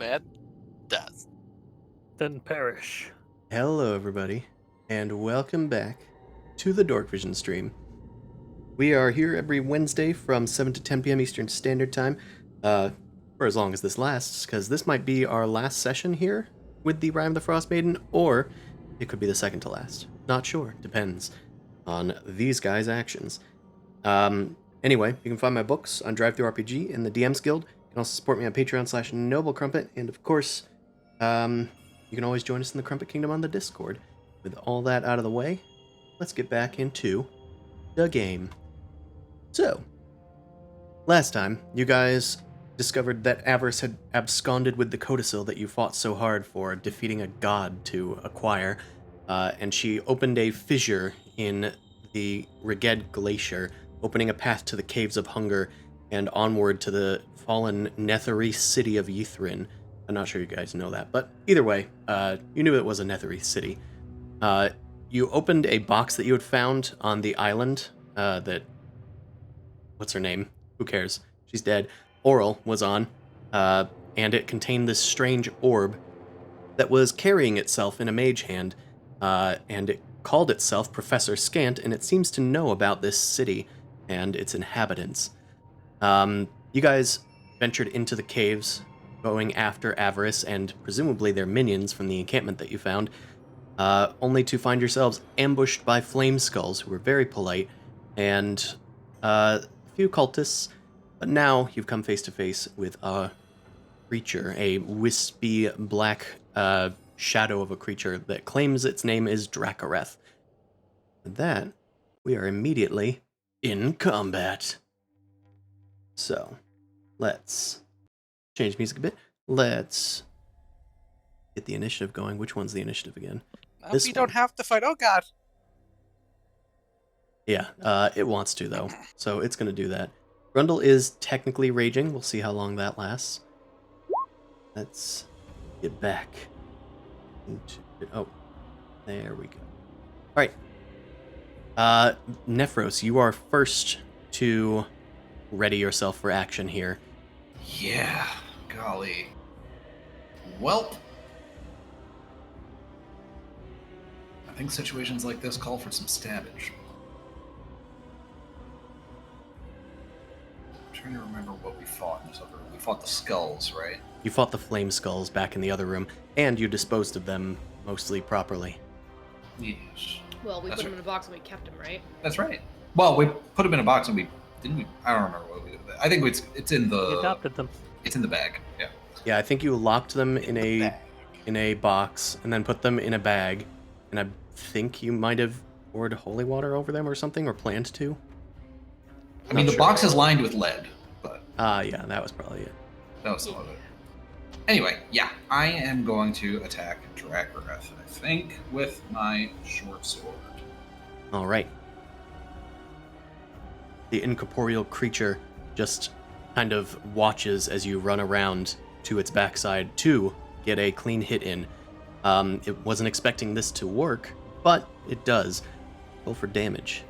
combat does. Then perish. Hello, everybody, and welcome back to the Dork Vision stream. We are here every Wednesday from 7 to 10 p.m. Eastern Standard Time, for as long as this lasts, because this might be our last session here with the Rime the Frostmaiden, or it could be the second to last. Not sure. Depends on these guys' actions. Anyway, you can find my books on DriveThruRPG and the DM's Guild. You can also support me on Patreon/NobleCrumpet, and of course, you can always join us in the Crumpet Kingdom on the Discord. With all that out of the way, let's get back into the game. So, last time, you guys discovered that Avarice had absconded with the codicil that you fought so hard for, defeating a god to acquire, and she opened a fissure in the Reged Glacier, opening a path to the Caves of Hunger and onward to the fallen Netherese city of Ythrin. I'm not sure you guys know that, but either way, you knew it was a Netherese city. You opened a box that you had found on the island what's her name? Who cares? She's dead. Oral was on, and it contained this strange orb that was carrying itself in a mage hand, and it called itself Professor Scant, and it seems to know about this city and its inhabitants. You guys ventured into the caves, going after Avarice and presumably their minions from the encampment that you found, only to find yourselves ambushed by flame skulls who were very polite, and a few cultists, but now you've come face to face with a creature, a wispy black shadow of a creature that claims its name is Dracareth. With that, we are immediately in combat. So, let's change music a bit. Let's get the initiative going. Which one's the initiative again? We don't have to fight. Oh, God. Yeah, it wants to, though. So it's going to do that. Grundle is technically raging. We'll see how long that lasts. Let's get back into it. Oh, there we go. All right. Nephros, you are first to ready yourself for action here. Yeah, golly. Welp. I think situations like this call for some stabbage. I'm trying to remember what we fought in this other room. We fought the skulls, right? You fought the flame skulls back in the other room, and you disposed of them mostly properly. Yes. Well, we That's put him right. in a box and we kept him, right? That's right. Well, we put them in a box and we didn't. I don't remember what we did with it. I think it's in We the. adopted them. It's in the bag. Yeah. Yeah, I think you locked them in a box and then put them in a bag, and I think you might have poured holy water over them or something, or planned to. I mean, Not the sure. box is lined with lead, but Yeah, that was probably it. that was some of it. Anyway, yeah, I am going to attack Dracareth, I think, with my short sword. All right. The incorporeal creature just kind of watches as you run around to its backside to get a clean hit in. It wasn't expecting this to work, but it does. Roll for damage.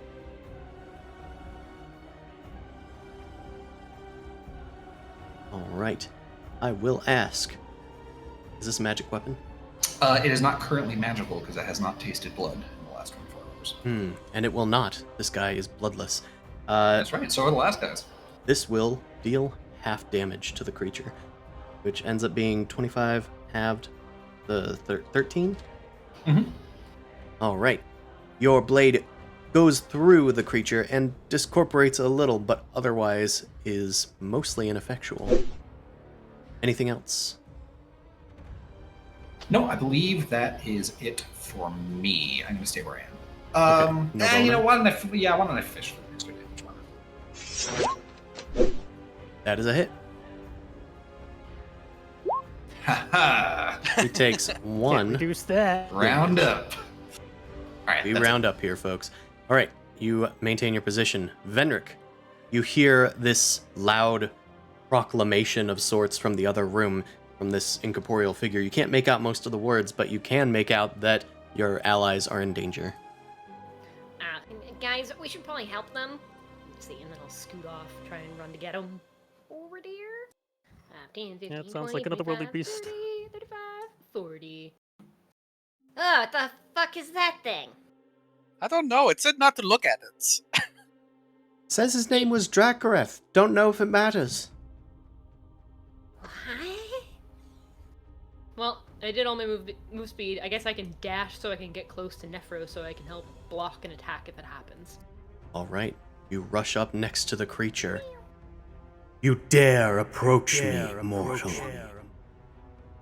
All right. I will ask, is this a magic weapon? It is not currently magical because it has not tasted blood in the last 24 hours. And it will not. This guy is bloodless. That's right, so are the last guys. This will deal half damage to the creature, which ends up being 25 halved the 13. Mm-hmm. All right. Your blade goes through the creature and discorporates a little, but otherwise is mostly ineffectual. Anything else? No, I believe that is it for me. I'm going to stay where I am. No You know, boner? why don't I fish for the extra damage? That is a hit. Ha He takes Can't one. reduce that. Round up. All right, We that's round up here, folks. All right, you maintain your position. Venric, you hear this loud proclamation of sorts from the other room, from this incorporeal figure. You can't make out most of the words, but you can make out that your allies are in danger. Guys, we should probably help them. See, and then I'll scoot off, try and run to get them. Over there. 15, 15, Yeah, it sounds 20, like another 25, worldly beast. 30, 35, 40. Oh, what the fuck is that thing? I don't know. It said not to look at it. Says his name was Dracareth. Don't know if it matters. What? Well, I did all my move speed. I guess I can dash so I can get close to Nephro so I can help block an attack if it happens. All right, you rush up next to the creature. You dare approach me, mortal.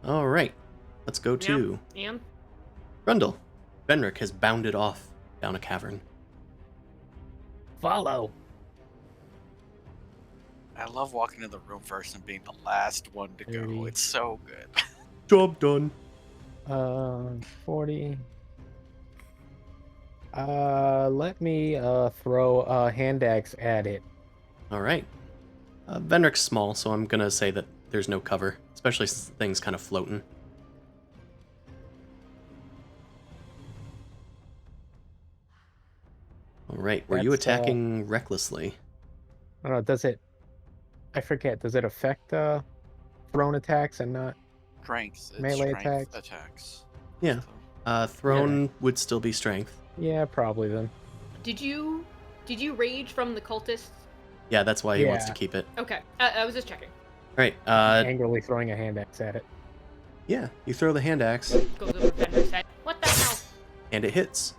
All right, let's go to And? Grundle. Benric has bounded off down a cavern. Follow. I love walking in the room first and being the last one to go. 30. It's so good. Job done. 40. Let me throw a hand axe at it. All right. Benric's small, so I'm gonna say that there's no cover, especially since the thing's kind of floating. All right, were you That's, attacking recklessly? I don't know, does it... I forget, does it affect thrown attacks and not... Strength. It's Melee strength attacks. attacks. Yeah. Thrown would still be strength. Yeah, probably then. Did you rage from the cultists? Yeah, that's why he wants to Yeah. keep it. Okay, I was just checking. All right. Angrily throwing a hand axe at it. Yeah, you throw the hand axe, Goes over Fenrir's head. What the hell? and it hits.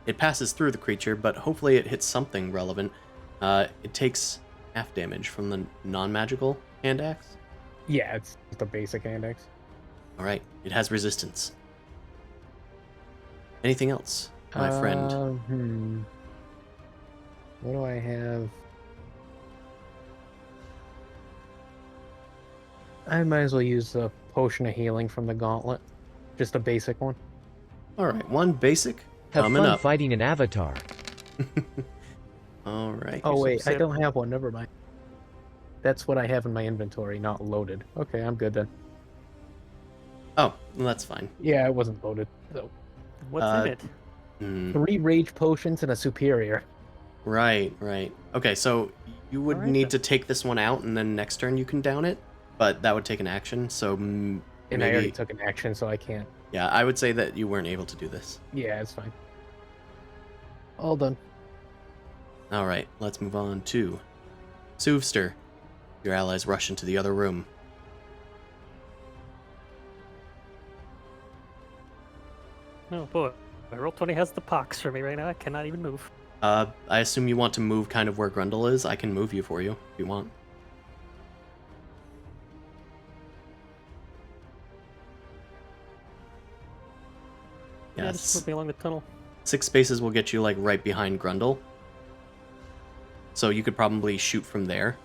It passes through the creature, but hopefully it hits something relevant. It takes half damage from the non-magical hand axe. Yeah, it's just a basic hand axe. All right, it has resistance. Anything else, my friend? What do I have? I might as well use the potion of healing from the gauntlet. Just a basic one. All right, one basic Have coming fun up. fighting an avatar. All right. Oh some wait, I sip. don't have one. Never mind. That's what I have in my inventory, not loaded. Okay, I'm good then. Oh, well, that's fine. Yeah, it wasn't loaded. So what's Uh, in it? Hmm. 3 rage potions and a superior. Right. Okay, so you would Alright, need then. to take this one out, and then next turn you can down it, but that would take an action. So And I maybe, already took an action, so I can't. yeah, I would say that you weren't able to do this. Yeah, it's fine. All done. All right, let's move on to Suvster. Your allies rush into the other room. Oh boy, my roll 20 has the pox for me right now. I cannot even move. I assume you want to move kind of where Grundle is. I can move you for you if you want. Yeah, just Yes. move me along the tunnel. 6 spaces will get you like right behind Grundle. So you could probably shoot from there.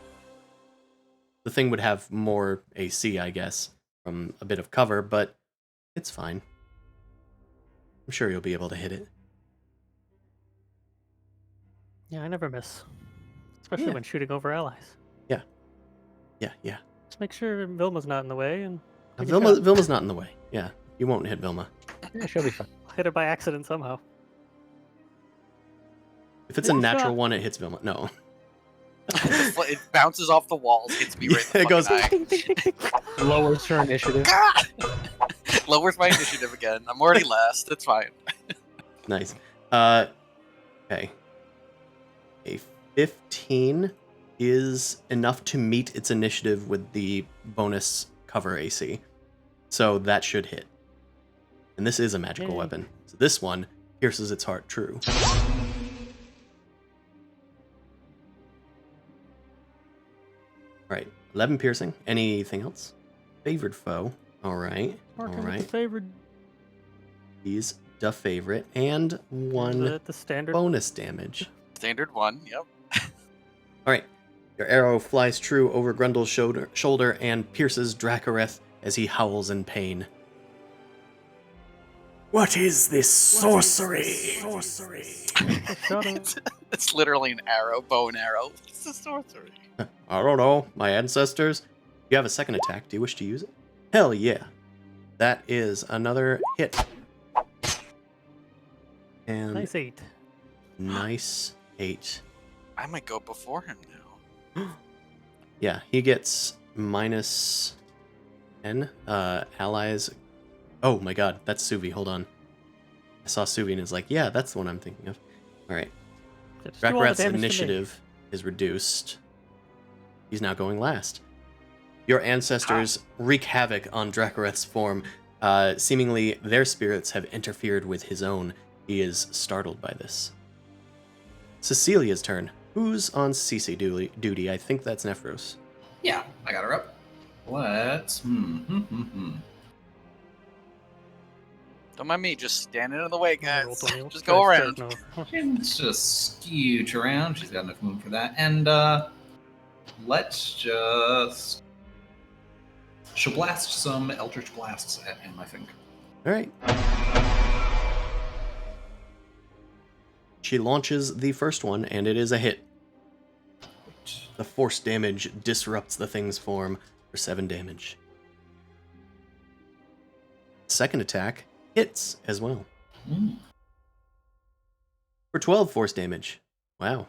The thing would have more AC, I guess, from a bit of cover, but it's fine. I'm sure you'll be able to hit it. Yeah, I never miss. Especially Yeah. when shooting over allies. Yeah. Just make sure Vilma's not in the way and take a Vilma, shot. Vilma's not in the way. Yeah, you won't hit Vilma. Yeah, she'll be fine. I'll hit her by accident somehow. If it's a Take a natural shot. one, it hits Vilma. No. It bounces off the walls, hits me right in the It goes- fucking eye. Lowers her initiative. Lowers my initiative again. I'm already last. It's fine. Nice. Okay. A 15 is enough to meet its initiative with the bonus cover AC. So that should hit. And this is a magical Yay. weapon. So this one pierces its heart true. Right. 11 piercing. Anything else? Favored foe. All Marking right. the favorite. He's the favorite. And one The standard. bonus damage. Standard one. Yep. All right. Your arrow flies true over Grundle's shoulder and pierces Dracareth as he howls in pain. What is this sorcery? Shut up. It's literally an arrow, bow and arrow. It's a sorcery. I don't know. My ancestors. You have a second attack. Do you wish to use it? Hell yeah. That is another hit. And Nice 8. nice 8. I might go before him now. Yeah, he gets minus 10. Allies. Oh my god, that's Suvi. Hold on. I saw Suvi and it's like, yeah, that's the one I'm thinking of. Alright. Just do all the Drakareth's damage to me. initiative is reduced. He's now going last. Your ancestors wreak havoc on Drakareth's form. Seemingly, their spirits have interfered with his own. He is startled by this. Cecilia's turn. Who's on CC duty? I think that's Nephros. Yeah, I got her up. Let's. Don't mind me, just standing in the way, guys. Just Roll go around. no. Let's just scooch around. She's got enough room for that. And let's just. She'll blast some Eldritch Blasts at him, I think. Alright. She launches the first one, and it is a hit. The force damage disrupts the thing's form for 7 damage. Second attack hits as well. For 12 force damage. Wow.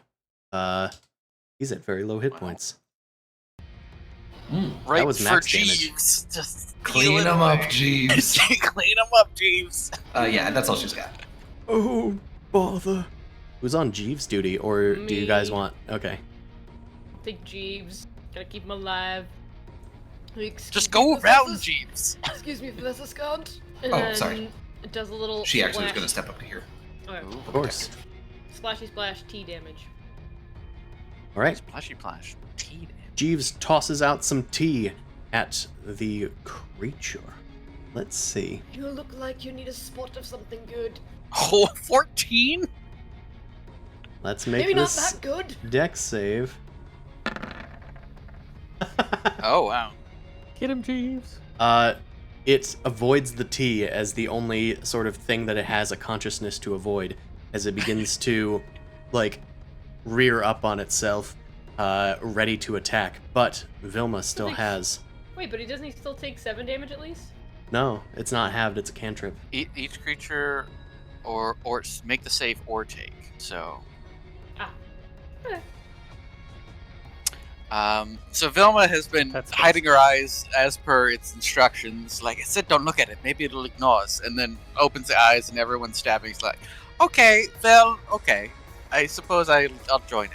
He's at very low hit points. Right That was for max damage. Jeeves. Just Clean peel it him up, away. Jeeves. Clean him up, Jeeves. Yeah, that's all she's got. Oh, bother. Who's on Jeeves duty, or do you guys Me. want... Okay. Take Jeeves. Gotta keep him alive. Just go around, Jeeves. Excuse me, Professor Scott. And Oh, then sorry. It does a little. She actually was splash. going to step up to here. Okay. Of course. Splashy splash T damage. Alright. Splashy plash. Tea damage. Jeeves tosses out some tea at the creature. Let's see. You look like you need a spot of something good. Oh, 14? Let's make Maybe not this that good. dex save. Oh, wow. Get him, Jeeves. It avoids the tea as the only sort of thing that it has a consciousness to avoid, as it begins to, like, rear up on itself, ready to attack. But Vilma still has... Wait, but doesn't he still take 7 damage at least? No, it's not halved, it's a cantrip. Each creature or make the save or take. So Okay. So Vilma has been That's hiding her eyes as per its instructions. Like I said, don't look at it. Maybe it'll ignore us. And then opens the eyes, and everyone's stabbing. He's like, "Okay, Vel. Okay, I suppose I'll join in."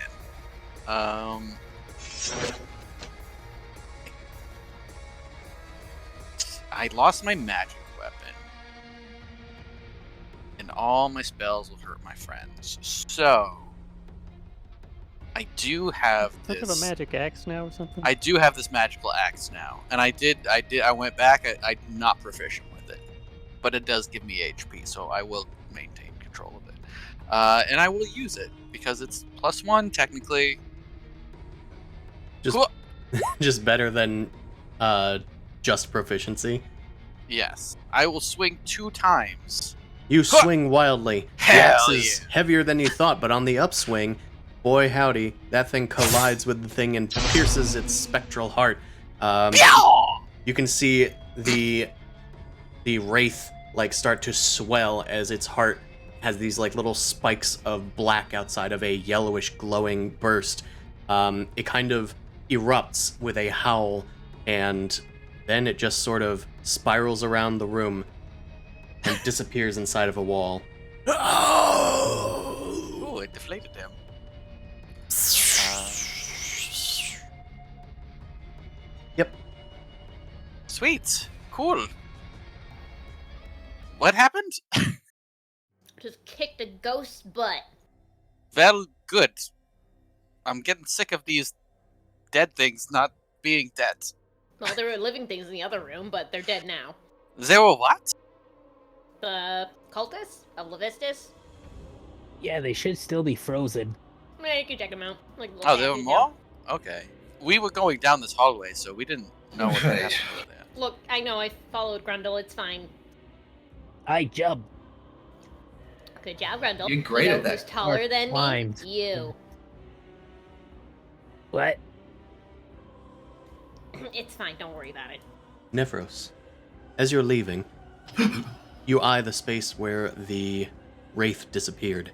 I lost my magic weapon, and all my spells will hurt my friends. So I do have Don't you have a magic axe now or something? I do have this magical axe now, and I went back. I'm not proficient with it, but it does give me HP, so I will maintain control of it, and I will use it because it's +1 technically. Just, Cool. just better than just proficiency. Yes, I will swing 2 times. You Huh. swing wildly. The Hell axe is heavier than you thought, but on the upswing, boy howdy, that thing collides with the thing and pierces its spectral heart. Pew! You can see the wraith like start to swell as its heart has these like little spikes of black outside of a yellowish glowing burst. It kind of erupts with a howl, and then it just sort of spirals around the room and disappears inside of a wall. Ooh, it deflated him. Yep. Sweet. Cool. What happened? Just kicked a ghost's butt. Well, good. I'm getting sick of these dead things not being dead. Well, there were living things in the other room, but they're dead now. There were what? The cultists of Levistus? Yeah, they should still be frozen. Yeah, you can check them out. Like, little Oh, there were statues, more? Okay. We were going down this hallway, so we didn't know what Right. happened over there. yeah. Look, I know I followed Grundle. It's fine. I jump. Good job, Grundle. You're great You know at that. Who's taller Or than climbed. me? You. What? It's fine. Don't worry about it. Nephros, as you're leaving, you eye the space where the wraith disappeared.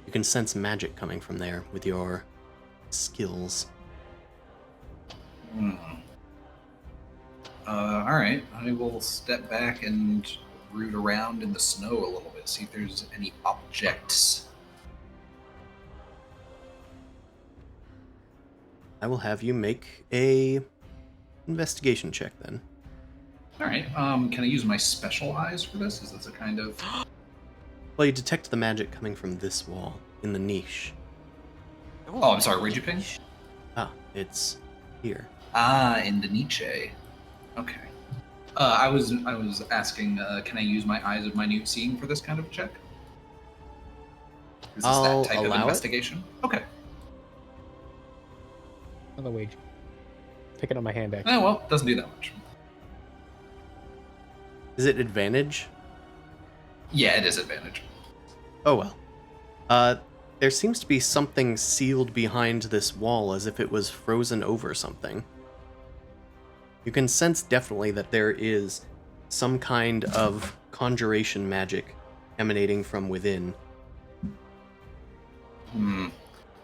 You can sense magic coming from there with your skills. All right. I will step back and root around in the snow a little bit, see if there's any objects. I will have you make a investigation check then. All right. Can I use my special eyes for this? Is this a kind of? Well, you detect the magic coming from this wall in the niche. Oh, I'm sorry. Where'd you ping? Ah, it's here. Ah, in the Nietzsche. Okay. I was asking, can I use my eyes of minute seeing for this kind of check? Is this I'll that type of allow it. investigation? Okay. Another wage. Take it on my hand, actually. Oh, well, doesn't do that much. Is it advantage? Yeah, it is advantage. Oh well. There seems to be something sealed behind this wall as if it was frozen over something. You can sense definitely that there is some kind of conjuration magic emanating from within.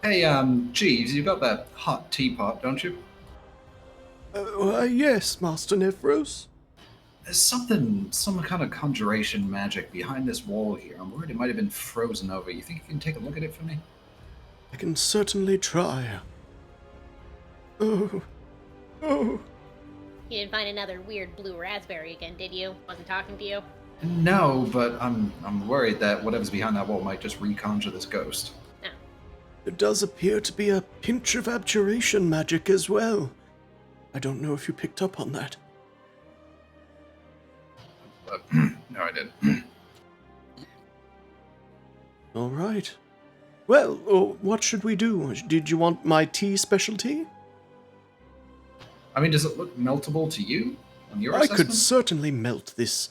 Hey, Jeeves, you got that hot teapot, don't you? Yes, Master Nephros. There's some kind of conjuration magic behind this wall here. I'm worried it might have been frozen over. You think you can take a look at it for me? I can certainly try. Oh. You didn't find another weird blue raspberry again, did you? Wasn't talking to you? No, but I'm worried that whatever's behind that wall might just reconjure this ghost. No. There does appear to be a pinch of abjuration magic as well. I don't know if you picked up on that. No, I didn't. All right. Well, what should we do? Did you want my tea specialty? I mean, does it look meltable to you on your I assessment? could certainly melt this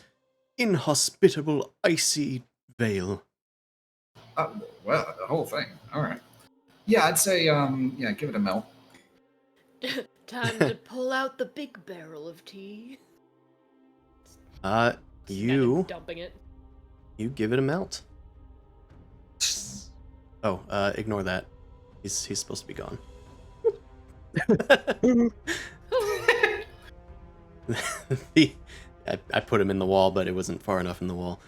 inhospitable, icy veil. Well, the whole thing. All right. Yeah, I'd say, yeah, give it a melt. Time to pull out the big barrel of tea. You Dumping it. give it a melt. Oh, ignore that. He's supposed to be gone. I put him in the wall, but it wasn't far enough in the wall.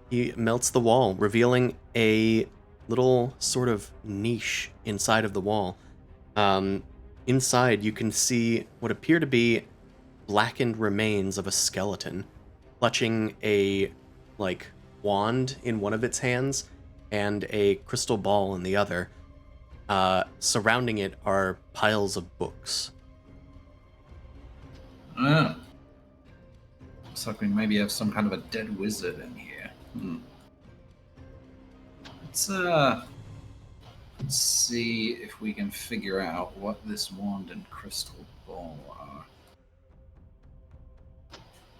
He melts the wall, revealing a little sort of niche inside of the wall. Inside, you can see what appear to be blackened remains of a skeleton, clutching a, wand in one of its hands and a crystal ball in the other. Surrounding it are piles of books. Oh. Looks like we maybe have some kind of a dead wizard in here. Let's see if we can figure out what this wand and crystal ball are.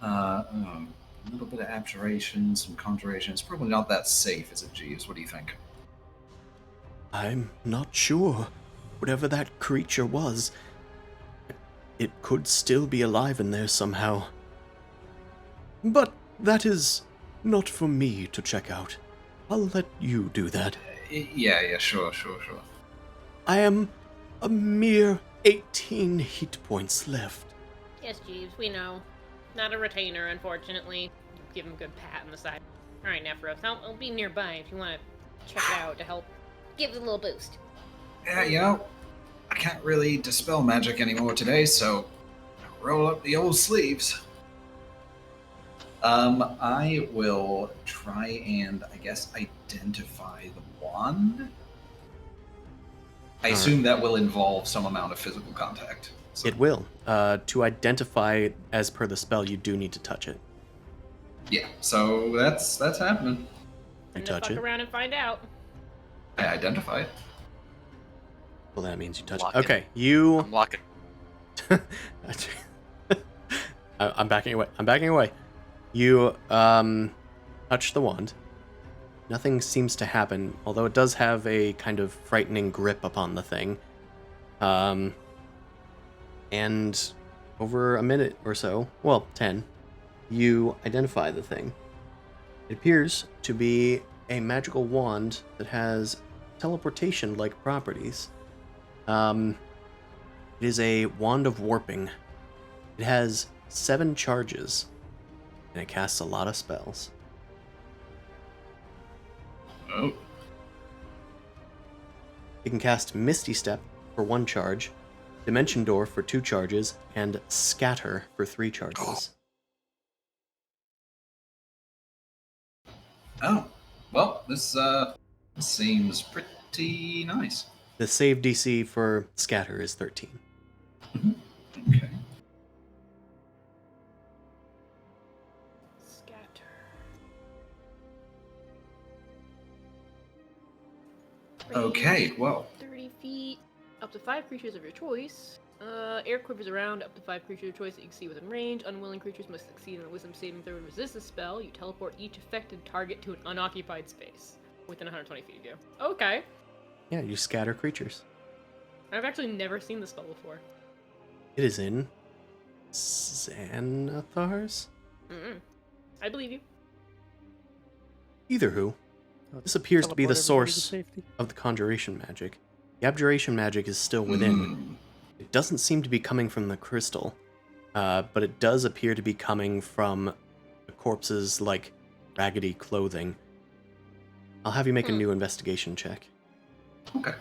A little bit of abjuration, some conjuration. It's probably not that safe, is it, Jeeves? What do you think? I'm not sure. Whatever that creature was, it could still be alive in there somehow. But that is not for me to check out. I'll let you do that. Yeah, sure. I am a mere 18 hit points left. Yes, Jeeves, we know. Not a retainer, unfortunately. Give him a good pat on the side. Alright, Nephros, I'll be nearby if you want to check it out to help. Gives a little boost. Yeah, I can't really dispel magic anymore today, so roll up the old sleeves. I will try and, I guess, identify the wand. I assume that will involve some amount of physical contact. So. It will. To identify as per the spell, you do need to touch it. Yeah, so that's happening. You And touch fuck it. around and find out. I identify it. Well, that means you touch Lock it. it. Okay, you... I'm locking. I'm backing away. You touch the wand. Nothing seems to happen, although it does have a kind of frightening grip upon the thing. And over a minute or so, well, 10, you identify the thing. It appears to be a magical wand that has teleportation-like properties. It is a wand of warping, It has 7 charges, and it casts a lot of spells. Oh. It can cast Misty Step for 1 charge, Dimension Door for 2 charges, and Scatter for 3 charges. Oh. Well, this seems pretty nice. The save DC for Scatter is 13. Okay. Scatter. Okay, well. 30 feet. Up to 5 creatures of your choice. Air quivers around up to 5 creatures of choice that you can see within range. Unwilling creatures must succeed in a wisdom saving throw to resist the spell. You teleport each affected target to an unoccupied space within 120 feet of you. Okay. Yeah, you scatter creatures. I've actually never seen this spell before. It is in Xanathars? I believe you. Either who. This appears to be the Teleport everybody to source safety. of the conjuration magic. The abjuration magic is still within. It doesn't seem to be coming from the crystal, but it does appear to be coming from the corpse's, like, raggedy clothing. I'll have you make a new investigation check. Okay.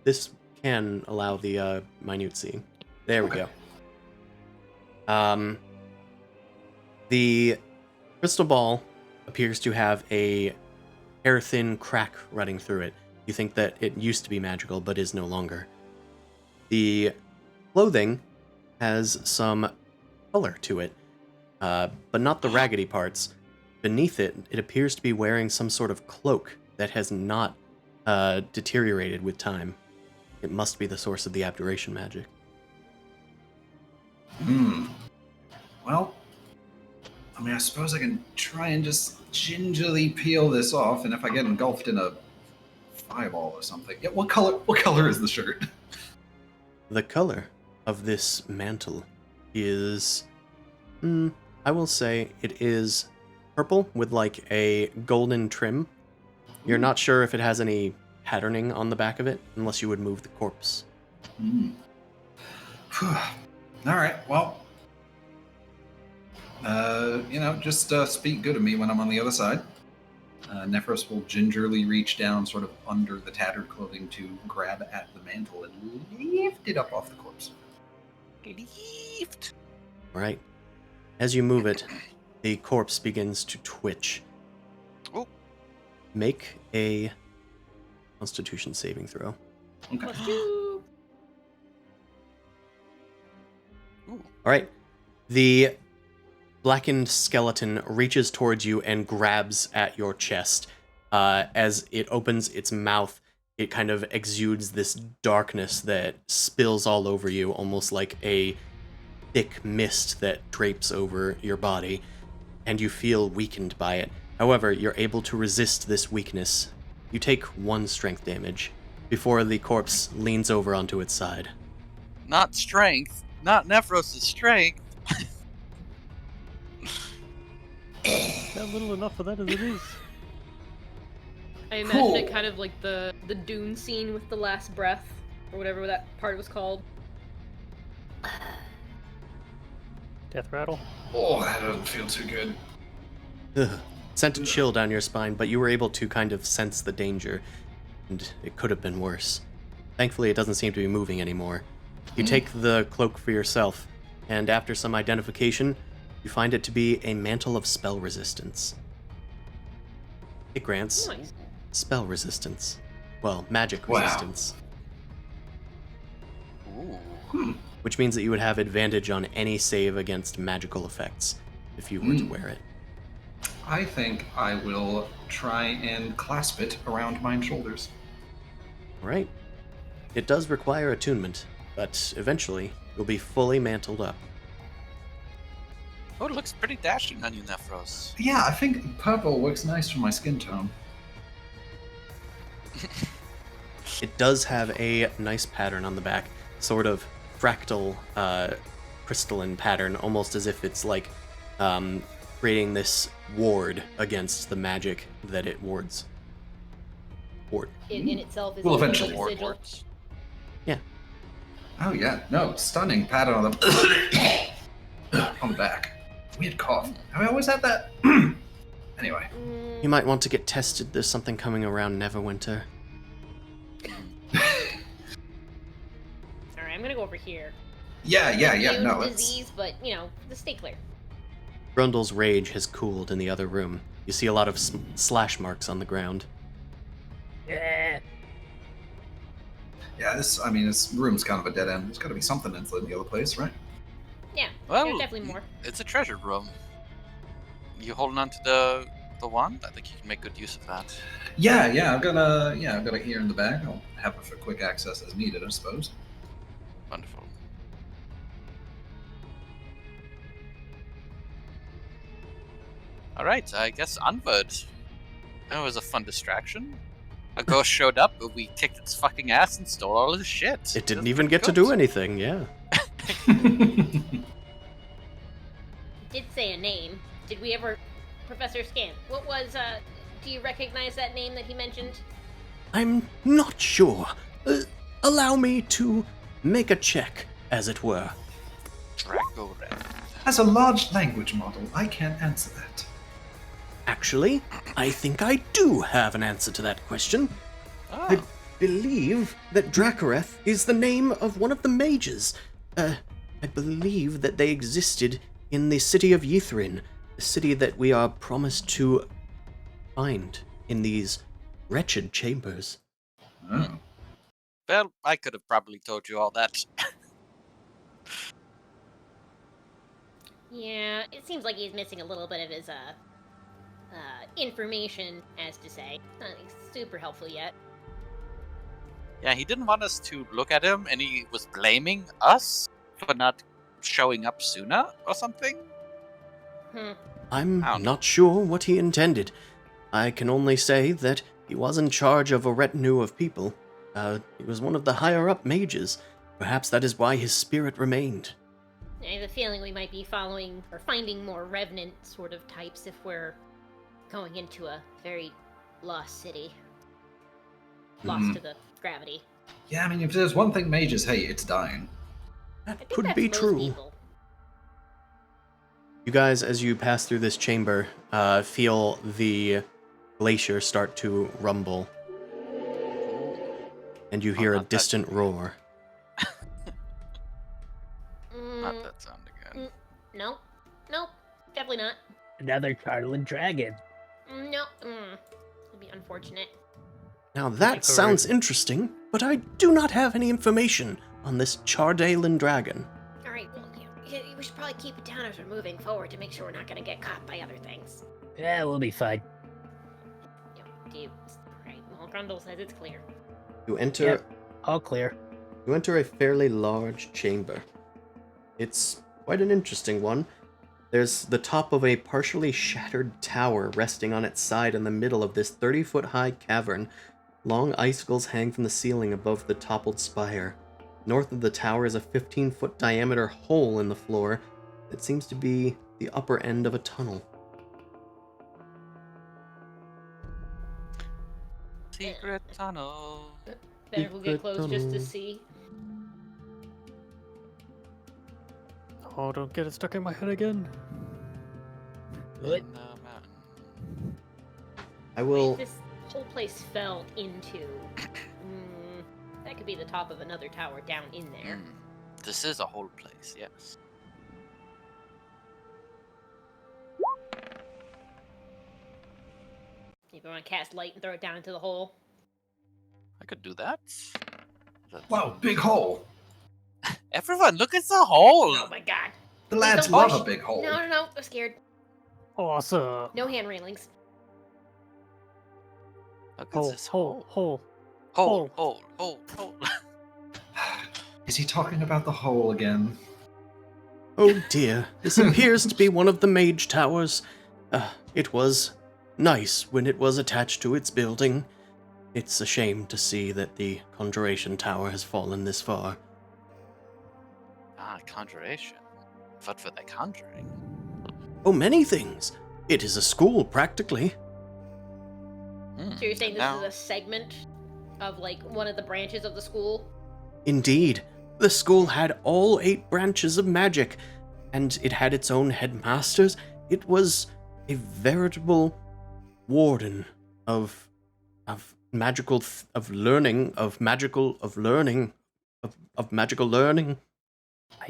This can allow the minute seeing. There we Okay. go. The crystal ball appears to have a hair-thin crack running through it. You think that it used to be magical, but is no longer. The clothing has some color to it, but not the raggedy parts. Beneath it, it appears to be wearing some sort of cloak that has not deteriorated with time. It must be the source of the abjuration magic. Well, I mean, I suppose I can try and just gingerly peel this off, and if I get engulfed in a fireball or something. Yeah, what color is the shirt? The color of this mantle is, I will say it is purple with like a golden trim. You're not sure if it has any patterning on the back of it, unless you would move the corpse. All right, well, just speak good of me when I'm on the other side. Nephros will gingerly reach down sort of under the tattered clothing to grab at the mantle and lift it up off the corpse. Lift. All right. As you move it, the corpse begins to twitch. Oh. Make a Constitution saving throw. Okay. Let's do. All right. The blackened skeleton reaches towards you and grabs at your chest. As it opens its mouth, it kind of exudes this darkness that spills all over you, almost like a thick mist that drapes over your body, and you feel weakened by it. However, you're able to resist this weakness. You take 1 strength damage before the corpse leans over onto its side. Not strength. Not Nephros' strength. Not little enough for that as it is. I imagine it Cool. kind of like the Dune scene with the last breath, or whatever that part was called. Death rattle. Oh, that doesn't feel too good. Ugh. Sent a chill down your spine, but you were able to kind of sense the danger, and it could have been worse. Thankfully, it doesn't seem to be moving anymore. You take the cloak for yourself, and after some identification, you find it to be a mantle of spell resistance. It grants Nice. spell resistance. Well, magic Wow. resistance. Ooh. Which means that you would have advantage on any save against magical effects if you were to wear it. I think I will try and clasp it around my shoulders. Alright. It does require attunement, but eventually you'll be fully mantled up. Oh, it looks pretty dashing on you, Nephros. Yeah, I think purple looks nice for my skin tone. It does have a nice pattern on the back, sort of fractal, crystalline pattern, almost as if it's like creating this ward against the magic that it wards. Ward. In itself is Well, a little eventually. bit Ward sigil. works. Yeah. Oh yeah, no, stunning pattern on the on the back. Weird cough. I always have that. Anyway. You might want to get tested. There's something coming around Neverwinter. Alright, I'm gonna go over here. Yeah. Immune No, to it's disease, but, just stay clear. Grundle's rage has cooled in the other room. You see a lot of slash marks on the ground. Yeah. yeah. This room's kind of a dead end. There's got to be something in the other place, right? Yeah, Well, there's definitely more. It's a treasure room. You holding on to the wand? I think you can make good use of that. Yeah. I've got it here in the bag. I'll have it for quick access as needed, I suppose. Wonderful. All right, I guess onward. That was a fun distraction. A ghost showed up, but we kicked its fucking ass and stole all his shit. It didn't That's even pretty get to good. do anything, yeah. Did say a name. Did we ever... Professor Scant, what was, do you recognize that name that he mentioned? I'm not sure. Allow me to make a check, as it were. Dragoran. As a large language model, I can't answer that. Actually, I think I do have an answer to that question. I believe that Dracoreth is the name of one of the mages. I believe that they existed in the city of Ythrin, the city that we are promised to find in these wretched chambers. Oh. Well, I could have probably told you all that. Yeah, it seems like he's missing a little bit of his, information, as to say. Not super helpful yet. Yeah, he didn't want us to look at him, and he was blaming us for not showing up sooner or something. I'm I don't know. not sure what he intended. I can only say that he was in charge of a retinue of people. He was one of the higher-up mages. Perhaps that is why his spirit remained. I have a feeling we might be following or finding more revenant sort of types if we're going into a very lost city. Lost to the gravity. Yeah, if there's one thing mages hate, it's dying. I That think could that's be most true. people. You guys, as you pass through this chamber, feel the glacier start to rumble. And you hear a not that. distant roar. Not that sound again. Nope, definitely not. Another cartilage dragon. Nope, it'd be unfortunate. Now that sounds interesting, but I do not have any information on this Chardalin dragon. Alright, well, we should probably keep it down as we're moving forward to make sure we're not gonna get caught by other things. Yeah, we'll be fine. Right, well, Grundle says it's clear. You enter Yep, all clear. You enter a fairly large chamber. It's quite an interesting one. There's the top of a partially shattered tower resting on its side in the middle of this 30-foot high cavern. Long icicles hang from the ceiling above the toppled spire. North of the tower is a 15-foot diameter hole in the floor that seems to be the upper end of a tunnel. Secret tunnel. Better we'll get close just to see. Oh, don't get it stuck in my head again. What? In the mountain. I will... This whole place fell into... that could be the top of another tower down in there. This is a whole place, yes. If you want to cast light and throw it down into the hole. I could do that. Wow, big hole. Everyone, look at the hole! Oh my god. The lads don't love push. a big hole. No, I'm scared. Awesome. No hand railings. Look at Hole, this hole, hole. hole. Is he talking about the hole again? Oh dear, this appears to be one of the mage towers. It was nice when it was attached to its building. It's a shame to see that the Conjuration Tower has fallen this far. Ah, conjuration. What for the conjuring? Oh, many things. It is a school, practically. So you're saying this Now- is a segment of, like, one of the branches of the school? Indeed, The school had all 8 branches of magic, and it had its own headmasters. It was a veritable warden of magical of learning of magical of learning of magical learning.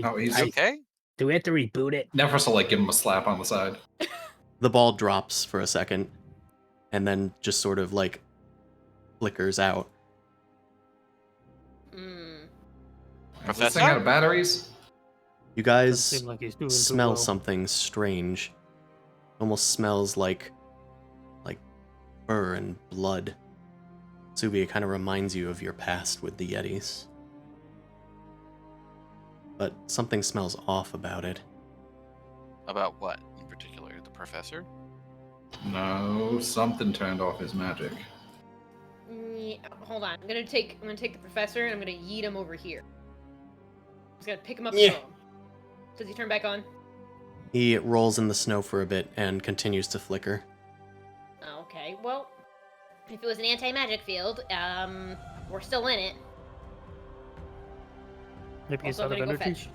Oh, he's You okay? Do we have to reboot it? Nephros will like give him a slap on the side. The ball drops for a second, and then just sort of like flickers out. Hmm. Is this thing Professor? out of batteries? You Doesn't guys seem like he's doing too smell well. something strange. Almost smells like fur and blood. Subi, it kind of reminds you of your past with the Yetis. But something smells off about it. About what in particular? The professor? No, something turned off his magic. Yeah, hold on. I'm gonna take the professor and I'm gonna yeet him over here. I'm just gonna pick him up and Yeah. throw him. Does he turn back on? He rolls in the snow for a bit and continues to flicker. Okay, well, If it was an anti-magic field, we're still in it. Maybe he's also out I'm of gonna go energy. fetch.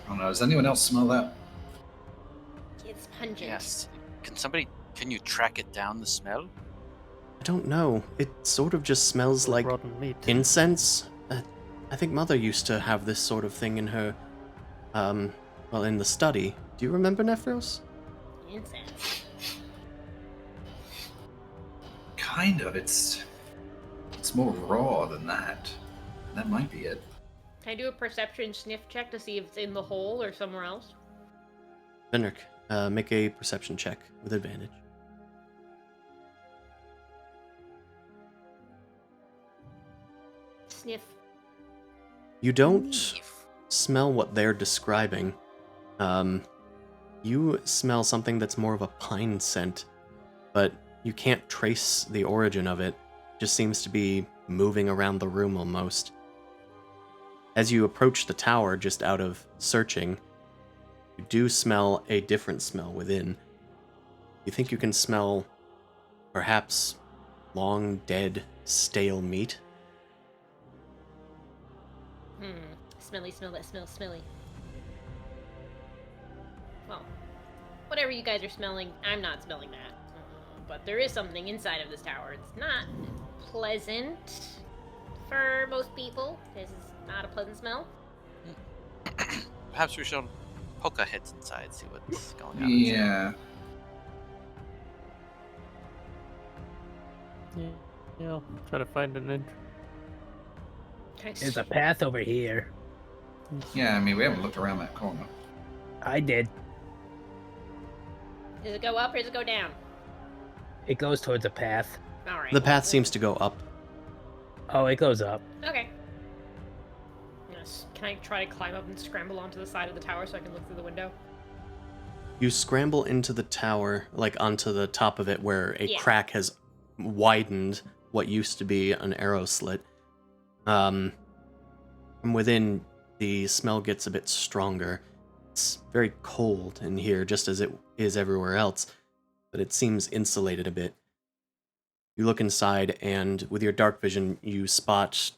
I don't know. Does anyone else smell that? It's pungent. Yes. Can you track it down, the smell? I don't know. It sort of just smells like rotten meat. incense. I think Mother used to have this sort of thing in her, well, in the study. Do you remember, Nephros? Incense. Kind of. It's more raw than that. That might be it. Can I do a perception sniff check to see if it's in the hole or somewhere else? Benric, make a perception check with advantage. Sniff. You don't smell what they're describing. You smell something that's more of a pine scent, but you can't trace the origin of it. It just seems to be moving around the room almost. As you approach the tower, just out of searching, you do smell a different smell within. You think you can smell, perhaps, long dead, stale meat? Smelly, smell that smells smelly. Well, whatever you guys are smelling, I'm not smelling that. But there is something inside of this tower. It's not pleasant for most people. This is not a pleasant smell. Perhaps we should poke our heads inside, see what's going on. Yeah. Yeah, I'll try to find an entrance. There's a path over here. Yeah, I mean, we haven't looked around that corner. I did. Does it go up or does it go down? It goes towards a path. Alright. The path seems to go up. Oh, it goes up. Okay. Yes. Can I try to climb up and scramble onto the side of the tower so I can look through the window? You scramble into the tower, like onto the top of it where a Yeah. crack has widened what used to be an arrow slit. From within, the smell gets a bit stronger. It's very cold in here, just as it is everywhere else, but it seems insulated a bit. You look inside, and with your dark vision, you spot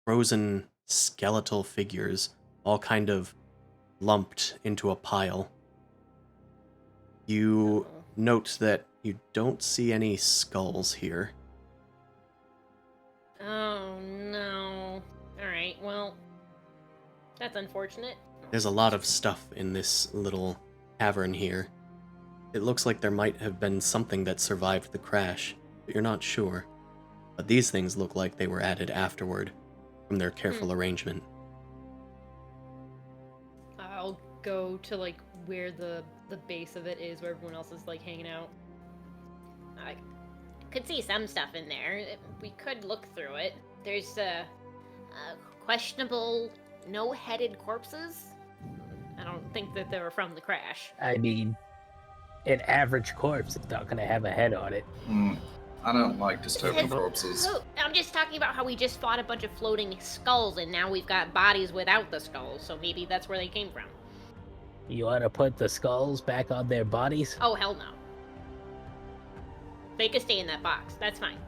frozen skeletal figures, all kind of lumped into a pile. You note that you don't see any skulls here. Oh no. Alright, well, that's unfortunate. There's a lot of stuff in this little cavern here. It looks like there might have been something that survived the crash, but you're not sure. But these things look like they were added afterward, from their careful arrangement. I'll go to like where the base of it is, where everyone else is like hanging out. I could see some stuff in there. We could look through it. There's questionable no-headed corpses. I don't think that they were from the crash. I mean, an average corpse is not gonna have a head on it. I don't like disturbing Says- corpses. Oh, I'm just talking about how we just fought a bunch of floating skulls, and now we've got bodies without the skulls. So maybe that's where they came from. You want to put the skulls back on their bodies? Oh hell no. They could stay in that box. That's fine.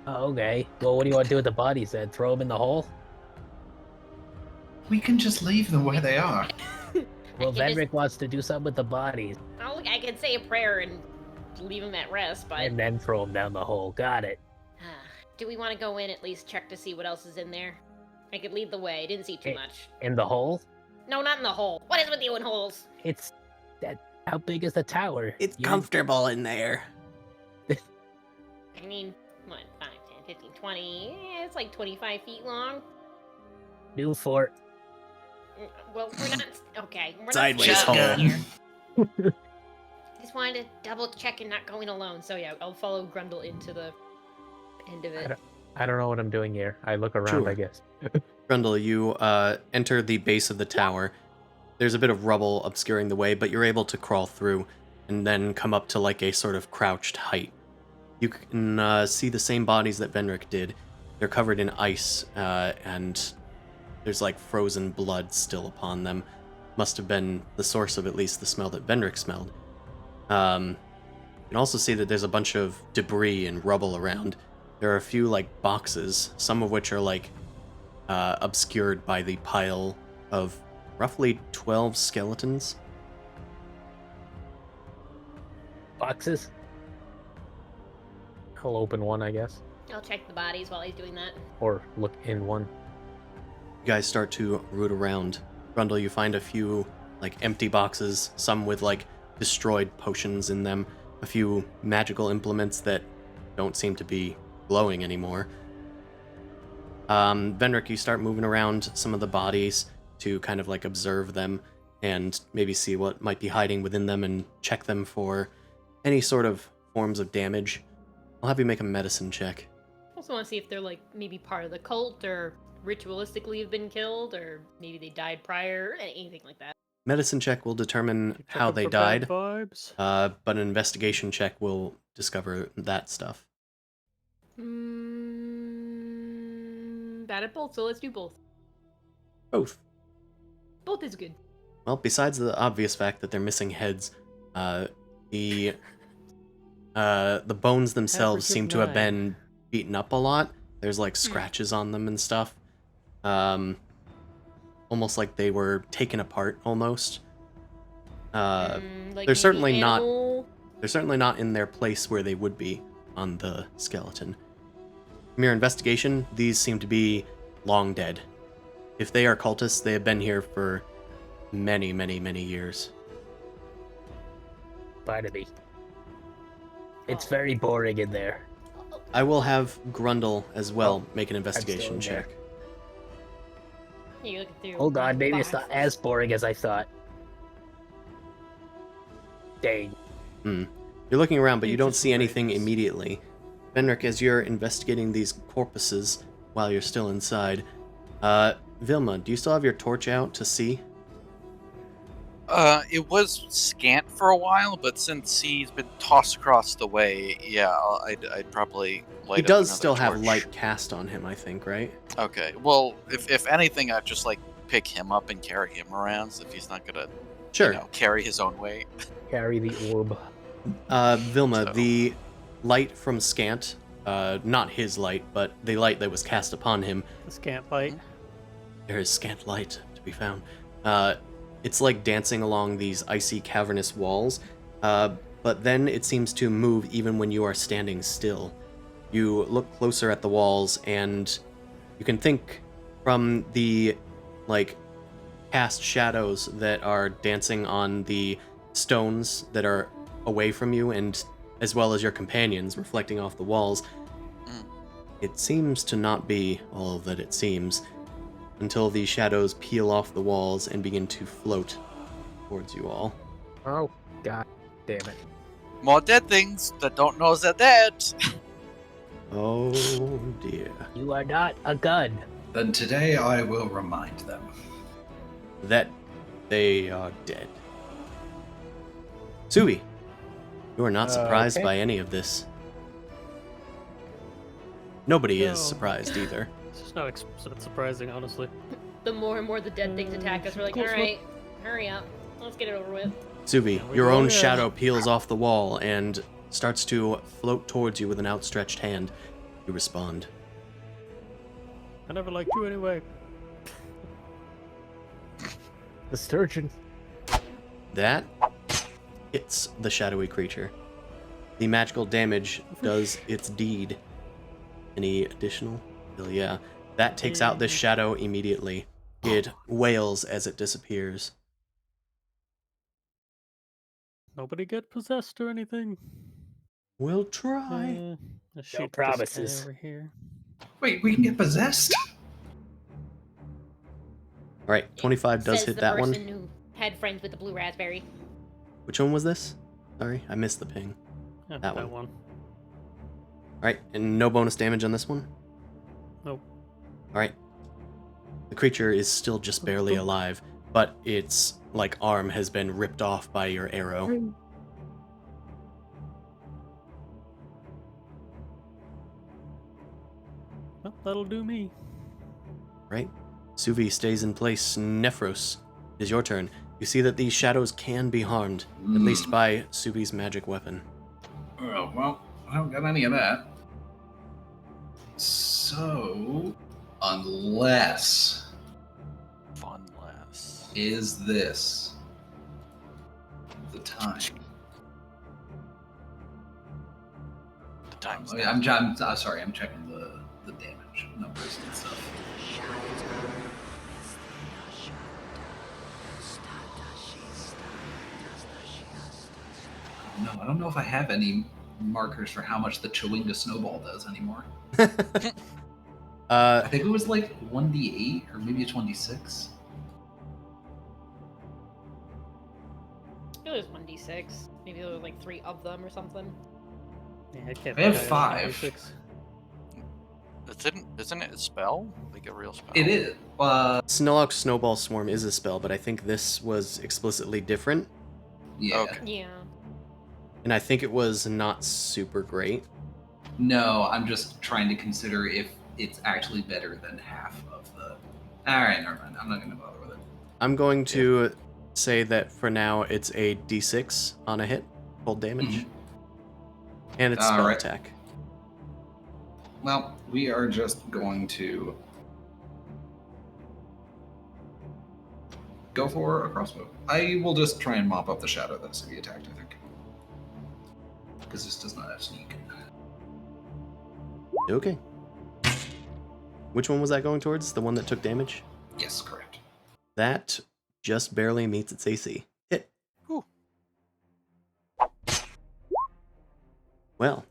Oh, okay. Well, what do you want to do with the bodies then? Throw them in the hole? We can just leave them where they are. Well, I can Vendrick wants to do something with the bodies I can say a prayer and leave them at rest, but and then throw them down the hole. Got it. do we want to go in at least check to see what else is in there? I could lead the way. I didn't see too much. In the hole? No, not in the hole. What is with you in holes? It's that. How big is the tower? It's comfortable in there. I mean, what, 5, 10, 15, 20? It's like 25 feet long. New fort. Well, we're not. Okay, we're Sideways not hole. here. Just wanted to double check and not going alone. So yeah, I'll follow Grundle into the end of it. I don't know what I'm doing here. I look around, Sure. I guess. Grundle, you enter the base of the tower. There's a bit of rubble obscuring the way, but you're able to crawl through and then come up to like a sort of crouched height. You can see the same bodies that Venric did. They're covered in ice, and there's like frozen blood still upon them. Must have been the source of at least the smell that Venric smelled. You can also see that there's a bunch of debris and rubble around. There are a few like boxes, some of which are like obscured by the pile of roughly 12 skeletons. Boxes? I'll open one, I guess. I'll check the bodies while he's doing that. Or look in one. You guys start to root around. Grundle, you find a few like empty boxes, some with like destroyed potions in them, a few magical implements that don't seem to be glowing anymore. Venric, you start moving around some of the bodies to kind of like observe them and maybe see what might be hiding within them and check them for any sort of forms of damage. I'll have you make a medicine check. Also want to see if they're like maybe part of the cult or ritualistically have been killed or maybe they died prior, anything like that. Medicine check will determine Keep how checking they for bad died, Vibes. but an investigation check will discover that stuff. Bad at both, so let's do both. Both. Both is good. Well, besides the obvious fact that they're missing heads, the bones themselves Average of seem to have 9. been beaten up a lot. There's like scratches on them and stuff. Almost like they were taken apart almost. Like they're certainly maybe not animal- they're certainly not in their place where they would be on the skeleton. From your investigation, these seem to be long dead. If they are cultists, they have been here for many, many, many years. Barnaby. It's very boring in there. I will have Grundle as well make an still investigation in there. check. You look through Hold on, maybe it's not boxes. as boring as I thought. Dang. You're looking around, but you don't see Interesting anything things. immediately. Venric, as you're investigating these corpuses while you're still inside, Vilma, do you still have your torch out to see? It was scant for a while, but since he's been tossed across the way, yeah, I'd probably light He up does another still have torch. light cast on him, I think, right? Okay, well, if anything, I'd just like pick him up and carry him around, so if he's not gonna, Sure. carry his own weight. Carry the orb. Vilma, So- the light from Scant, not his light, but the light that was cast upon him, The scant light. there is scant light to be found. It's like dancing along these icy cavernous walls, but then it seems to move even when you are standing still. You look closer at the walls, and you can think from the like cast shadows that are dancing on the stones that are away from you, and as well as your companions reflecting off the walls. It seems to not be all that it seems, until the shadows peel off the walls and begin to float towards you all. Oh, god damn it. More dead things that don't know they're dead. Oh dear. You are not a gun. Then today I will remind them. That they are dead. Sui, you are not surprised Okay. by any of this. Nobody is No. surprised either. It's just not surprising, honestly. The more and more the dead things attack us, we're like, Cool, all right, hurry up, let's get it over with. Subi, we your go. own Yeah. shadow peels off the wall and starts to float towards you with an outstretched hand. You respond. I never liked you anyway. The sturgeon. That hits the shadowy creature. The magical damage does its deed. Any additional? Well, yeah. That takes out this shadow immediately. It wails as it disappears. Nobody get possessed or anything. We'll try. Let's shoot this promises. guy over here. Wait, we can get possessed? All right, 25 does Says hit the that one. person who had friends with the blue raspberry. Which one was this? Sorry, I missed the ping. Yeah, That that one. one. All right, and no bonus damage on this one? Nope. All right. The creature is still just barely alive, but its arm has been ripped off by your arrow. Well, that'll do me. Right? Suvi stays in place. Nephros, it is your turn. You see that these shadows can be harmed, at least by Suvi's magic weapon. Oh, well, I don't got any of that. So, unless is this the time? The time's I'm sorry, I'm checking the damage numbers and stuff. No, I don't know if I have any markers for how much the Chewinga Snowball does anymore. I think it was 1d8 or maybe it's 1d6. It was 1d6. Maybe there were 3 of them or something. Yeah, I can't. I have think 5. 6. Isn't it a spell? Like a real spell? It is. Snowlock Snowball Swarm is a spell, but I think this was explicitly different, Yeah. Okay. Yeah. and I think it was not super great. No, I'm just trying to consider if it's actually better than half of the. Alright, never mind. I'm not going to bother with it. I'm going to say that for now it's a d6 on a hit, cold damage, and it's spell Alright. attack. Well, we are just going to go for a crossbow. I will just try and mop up the shadow that's to be attacked, I think. Because this does not have sneak. Okay. Which one was that going towards? The one that took damage? Yes, correct. That just barely meets its AC. Hit. Whew. Well,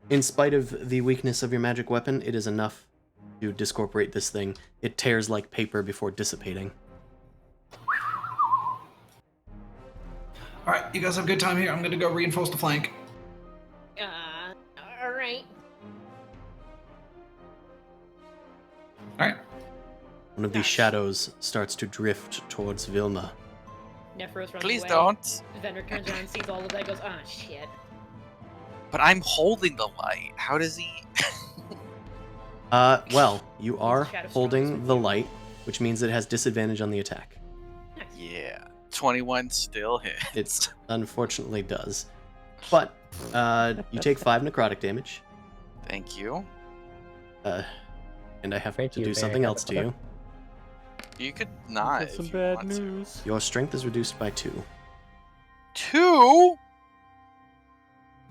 in spite of the weakness of your magic weapon, it is enough to discorporate this thing. It tears like paper before dissipating. Alright, you guys have a good time here. I'm going to go reinforce the flank. Alright. Alright. One of these shadows starts to drift towards Vilma. Nephros runs Please away. don't. Vendor turns around and sees all of that, goes, ah, shit. But I'm holding the light. How does he? Well, you are Shadow holding strikes the with you. light, which means it has disadvantage on the attack. Yeah. 21 still hits. It unfortunately does. But you take 5 necrotic damage, Thank you. and I have Thank to you, do something else to you. You could not. That's if some you bad want to. news. Your strength is reduced by 2. 2?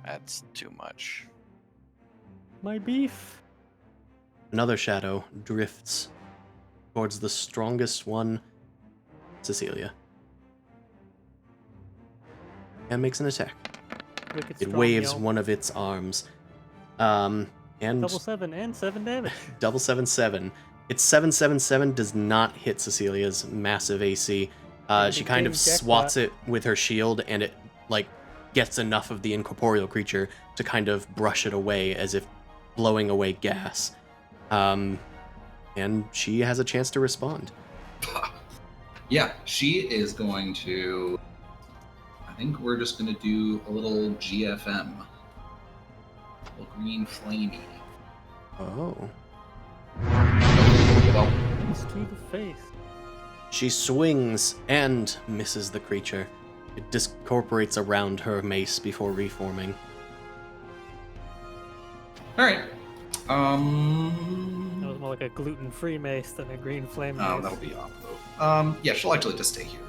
That's too much. My beef. Another shadow drifts towards the strongest one, Cecilia, and makes an attack. Wicked It strong, waves yo. one of its arms. And Double 7 and 7 damage. double 7/7. Its 7/7/7 does not hit Cecilia's massive AC. She kind of Ding, swats jackpot. it with her shield, and it gets enough of the incorporeal creature to kind of brush it away as if blowing away gas. And she has a chance to respond. Yeah, she is going to. I think we're just going to do a little GFM. A little green flamey. Oh. Well, It's to the face. She swings and misses the creature. It discorporates around her mace before reforming. alright. That was more like a gluten-free mace than a green flame mace. Oh, that'll be off though. Yeah, she'll actually just stay here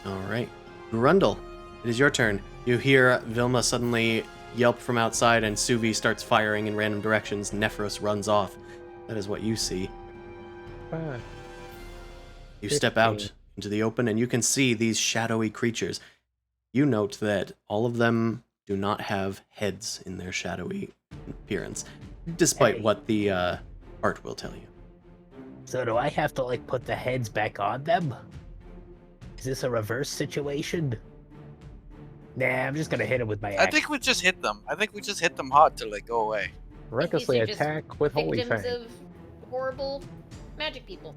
All right. Grundle, it is your turn. You hear Vilma suddenly yelp from outside, and Suvi starts firing in random directions. Nephros runs off. That is what you see. Ah, You step out 15. into the open, and you can see these shadowy creatures. You note that all of them do not have heads in their shadowy appearance, despite Hey. what the art will tell you. So do I have to like put the heads back on them? Is this a reverse situation? Nah, I'm just gonna hit him with my I axe. think we just hit them. I think we just hit them hard till they go away. Recklessly These are just attack with Holy Victims Fang. of horrible magic people.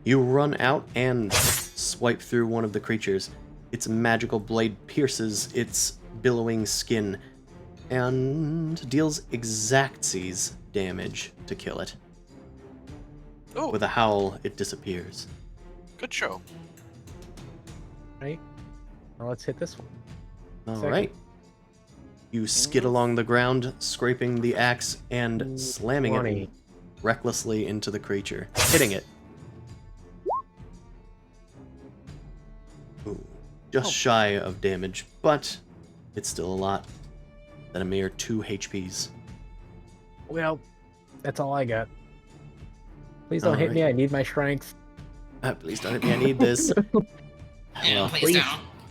You run out and swipe through one of the creatures. Its magical blade pierces its billowing skin and deals exactsies damage to kill it. Oh, With a howl, it disappears. good show. Right? Now let's hit this one. All Second. right. You skid along the ground, scraping the axe and slamming 20. it recklessly into the creature, hitting it. Ooh, just shy of damage, but it's still a lot. Than a mere 2 HPs. Well, that's all I got. Please don't hit Alright. me. I need my strength. Please don't hit me, I need this. Well, please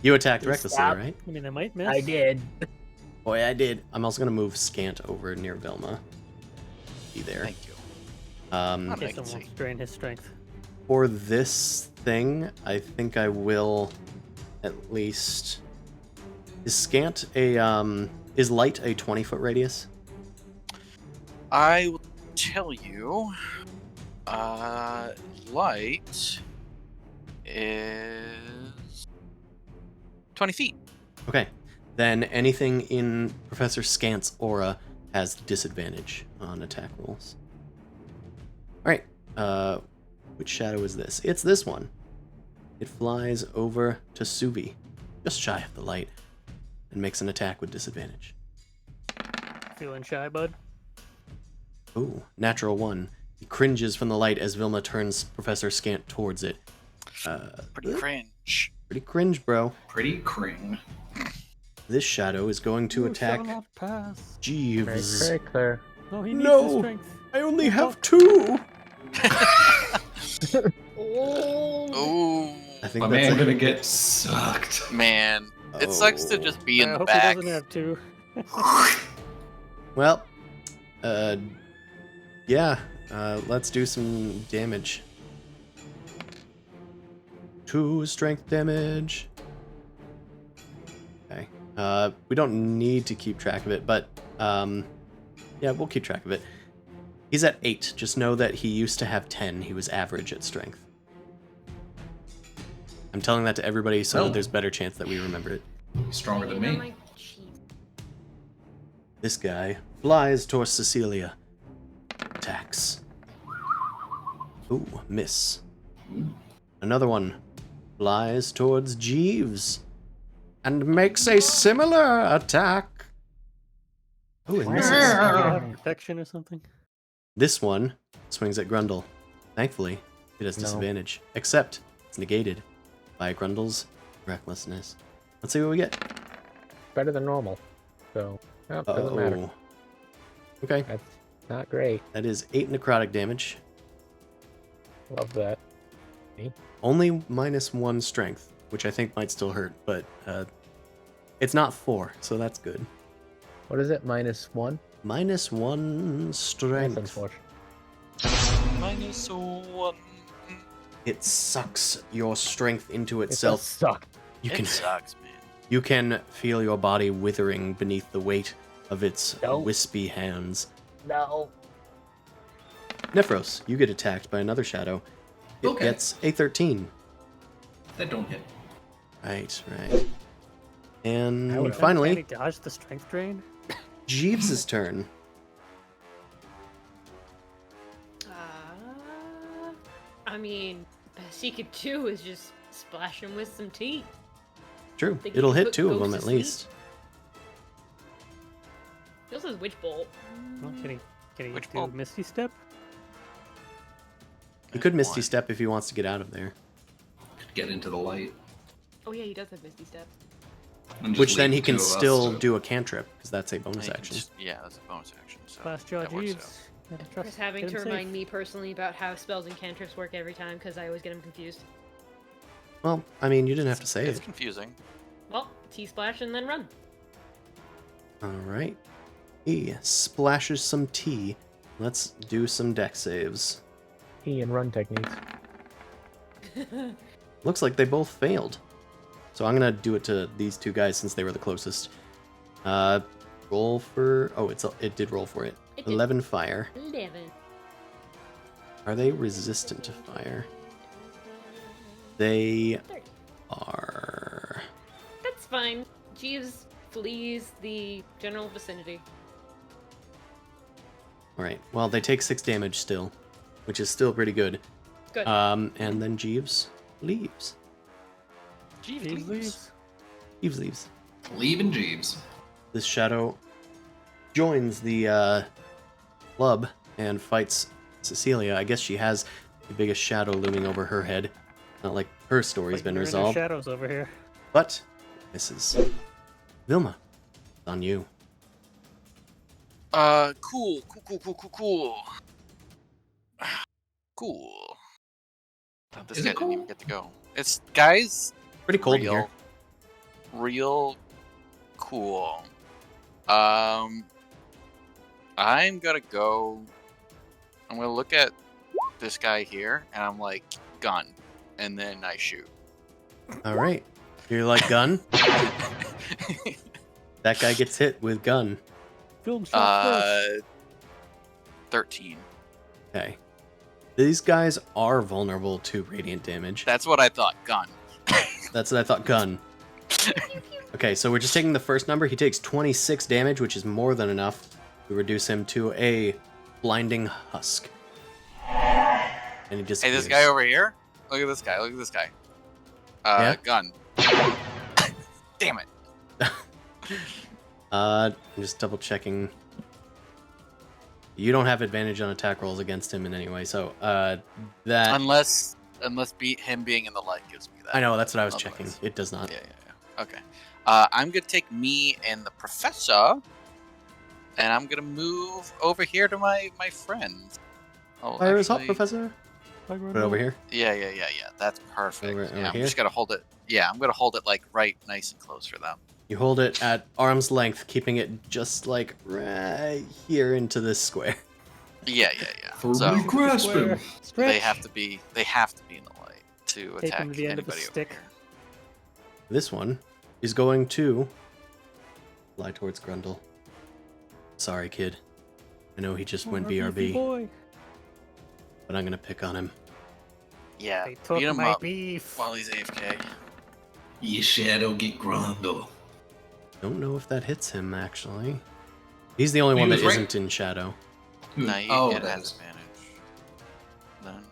you attacked Please recklessly, stop. right? I mean, I might miss. I did. Boy, I did. I'm also going to move Scant over near Velma. Be there. Thank you. Um, I Jason can see. won't strain his strength. For this thing, I think I will at least... Is Scant a, is Light a 20-foot radius? I will tell you. Light is 20 feet. Okay. Then anything in Professor Scant's aura has disadvantage on attack rolls. Alright. Which shadow is this? It's this one. It flies over to Suvi, just shy of the light, and makes an attack with disadvantage. Feeling shy, bud? Ooh, natural 1. He cringes from the light as Vilma turns Professor Scant towards it. Pretty cringe. Pretty cringe, bro. Pretty cring. This shadow is going to Ooh, attack shall not pass. Jeeves. Very clear. No, he needs No! his strength. I only have 2! Oh, I think My that's man gonna get sucked. man. It sucks to just be in I the hope back. he doesn't have to. Well, yeah, let's do some damage. 2 strength damage. Okay. We don't need to keep track of it, but, yeah, we'll keep track of it. He's at 8. Just know that he used to have 10. He was average at strength. I'm telling that to everybody so Oh. there's better chance that we remember it. Stronger than Hanging me. on my cheese. This guy flies towards Cecilia. Attacks. Ooh, miss. Another one flies towards Jeeves and makes a similar attack. Ooh, it misses. Do you have protection or something? This one swings at Grundle. Thankfully, it has No. disadvantage, except it's negated by Grundle's recklessness. Let's see what we get. Better than normal. So, doesn't matter. Uh-oh. Okay, That's not great. that is 8 necrotic damage. Love that. Only -1 strength, which I think might still hurt, but it's not 4, so that's good. What is it? -1? -1 That's strength. unfortunate. -1. It sucks your strength into It does itself. suck. You It can sucks, man. you can feel your body withering beneath the weight of its No. wispy hands. No. Nephros, you get attacked by another shadow. It Okay. gets a 13. That don't hit. Right. I And would've- Can finally, he dodge the strength drain? Jeeves' turn. I mean, best he could do is just splash him with some tea. True. Think It'll he hit put 2 of ghosts them to at sleep? least. He also has Witch Bolt. Well, can he Which do bulb? Misty Step? He could Misty One. Step if he wants to get out of there. Could get into the light. Oh yeah, he does have Misty Step. And just Which then leave he can two of us still to- do a cantrip, because that's a bonus And you can action. just- yeah, that's a bonus action. So Last Jaw that works out. Jeeves. Gotta trust- Chris having get to him remind safe. me personally about how spells and cantrips work every time because I always get them confused. Well, I mean, you didn't have to say It's it. confusing. Well, T-splash and then run. Alright. He splashes some tea. Let's do some deck saves. Key and run techniques. Looks like they both failed. So I'm gonna do it to these two guys since they were the closest. Roll for... Oh, it did roll for it. It did. 11 fire. 11. Are they resistant to fire? They 30. are... That's fine. Jeeves flees the general vicinity. Alright, well, they take 6 damage still, which is still pretty good. Good. And then Jeeves leaves. Jeeves leaves. Jeeves leaves. Leaving Jeeves. This shadow joins the club and fights Cecilia. I guess she has the biggest shadow looming over her head. Not like her story's been Fighting her inner resolved. shadows over here. But this is Vilma. It's on you. Cool. Oh, this Is guy it didn't cool? even get to go. It's guys. Pretty cold in here. Real cool. I'm gonna go. I'm gonna look at this guy here, and I'm like, gun, and then I shoot. All right. You're like gun. That guy gets hit with gun. Film shot first. 13. Okay. These guys are vulnerable to radiant damage. That's what I thought. Gun. That's what I thought. Gun. Okay, so we're just taking the first number. He takes 26 damage, which is more than enough to reduce him to a blinding husk. And he just Hey, this guy over here. Look at this guy. Look at this guy. Yeah? Gun. Damn it. I'm just double checking. You don't have advantage on attack rolls against him in any way, so that Unless him being in the light gives me that. I know that's what I was Otherwise. checking. It does not. Yeah. Okay. I'm gonna take me and the professor, and I'm gonna move over here to my friend. Oh, Fire is hot, actually- Professor. Put it over here. Yeah. That's perfect. Over yeah, I'm here? just gonna hold it. Yeah, I'm gonna hold it like right, nice and close for them. You hold it at arm's length, keeping it just like right here into this square. Yeah. Firmly So grasp him. Stretch. they have to be in the light to Take attack him to the end of the anybody over stick. here. This one is going to fly towards Grundle. Sorry, kid. I know he just went Oh, our beefy BRB, boy. but I'm gonna pick on him. Yeah, They took beat him my up beef. while he's AFK. Ye shadow get Grundle. Don't know if that hits him actually. He's the only He one that was right. isn't in shadow. No, you Oh, get that has is- advantage. Then,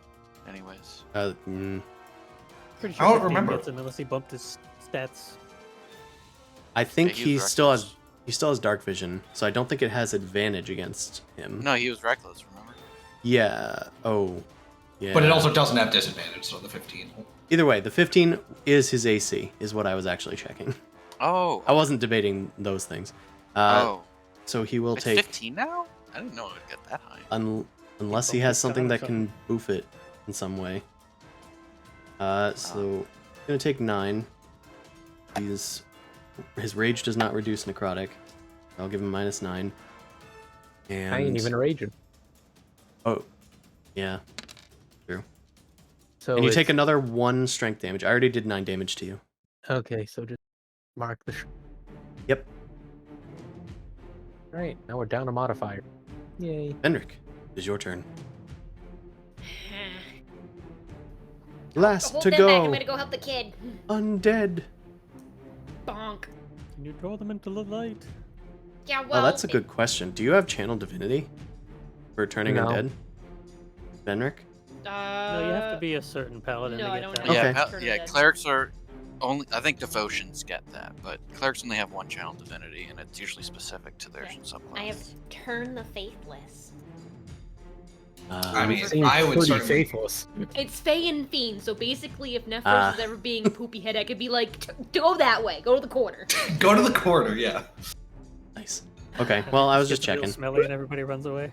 anyways. Pretty I sure don't 15 remember. gets him unless he bumped his stats. I think Yeah, he he was still reckless. has dark vision, so I don't think it has advantage against him. No, he was reckless. Remember? Yeah. Oh. Yeah. But it also doesn't have disadvantage, so the 15. Either way, the 15 is his AC, is what I was actually checking. Oh. I wasn't debating those things. So he will It's take 15 now? I didn't know it would get that high. unless he bumped has his something stat or that can boof it in some way. So gonna take 9. His rage does not reduce necrotic. I'll give him -9. And I ain't even raging. oh, yeah. So And you it's- take another 1 strength damage. I already did 9 damage to you. Okay, so just mark the. Yep. All right, now we're down a modifier. Yay! Henrik, it is your turn. Last Hold to them back. I'm go. gonna go help the kid. Undead. Bonk. Can you draw them into the light? Yeah, well. Oh, that's a good question. Do you have channel divinity for turning No. undead? Benric? No, you have to be a certain paladin No, to I get don't that. know. Okay. Yeah, Turn yeah. it in. Clerics are only. I think devotions get that, but clerics only have one channel divinity, and it's usually specific to their Okay. subclass. I have Turn the Faithless. I mean, Seems I would pretty certainly. faithless. It's Fey and Fiend, so basically, if Nephros is ever being a poopy head, I could be like, go that way, go to the corner. Go to the corner, yeah. Nice. Okay, well, I was just Gets real checking. Smelly and everybody runs away.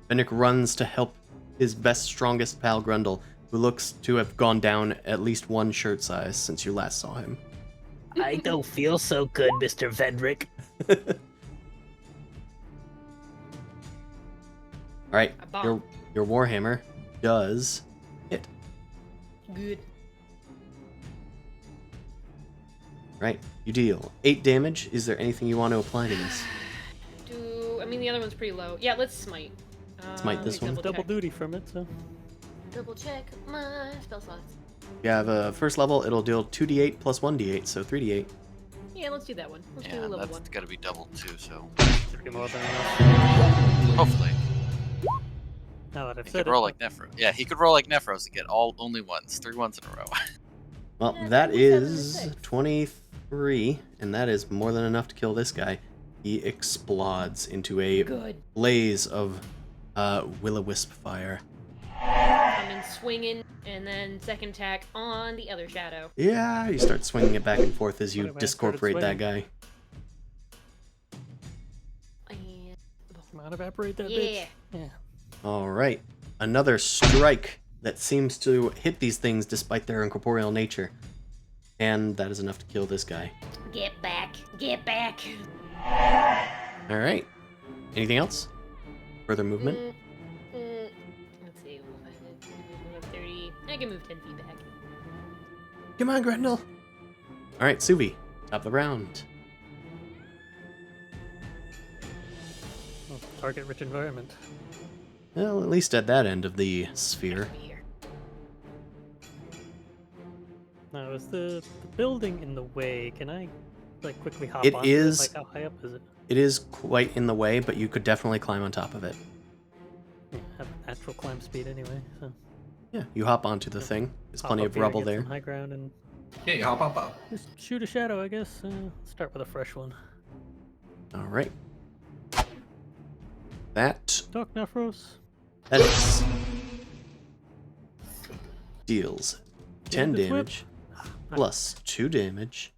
Fenric runs to help his best, strongest pal Grundle, who looks to have gone down at least one shirt size since you last saw him. I don't feel so good, Mr. Vendrick. Alright, A bomb. your Warhammer does hit. Good. Right, you deal 8 damage. Is there anything you want to apply to this? I mean, the other one's pretty low. Yeah, let's smite. Smite this one? Double duty from it, so. Double check my spell slots. You have a first level, it'll deal 2d8 plus 1d8, so 3d8. Yeah, let's do that one. Let's do Yeah, level that's one. got to be double too. So Should be more than enough. hopefully Now that I've he said could it. roll like Nephros. Yeah, he could roll like Nephros and get only ones, 3 ones in a row. Well, Yeah, that 27 and is 6. 23, and that is more than enough to kill this guy. He explodes into a Good. blaze of will-o-wisp fire. Coming swinging, and then second attack on the other shadow. Yeah, you start swinging it back and forth as you What if I started discorporate that swinging? guy. And Come on, evaporate that Yeah. bitch. Yeah. All right, another strike that seems to hit these things despite their incorporeal nature. And that is enough to kill this guy. Get back. Get back. All right. Anything else? Further movement? Let's see. 30. I can move 10 feet back. Come on, Grendel. All right, Suvi, top of the round. Well, target-rich environment. Well, at least at that end of the sphere. Over here. Now, is the building in the way? Can I, like, quickly hop It onto is- it? Like, how high up is it? It is quite in the way, but you could definitely climb on top of it. Yeah, I have natural climb speed anyway, so. Yeah, you hop onto the thing. There's hop plenty up of here, rubble get there. some high ground and Yeah, you hop up. just shoot a shadow, I guess. Start with a fresh one. All right. That Doc Nephros. is deals 10 the whip. damage plus 2 damage.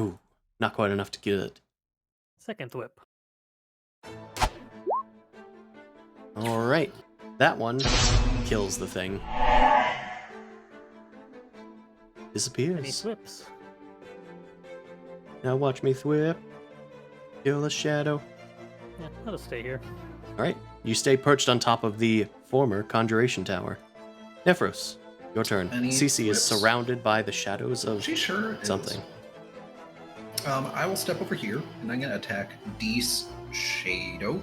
Ooh, not quite enough to get it. Second whip. All right, that one kills the thing. And he Disappears. whips. Now watch me thwip. Kill the shadow. Yeah, I'll just stay here. All right, you stay perched on top of the former conjuration tower. Nephros, your turn. Any Cece is whips? surrounded by the shadows of She sure is. something. I will step over here, and I'm gonna attack Dees Shadow.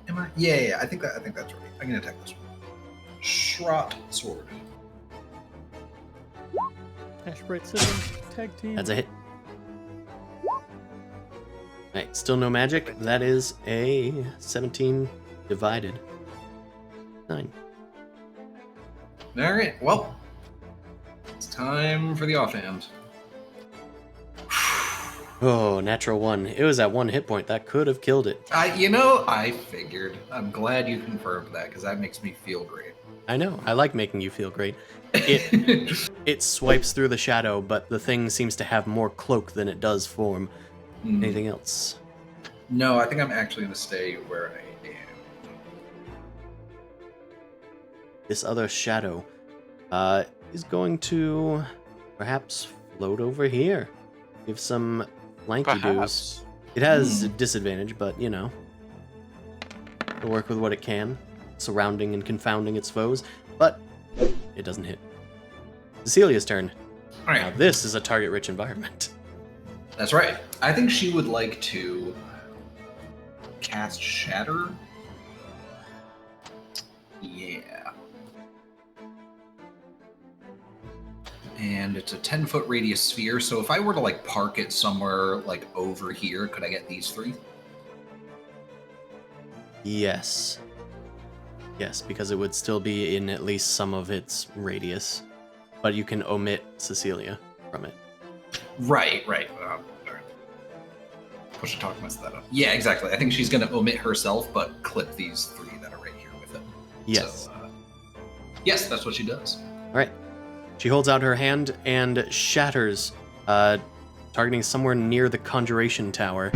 Am I? Yeah, I think that's right. I'm gonna attack this one. Shrot Sword. Ashbright Sibling, tag team. That's a hit. Alright, still no magic. That is a 17 divided 9. All right. Well, it's time for the offhand. Oh, natural 1. It was at 1 hit point. That could have killed it. I figured. I'm glad you confirmed that because that makes me feel great. I know. I like making you feel great. It swipes through the shadow, but the thing seems to have more cloak than it does form. Hmm. Anything else? No, I think I'm actually going to stay where I am. This other shadow is going to perhaps float over here. Give some flanky doos. Perhaps. It has a disadvantage, but you know, it'll work with what it can, surrounding and confounding its foes, but it doesn't hit. Cecilia's turn. All Now right. this is a target-rich environment. That's right. I think she would like to cast Shatter. Yeah. And it's a 10-foot radius sphere, so if I were to like park it somewhere like over here, could I get these 3? Yes. Yes, because it would still be in at least some of its radius. But you can omit Cecilia from it. Right. All right. Push a talk mess that up. Yeah, exactly. I think she's going to omit herself, but clip these 3 that are right here with it. Yes. So, yes, that's what she does. All right. She holds out her hand and shatters, targeting somewhere near the Conjuration Tower.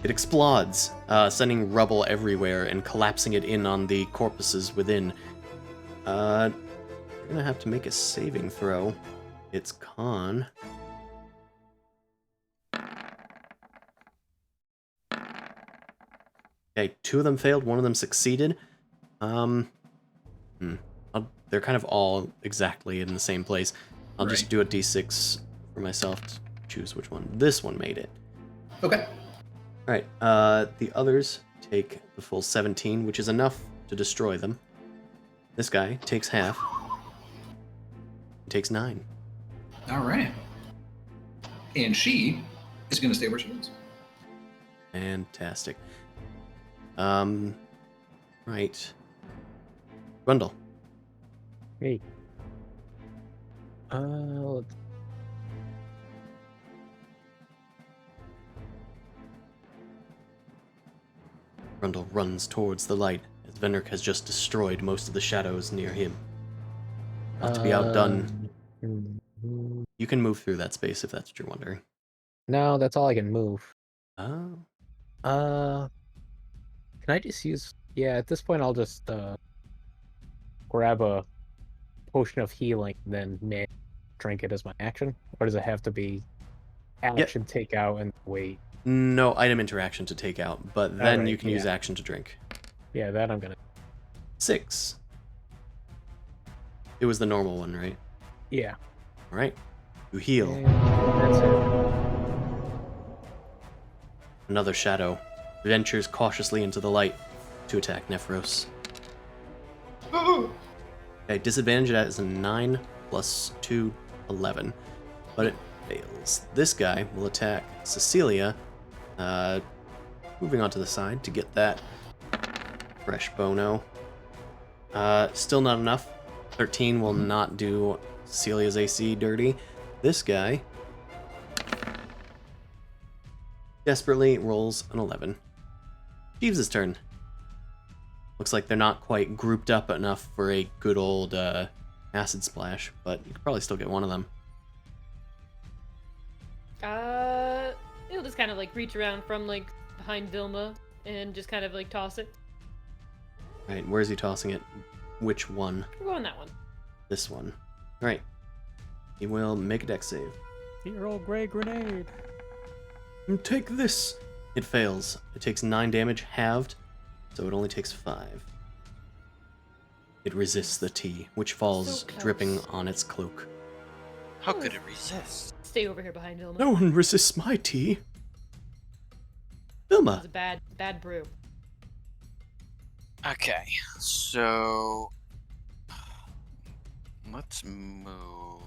It explodes, sending rubble everywhere and collapsing it in on the corpses within. You're gonna have to make a saving throw. It's con. Okay, 2 of them failed, 1 of them succeeded. They're kind of all exactly in the same place. I'll just Right. do a d6 for myself to choose which one. This one made it. Okay. Alright, the others take the full 17, which is enough to destroy them. This guy takes half. He takes 9. All right. And she is going to stay where she is. Fantastic. Right. Grundle. Hey. Let's- Grundle runs towards the light, as Venric has just destroyed most of the shadows near him. Not to be outdone, you can move through that space if that's what you're wondering. No, that's all I can move. Oh. Can I just use... Yeah, at this point I'll just grab a potion of healing, then drink it as my action? Or does it have to be action, take out, and wait? No item interaction to take out, but then Alright, you can use yeah. action to drink. Yeah, that I'm gonna... 6. It was the normal one, right? Yeah. Alright. You heal. And that's it. Another shadow ventures cautiously into the light to attack Nephros. Okay, disadvantage, that is a 9 plus 2, 11. But it fails. This guy will attack Cecilia, moving onto the side to get that fresh bono. Still not enough. 13 will not do Cecilia's AC dirty. This guy desperately rolls an 11. Jeeves' turn. Looks like they're not quite grouped up enough for a good old acid splash, but you could probably still get one of them. It'll just kind of like reach around from like behind Vilma and just kind of like toss it. Right, where is he tossing it? Which one? We're going that one. This one. Alright. He will make a dex save. Dear old gray grenade. And take this! It fails. It takes 9 damage, halved, so it only takes 5. It resists the tea, which falls So close. dripping on its cloak. How could it resist? Stay over here behind Vilma. No one resists my tea! It's Vilma! a bad brew. Okay, so let's move.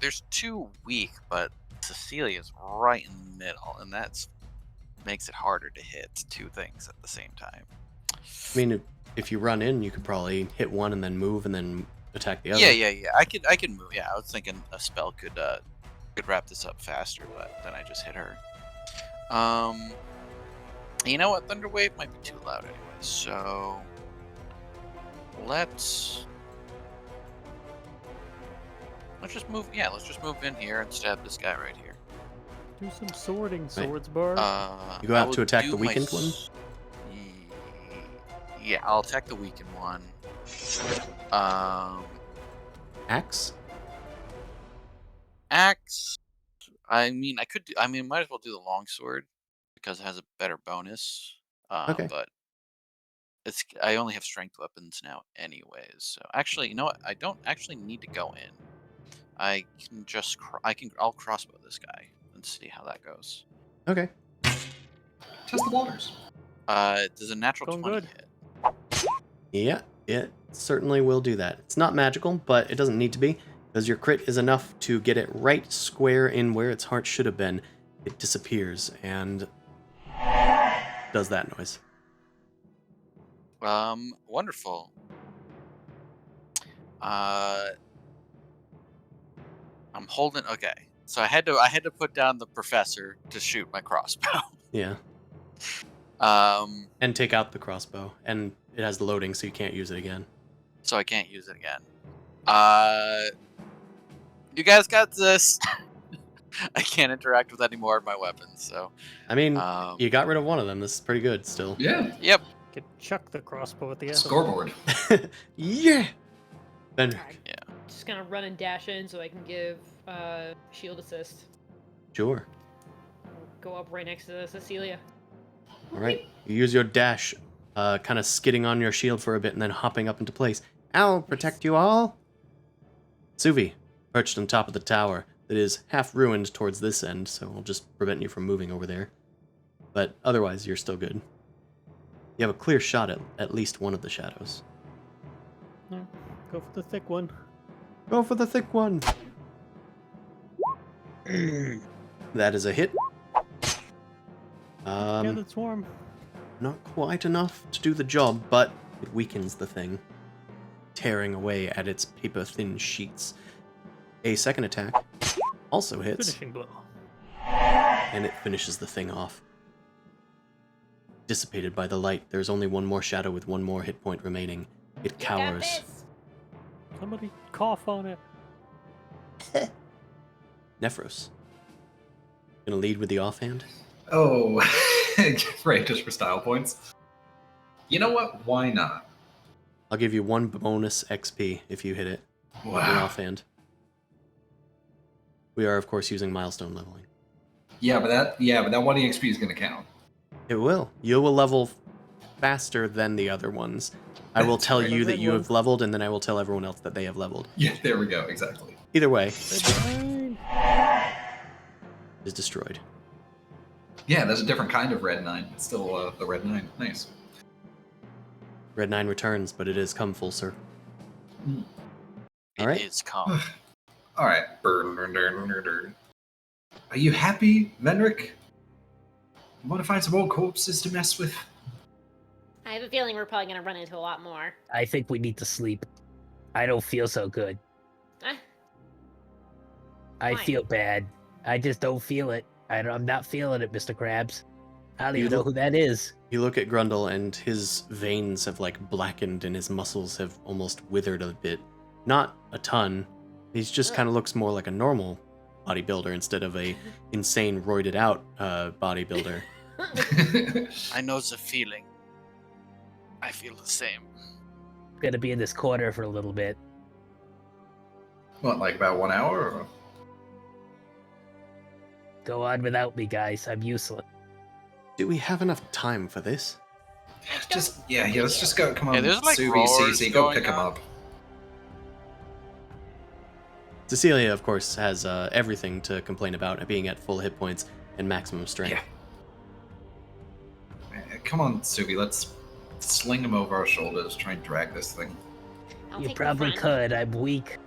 There's 2 weak, but Cecilia's right in the middle, and that's makes it harder to hit 2 things at the same time. I mean, if you run in, you could probably hit one and then move and then attack the other. Yeah. I could move. Yeah, I was thinking a spell could wrap this up faster, but then I just hit her. You know what? Thunderwave might be too loud anyway, so let's just move. Yeah, let's just move in here and stab this guy right here. Do some sorting, swords bar. You go out to attack the weakened one? Yeah, I'll attack the weakened one. Axe? Axe. I mean, might as well do the longsword because it has a better bonus. Okay. But I only have strength weapons now, anyways. So actually, you know what? I don't actually need to go in. I can just I'll crossbow this guy and see how that goes. Okay. Test the waters. Does a natural Going 20 good. hit? Yeah, it certainly will do that. It's not magical, but it doesn't need to be, because your crit is enough to get it right square in where its heart should have been. It disappears and does that noise. Wonderful. I'm holding. Okay, So I had to put down the professor to shoot my crossbow. Yeah. And take out the crossbow, and it has loading, so you can't use it again. So I can't use it again. You guys got this. I can't interact with any more of my weapons, so. I mean, you got rid of one of them. This is pretty good still. Yeah. Yep. Could chuck the crossbow at the other. Scoreboard. Yeah. Then Yeah. Just gonna run and dash in so I can give shield assist. sure. Go up right next to Cecilia. All right. You use your dash, kind of skidding on your shield for a bit, and then hopping up into place. I'll protect you all. Suvi, perched on top of the tower that is half ruined towards this end, so I'll just prevent you from moving over there. But otherwise, you're still good. You have a clear shot at least one of the shadows. No, go for the thick one. Go for the thick one. That is a hit. Yeah, that's warm. Not quite enough to do the job, but it weakens the thing, tearing away at its paper-thin sheets. A second attack also hits, Finishing blow. and it finishes the thing off. Dissipated by the light, there's only one more shadow with one more hit point remaining. It You got cowers. this. Somebody cough on it. Nephros. Gonna lead with the offhand? Oh, right, just for style points. You know what? Why not? I'll give you one bonus XP if you hit it with an Wow. offhand. We are, of course, using milestone leveling. Yeah, but that 1 EXP is gonna count. It will. You will level faster than the other ones. I will That's tell right. you that Red you one. have leveled, and then I will tell everyone else that they have leveled. Yeah, there we go. Exactly. Either way, Red 9. is destroyed. Yeah, there's a different kind of red 9. It's still the red 9. Nice. Red 9 returns, but it has come full circle. All right. It is calm. All right. Are you happy, Vendrick? You want to find some old corpses to mess with? I have a feeling we're probably gonna run into a lot more. I think we need to sleep. I don't feel so good. Ah, I Fine. feel bad. I just don't feel it. I'm not feeling it, Mr. Krabs. I don't You even know look- who that is. You look at Grundle, and his veins have blackened, and his muscles have almost withered a bit. Not a ton. He just kind of looks more like a normal bodybuilder instead of a insane, roided out bodybuilder. I know the feeling. I feel the same. Gonna be in this corner for a little bit. What, like about 1 hour? Or? Go on without me, guys. I'm useless. Do we have enough time for this? Let's just go. Come on, Yeah, there's, Subi, roars Cece, go going pick him on. up. Cecilia, of course, has everything to complain about, being at full hit points and maximum strength. Come on, Subi, let's sling him over our shoulders, try and drag this thing. I'll You take the probably front. could. I'm weak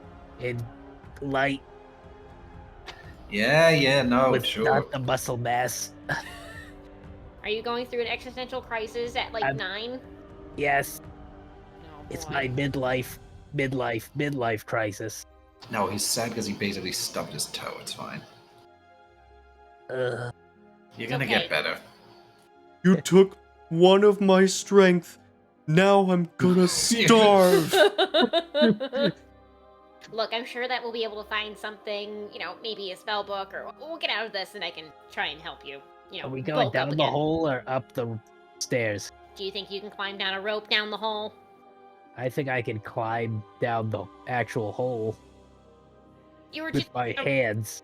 and light Yeah, no, with sure. not the muscle mass. Are you going through an existential crisis at like I'm- 9? Yes, Oh, it's boy. my midlife crisis. No, he's sad because he basically stubbed his toe. It's fine. Ugh. You're gonna Okay. get better. You took one of my strength. Now I'm gonna starve. Look, I'm sure that we'll be able to find something, maybe a spell book, or we'll get out of this and I can try and help you. Are we going bulk up down the again. hole or up the stairs? Do you think you can climb down a rope down the hole? I think I can climb down the actual hole You were with just. my hands.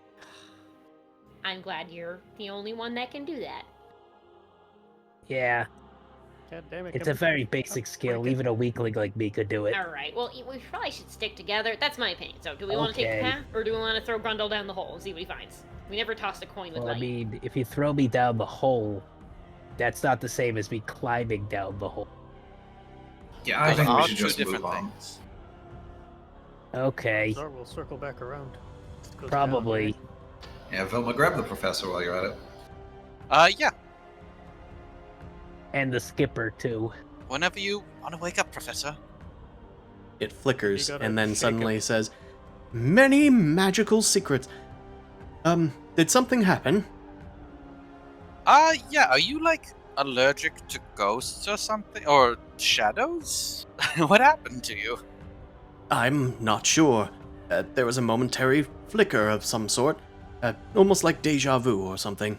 I'm glad you're the only one that can do that. Yeah, God damn it. it's a very basic skill. Even a weakling like me could do it. Alright, well, we probably should stick together. That's my opinion. So, do we want to take the Okay. path, or do we want to throw Grundle down the hole and see what he finds? We never tossed a coin with Well, I light. mean, if you throw me down the hole, that's not the same as me climbing down the hole. Yeah, I Those think we are should two just move different on. things. Okay, So we'll circle back around. It goes down, probably. right? Yeah, Vilma, grab the professor while you're at it. Yeah. And the skipper, too. Whenever you want to wake up, Professor. It flickers You gotta and then shake suddenly him. says, "Many magical secrets. Did something happen? Yeah, are you, like, allergic to ghosts or something? Or shadows? What happened to you? I'm not sure. There was a momentary flicker of some sort. Almost like deja vu or something.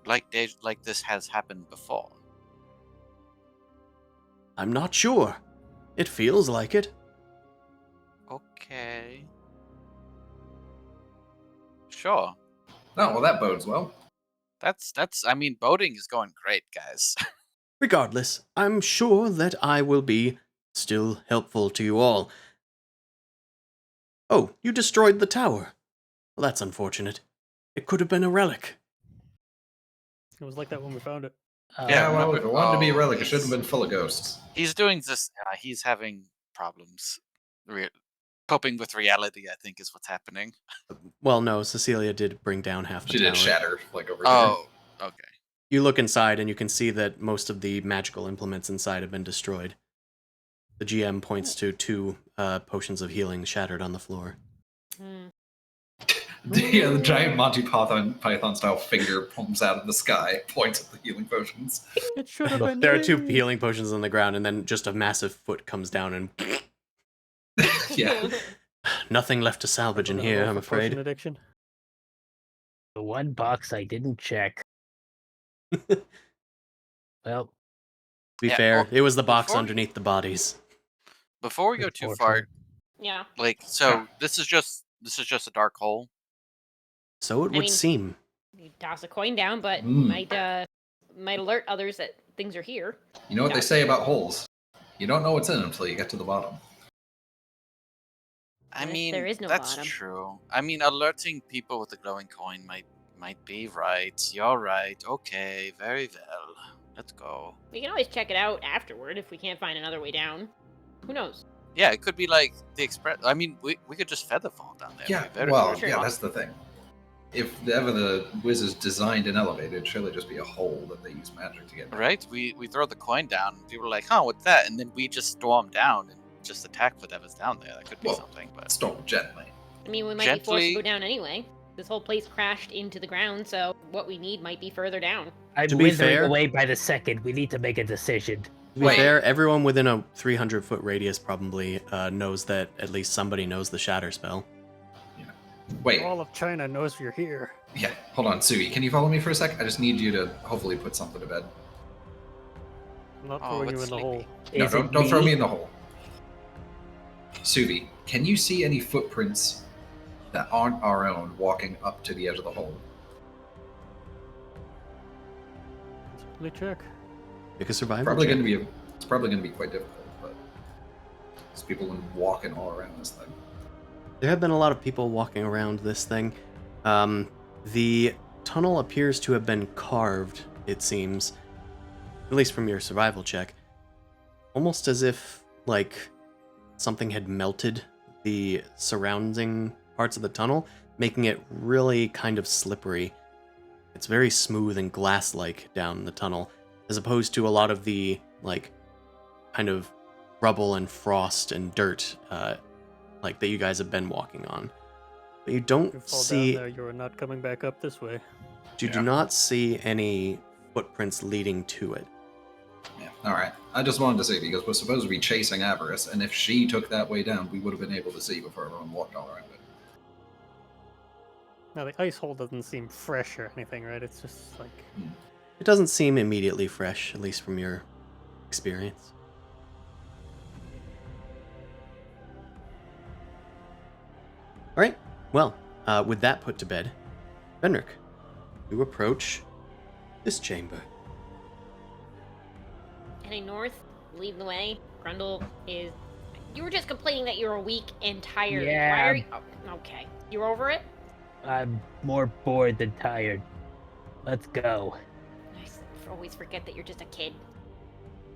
Like this has happened before. I'm not sure. It feels like it. Okay. Sure. Oh, well, that bodes well. I mean, boating is going great, guys. Regardless, I'm sure that I will be still helpful to you all. Oh, you destroyed the tower. Well, that's unfortunate. It could have been a relic. It was like that when we found it. Yeah, well, remember- if it wanted to be a oh, relic, it shouldn't he's- have been full of ghosts. He's doing this. He's having problems. Coping with reality, I think, is what's happening. Well, no, Cecilia did bring down half the She tower. did shatter, like, over Oh, okay. You look inside and you can see that most of the magical implements inside have been destroyed. The GM points to 2 potions of healing shattered on the floor. Hmm. here. Yeah, the giant Monty Python style finger pumps out of the sky, points at the healing potions. It should have been. There are 2 me. healing potions on the ground, and then just a massive foot comes down, and Yeah. nothing left to salvage in Another here, one I'm for potion afraid. addiction. The one box I didn't check. Well, To be Yeah, fair, well, it was the box before- underneath the bodies. Before we go too far, unfortunate. Yeah. like, so this is just a dark hole. So it would mean- seem. You toss a coin down, but Mm. might alert others that things are here. You know what they say about holes? You don't know what's in them until you get to the bottom. I What if mean, there is no that's bottom? true. I mean, alerting people with a glowing coin might be right. You're right. Okay, very well. Let's go. We can always check it out afterward if we can't find another way down. Who knows? Yeah, it could be like the express. I mean, we could just feather fall down there. Yeah, It'd be very well, very yeah, fun. that's the thing. If ever the wizards designed an elevator, it'd surely just be a hole that they use magic to get. Right? We throw the coin down. And people are like, "Huh, what's that?" And then we just storm down and just attack whatever's down there. That could be Well, something, but Storm gently. I mean, we might be forced to Gently- go down anyway. This whole place crashed into the ground, so what we need might be further down. I'm To be withering fair- away by the second. We need to make a decision. To be Wait. fair, everyone within a 300-foot radius probably knows that at least somebody knows the shatter spell. Wait, All of China knows you're here. yeah, hold on, Sugi. Can you follow me for a sec? I just need you to hopefully put something to bed. I'm not Oh, throwing you it's in the sleepy. hole. No, Is don't, it don't throw me in the hole. Suvi, can you see any footprints that aren't our own walking up to the edge of the hole? Really check. Make a survival Probably check. going to be it's probably going to be quite difficult, but there's people walking all around this thing. There have been a lot of people walking around this thing. The tunnel appears to have been carved, it seems, at least from your survival check, almost as if, like, something had melted the surrounding parts of the tunnel, making it really kind of slippery. It's very smooth and glass-like down the tunnel, as opposed to a lot of the, like, kind of rubble and frost and dirt, like, that you guys have been walking on. But you If don't you fall see, down there, you're not coming back up this way. you do Yeah. not see any footprints leading to it. Yeah, all right. I just wanted to say because we're supposed to be chasing Avarice, and if she took that way down, we would have been able to see before everyone walked all around it. Now the ice hole doesn't seem fresh or anything, right? It's just like It doesn't seem immediately fresh, at least from your experience. All right. Well, with that put to bed, Benric, you approach this chamber. Heading north, leading the way. Grundle is. You were just complaining that you were weak and tired. Why Yeah. are you... oh, okay. You're over it? I'm more bored than tired. Let's go. Always forget that you're just a kid.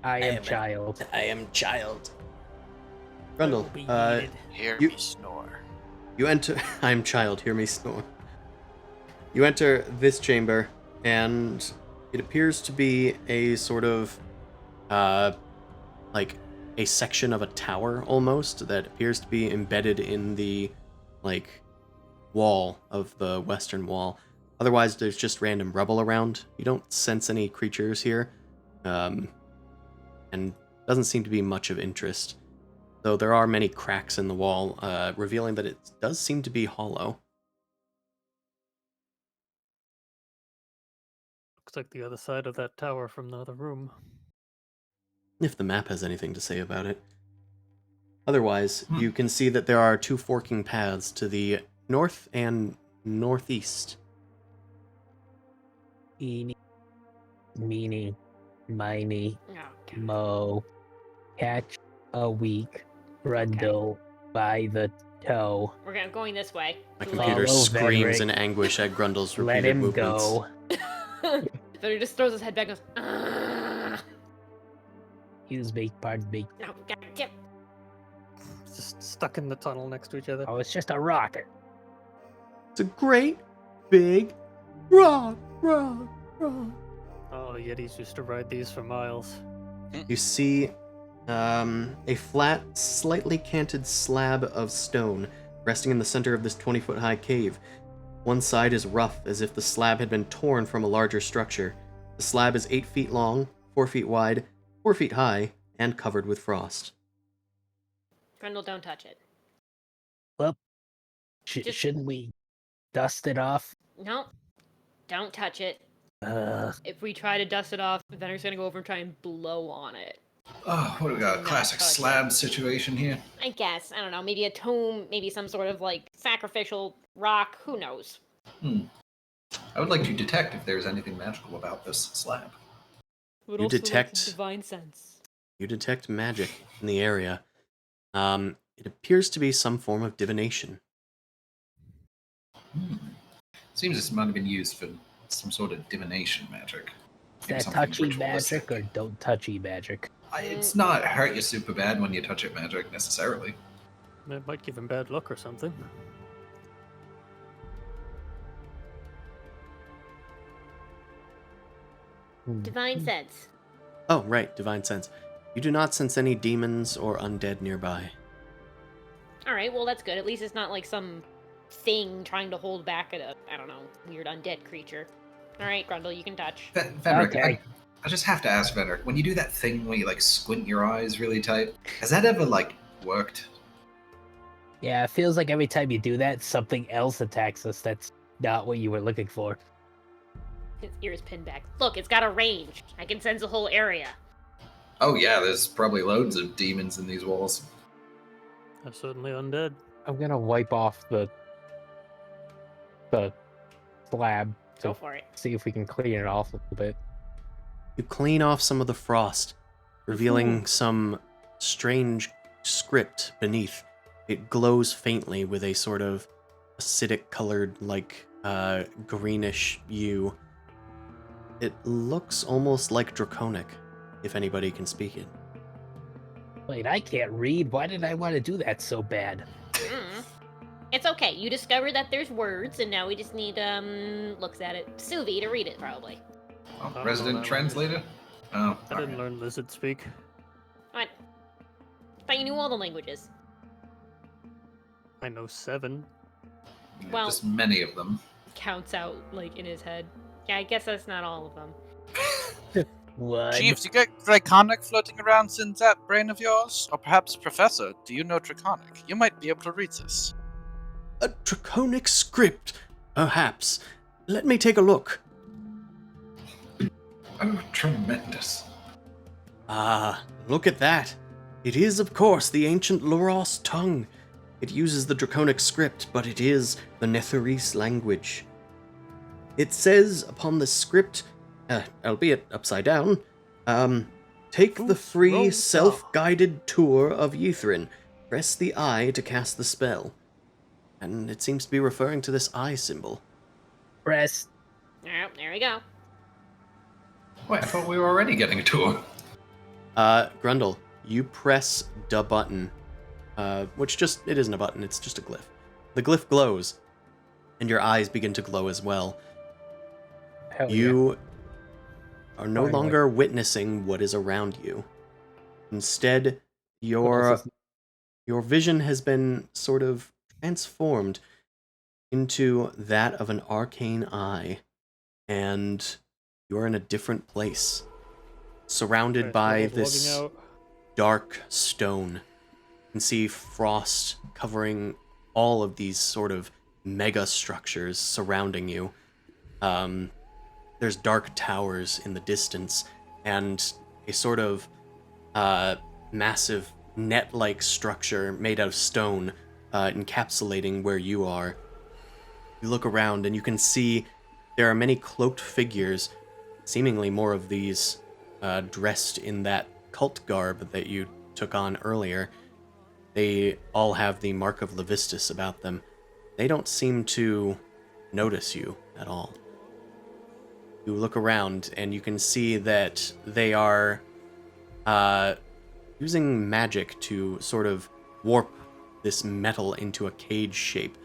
I am am a- child. I am child. will Grundle, be needed. Hear You- me snore. you enter. I am child. Hear me snore. You enter this chamber, and it appears to be a sort of, like a section of a tower almost that appears to be embedded in the, like, wall of the western wall. Otherwise, there's just random rubble around. You don't sense any creatures here, and doesn't seem to be much of interest. Though there are many cracks in the wall, revealing that it does seem to be hollow. Looks like the other side of that tower from the other room. If the map has anything to say about it. Otherwise, you can see that there are two forking paths to the north and northeast. Eeny, meeny, miny, Oh, God. mo. Catch a weak Grundle by the toe. We're going this way. My Too late. computer Follow screams Vedrick. in anguish at Grundle's Let repeated him movements. go. But he just throws his head back and goes, "Ugh." Use me, pardon me. No, God, damn. Just stuck in the tunnel next to each other. Oh, it's just a rocket. It's a great big rock. Oh, Yetis used to ride these for miles. You see a flat, slightly canted slab of stone resting in the center of this 20-foot high cave. One side is rough, as if the slab had been torn from a larger structure. The slab is 8 feet long, 4 feet wide, 4 feet high, and covered with frost. Grundle, don't touch it. Well, Just- shouldn't we dust it off? No, don't touch it. Uh, If we try to dust it off, Venor's gonna go over and try and blow on it. Oh, what do we got? A Not classic touch it. slab situation here. I guess. I don't know. Maybe a tomb, maybe some sort of like sacrificial rock. Who knows? I would like to detect if there's anything magical about this slab. Would You also like detect- divine sense. You detect magic in the area. It appears to be some form of divination. Seems this might have been used for some sort of divination magic. is Maybe that something touchy ritualistic. magic or don't touchy magic? It's not hurt you super bad when you touch it magic necessarily. It might give him bad luck or something. Divine sense. Oh, right, divine sense. You do not sense any demons or undead nearby. Alright, well that's good. At least it's not like some thing trying to hold back I don't know, weird undead creature. Alright, Grundle, you can touch. Venric, Okay. I just have to ask Venric, when you do that thing where you like squint your eyes really tight, has that ever like worked? Yeah, it feels like every time you do that, something else attacks us that's not what you were looking for. His ears pinned back. Look, it's got a range. I can sense the whole area. Oh yeah, there's probably loads of demons in these walls. They're certainly undead. I'm gonna wipe off the slab Go to for it. see if we can clean it off a little bit. You clean off some of the frost, revealing some strange script beneath. It glows faintly with a sort of acidic colored, like, greenish hue. It looks almost like draconic, if anybody can speak it. Wait, I can't read. Why did I want to do that so bad? It's okay. You discovered that there's words, and now we just need, looks at it. Suvi to read it, probably. Oh, know resident that translator? Oh, I didn't alright. learn lizard speak. What? Thought you knew all the languages. I know 7. Yeah, Well- just many of them. Counts out, like, in his head. Yeah, I guess that's not all of them. What? Chief, do you get Draconic floating around in that brain of yours? Or perhaps, Professor, do you know Draconic? You might be able to read this. A draconic script, perhaps. Let me take a look. Oh, tremendous. Ah, look at that. It is, of course, the ancient Loros tongue. It uses the draconic script, but it is the Netherese language. It says upon the script, albeit upside down, take the free, Rosa. self-guided tour of Ythrin. Press the eye to cast the spell. And it seems to be referring to this eye symbol. Press. Alright, there we go. Wait, I thought we were already getting a tour. Grundle, you press the button, which it isn't a button, it's just a glyph. The glyph glows, and your eyes begin to glow as well. Hell yeah. You are no Finally. longer witnessing what is around you. Instead, What your else is- vision has been sort of transformed into that of an arcane eye, and you're in a different place, surrounded Right, by logging this out. dark stone. You can see frost covering all of these sort of mega structures surrounding you. There's dark towers in the distance, and a sort of massive net-like structure made out of stone encapsulating where you are. You look around and you can see there are many cloaked figures, seemingly more of these dressed in that cult garb that you took on earlier. They all have the mark of Levistus about them. They don't seem to notice you at all. You look around and you can see that they are using magic to sort of warp this metal into a cage shape.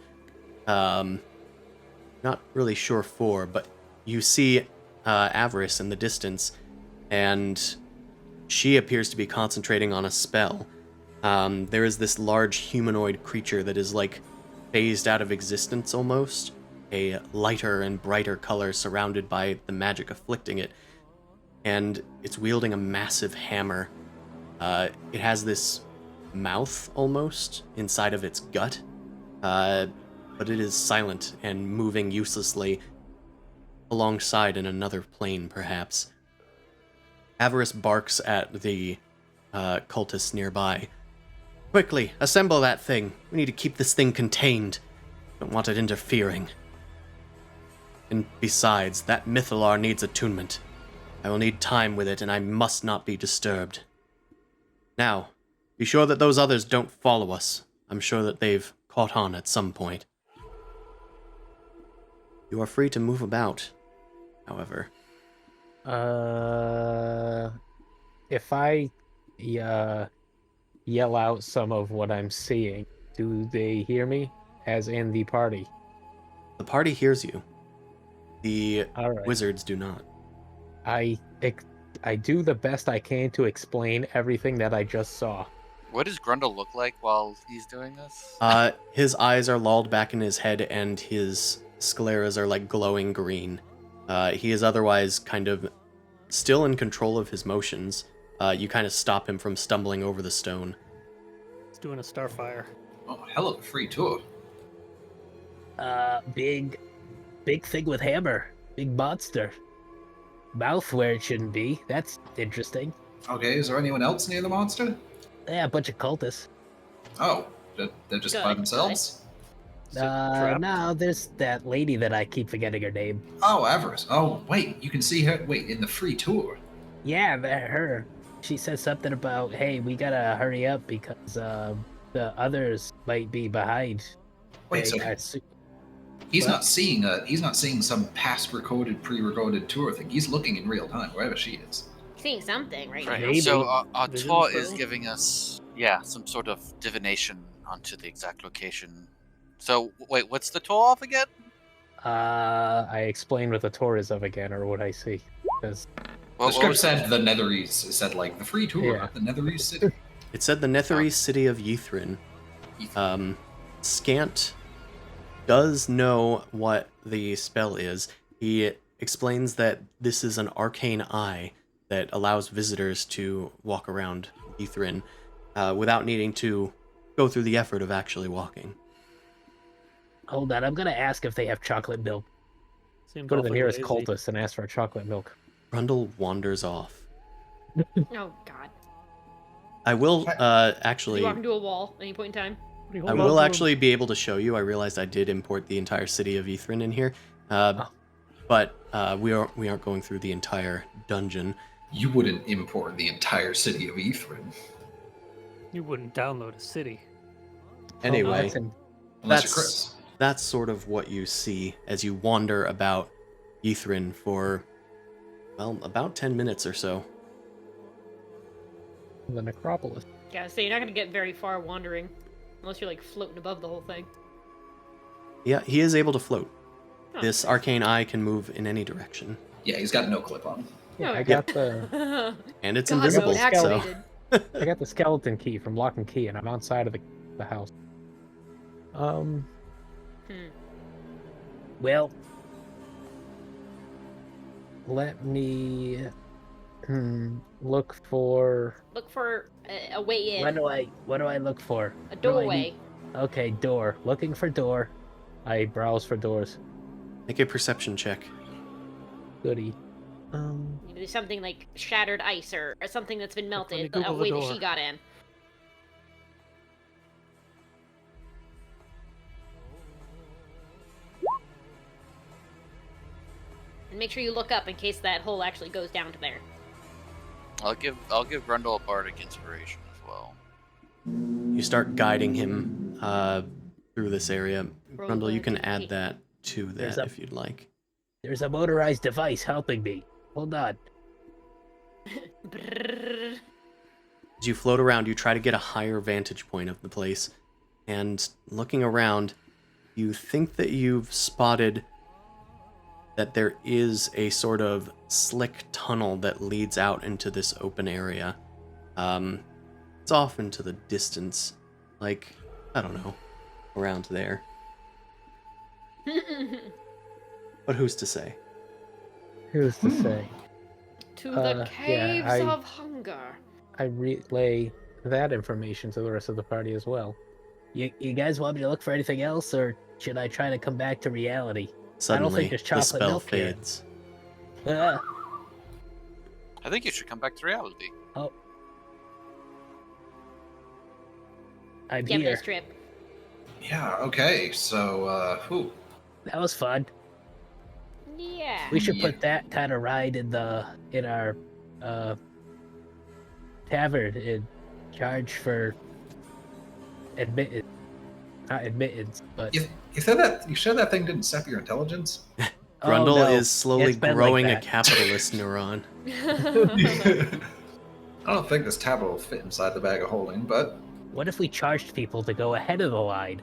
Not really sure for, but you see Avarice in the distance, and she appears to be concentrating on a spell. There is this large humanoid creature that is like phased out of existence almost, a lighter and brighter color surrounded by the magic afflicting it, and it's wielding a massive hammer. It has this mouth almost inside of its gut, but it is silent and moving uselessly alongside in another plane, perhaps. Avarice barks at the cultists nearby. Quickly, assemble that thing. We need to keep this thing contained. Don't want it interfering. And besides, that Mythalar needs attunement. I will need time with it, and I must not be disturbed. Now, be sure that those others don't follow us. I'm sure that they've caught on at some point. You are free to move about, however. If I yell out some of what I'm seeing, do they hear me? As in the party? The party hears you. The All right. wizards do not. I do the best I can to explain everything that I just saw. What does Grundle look like while he's doing this? His eyes are lolled back in his head, and his scleras are like glowing green. He is otherwise kind of still in control of his motions. You kind of stop him from stumbling over the stone. He's doing a starfire. Oh, hell of a free tour. Big thing with hammer. Big monster. Mouth where it shouldn't be. That's interesting. Okay, is there anyone else near the monster? Yeah, a bunch of cultists. Oh, they're just by Good, themselves? Trapped. No, there's that lady that I keep forgetting her name. Oh, Avarice. Oh, wait, you can see her. Wait, in the free tour. Yeah, her. She said something about, hey, we gotta hurry up because the others might be behind. Wait, They so got su- he's what? not seeing some past recorded, pre-recorded tour thing. He's looking in real time, wherever she is. Seeing something right Right. now. Maybe. So Vision Tor is spell? giving us, some sort of divination onto the exact location. So wait, what's the Tor off again? I explained what the tour is of again, or what I see. Because What The script was said the Netherese. It said, like, the free tour Yeah. of the Netherese city. It said the Netherese city of Ythrin. Scant does know what the spell is. He explains that this is an arcane eye that allows visitors to walk around Ythrin without needing to go through the effort of actually walking. hold on, I'm gonna ask if they have chocolate milk. Seems Go to the awfully nearest lazy. cultist and ask for chocolate milk. Grundle wanders off. Oh God. I will Did actually... you walk into a wall at any point in time? I will actually be able to show you. I realized I did import the entire city of Ythrin in here, but we aren't going through the entire dungeon. You wouldn't import the entire city of Ythrin. You wouldn't download a city. Anyway, Unless you're Chris. that's sort of what you see as you wander about Ythrin for, well, about 10 minutes or so. The necropolis. Yeah, so you're not gonna get very far wandering, unless you're like floating above the whole thing. Yeah, he is able to float. Oh. This arcane eye can move in any direction, Yeah, he's got no clip on. Yeah, I Okay. got the and it's God, invisible. mode activated. I got the skeleton key from Lock and Key, and I'm outside of the house. Hmm. Well, let me look for. Look for a way in. What do I look for? A What do I doorway. need? Okay, door. Looking for door. I browse for doors. Make a perception check. Goody. Maybe there's something like shattered ice or something that's been melted. A Google the way that door. she got in. And make sure you look up in case that hole actually goes down to there. I'll give Grundle a bardic inspiration as well. You start guiding him through this area. Roll Grundle, you a can D8. add that to There's that a- if you'd like. There's a motorized device helping me. Hold on. Brrrr. As you float around, you try to get a higher vantage point of the place, and looking around, you think that you've spotted that there is a sort of slick tunnel that leads out into this open area. It's off into the distance, like, I don't know, around there. But who's to say? Who's to say? To the caves I- of hunger. I relay that information to the rest of the party as well. You guys want me to look for anything else, or should I try to come back to reality? Suddenly, there's the chocolate spell milk here. fades. Ah, I think you should come back to reality. oh. I'm Get here. this trip. Yeah, okay, so, whew. That was fun. Yeah. We should Yeah. put that kind of ride in our tavern and charge for admittance. Not admittance, but You said that, you sure that thing didn't sap your intelligence? Grundle no. is slowly It's been like growing a that. capitalist neuron. I don't think this tablet will fit inside the bag of holding, but What if we charged people to go ahead of the line,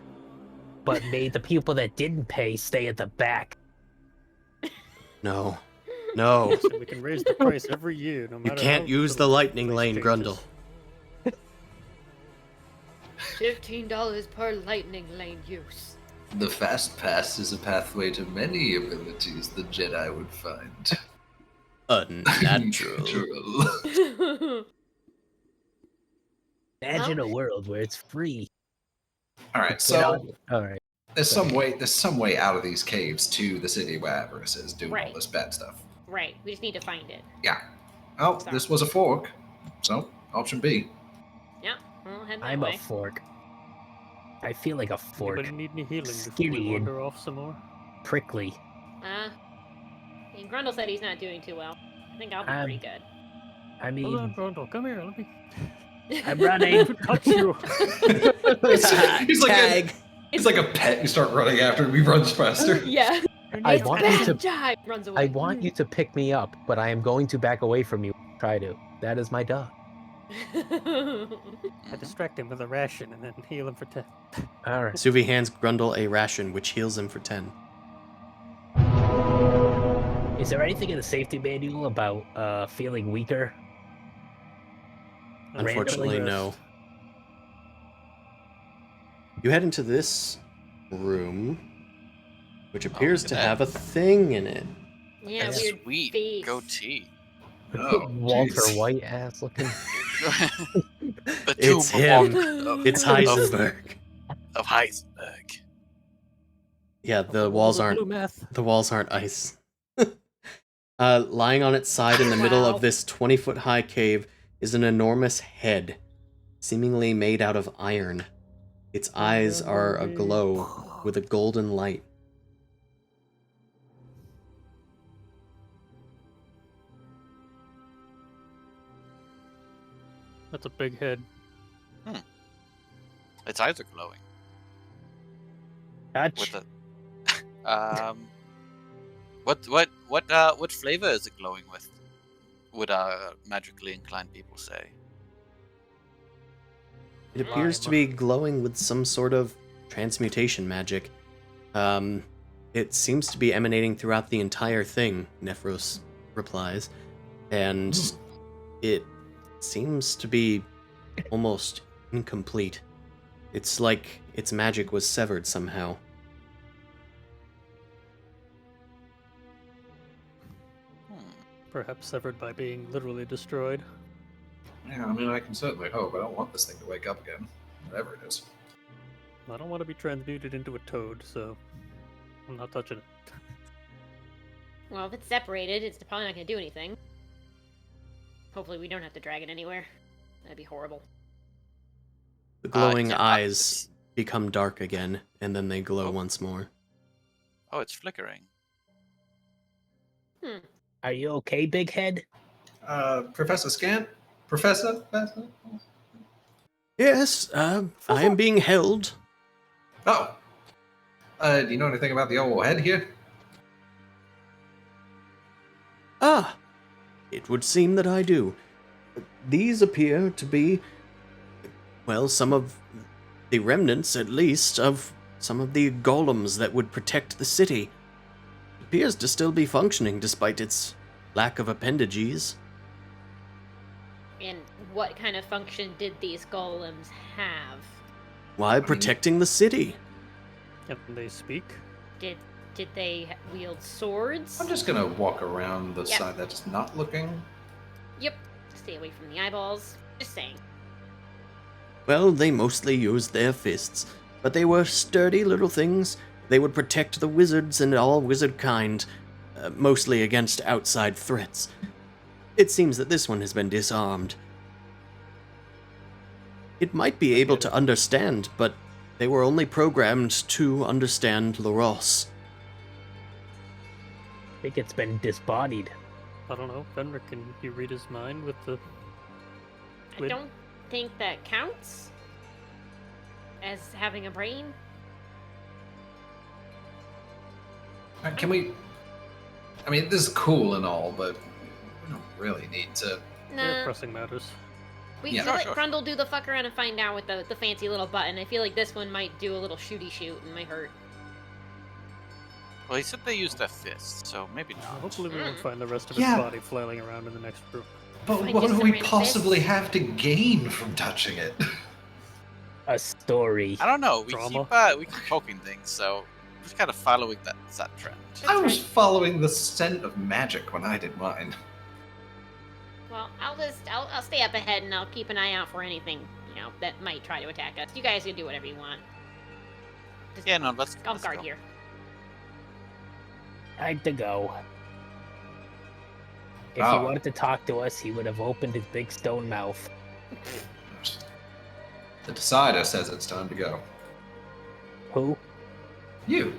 but made the people that didn't pay stay at the back? No. No. So we can raise the price every year, no You matter can't how use the little lightning price lane, changes. Grundle. $15 per lightning lane use. the fast pass is a pathway to many abilities the Jedi would find Unnatural. Natural. Imagine a world where it's free. All right, Get so on- all right. there's some way out of these caves to the city where Avarice is doing all Right. this bad stuff. Right. We just need to find it. Yeah. Oh, Sorry. this was a fork, so option B. Yeah. We'll head that I'm way. a fork. I feel like a fork. Anybody need any healing before Skinny we and- wander off some more? Prickly. And Grundle said he's not doing too well. I think I'll be pretty good. I Hold on, mean, Grundle, come here, let me I'm running. touch you. he's like a pet. You start running after him. He runs faster. Yeah. I It's want you bad to. time. Runs away. I want you to pick me up, but I am going to back away from you. Try to. That is my dog. I distract him with a ration and then heal him for 10. All right. Suvi hands Grundle a ration, which heals him for 10. Is there anything in the safety manual about feeling weaker? Unfortunately, Randomly? no. You head into this room, which appears look to at that. have a thing in it. Yeah, That's weird sweet face. goatee. Oh, Walter jeez. White ass looking. The It's tomb him. of, It's Heisenberg. of Heisenberg. Yeah, the Oh, walls the aren't blue math. the walls aren't ice. Lying on its side in the middle Wow. of this 20-foot high cave is an enormous head, seemingly made out of iron. Its eyes are aglow with a golden light. That's a big head. Its eyes are glowing. Touch. With the, what flavor is it glowing with? Would magically inclined people say? It appears to be glowing with some sort of transmutation magic. It seems to be emanating throughout the entire thing, Nephros replies. And it seems to be almost incomplete. It's like its magic was severed somehow. Perhaps severed by being literally destroyed. Yeah, I mean, I can certainly hope. I don't want this thing to wake up again, whatever it is. I don't want to be transmuted into a toad, so I'm not touching it. Well, if it's separated, it's probably not going to do anything. Hopefully we don't have to drag it anywhere. That'd be horrible. The glowing is it eyes become dark again, and then they glow Oh. once more. Oh, it's flickering. Are you okay, big head? Professor Scant? Professor? Yes, I am being held. Oh. Do you know anything about the old head here? Ah, it would seem that I do. These appear to be, well, some of the remnants, at least, of some of the golems that would protect the city. It appears to still be functioning despite its lack of appendages. And what kind of function did these golems have? Why, protecting the city? Can they speak? Did they wield swords? I'm just gonna walk around the Yep. side that's not looking. Yep. Stay away from the eyeballs. Just saying. Well, they mostly used their fists, but they were sturdy little things. They would protect the wizards and all wizard kind, mostly against outside threats. It seems that this one has been disarmed. It might be able to understand, but they were only programmed to understand Laros. I think it's been disbodied. I don't know. Fenrir, can you read his mind with the... I Would- don't think that counts as having a brain. Can we... I mean, this is cool and all, but we don't really need to... They're Nah. pressing matters? We Yeah. can let Sure. Grundle do the fuck around and find out with the fancy little button. I feel like this one might do a little shooty shoot and might hurt. Well, he said they used their fists, so maybe not. Hopefully we won't Mm. find the rest of his Yeah. body flailing around in the next room. But Like what just do some we random possibly fists? have to gain from touching it? A story. I don't know. We Drama. keep poking things, so we're just kind of following that trend. I was right. following the scent of magic when I did mine. Well, I'll stay up ahead and I'll keep an eye out for anything, that might try to attack us. You guys can do whatever you want. Just Yeah, no, let's I'll let's guard go. here. Time to go. If Oh. he wanted to talk to us, he would have opened his big stone mouth. The decider says it's time to go. Who? You.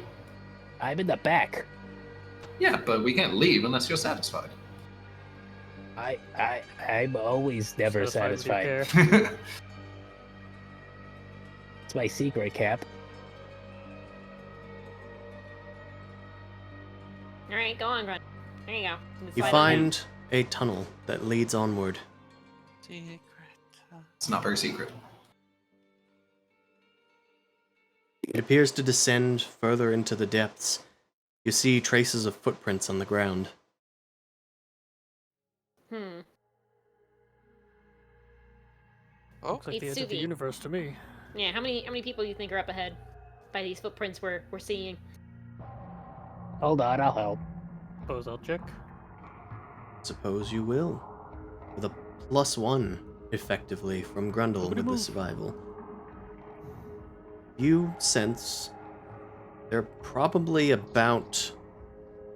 I'm in the back. Yeah, but we can't leave unless you're satisfied. I'm always never Satisfied with your satisfied. care? It's my secret, Cap. All right, go on, Grunt. There you go. can You slide on find a tunnel that leads onward. Secret. It's not very secret. It appears to descend further into the depths. You see traces of footprints on the ground. there. Oh, Looks like the It's edge of the Suvi. universe to me. Yeah, how many people do you think are up ahead by these footprints we're seeing? Hold on, I'll help. Suppose I'll check. Suppose you will. With a +1, effectively, from Grundle Nobody with the move. survival. You sense there are probably about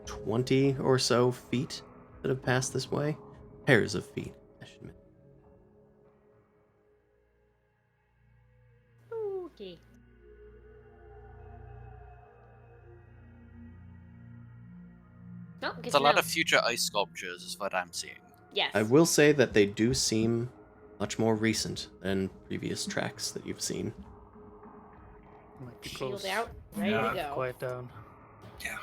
20 or so feet that have passed this way. Pairs of feet, I should admit. Okay. Oh, good it's a to lot know. of future ice sculptures, is what I'm seeing. Yes. I will say that they do seem much more recent than previous tracks that you've seen. Might be Shield close. out, ready Yeah. to go. Quiet down. Yeah.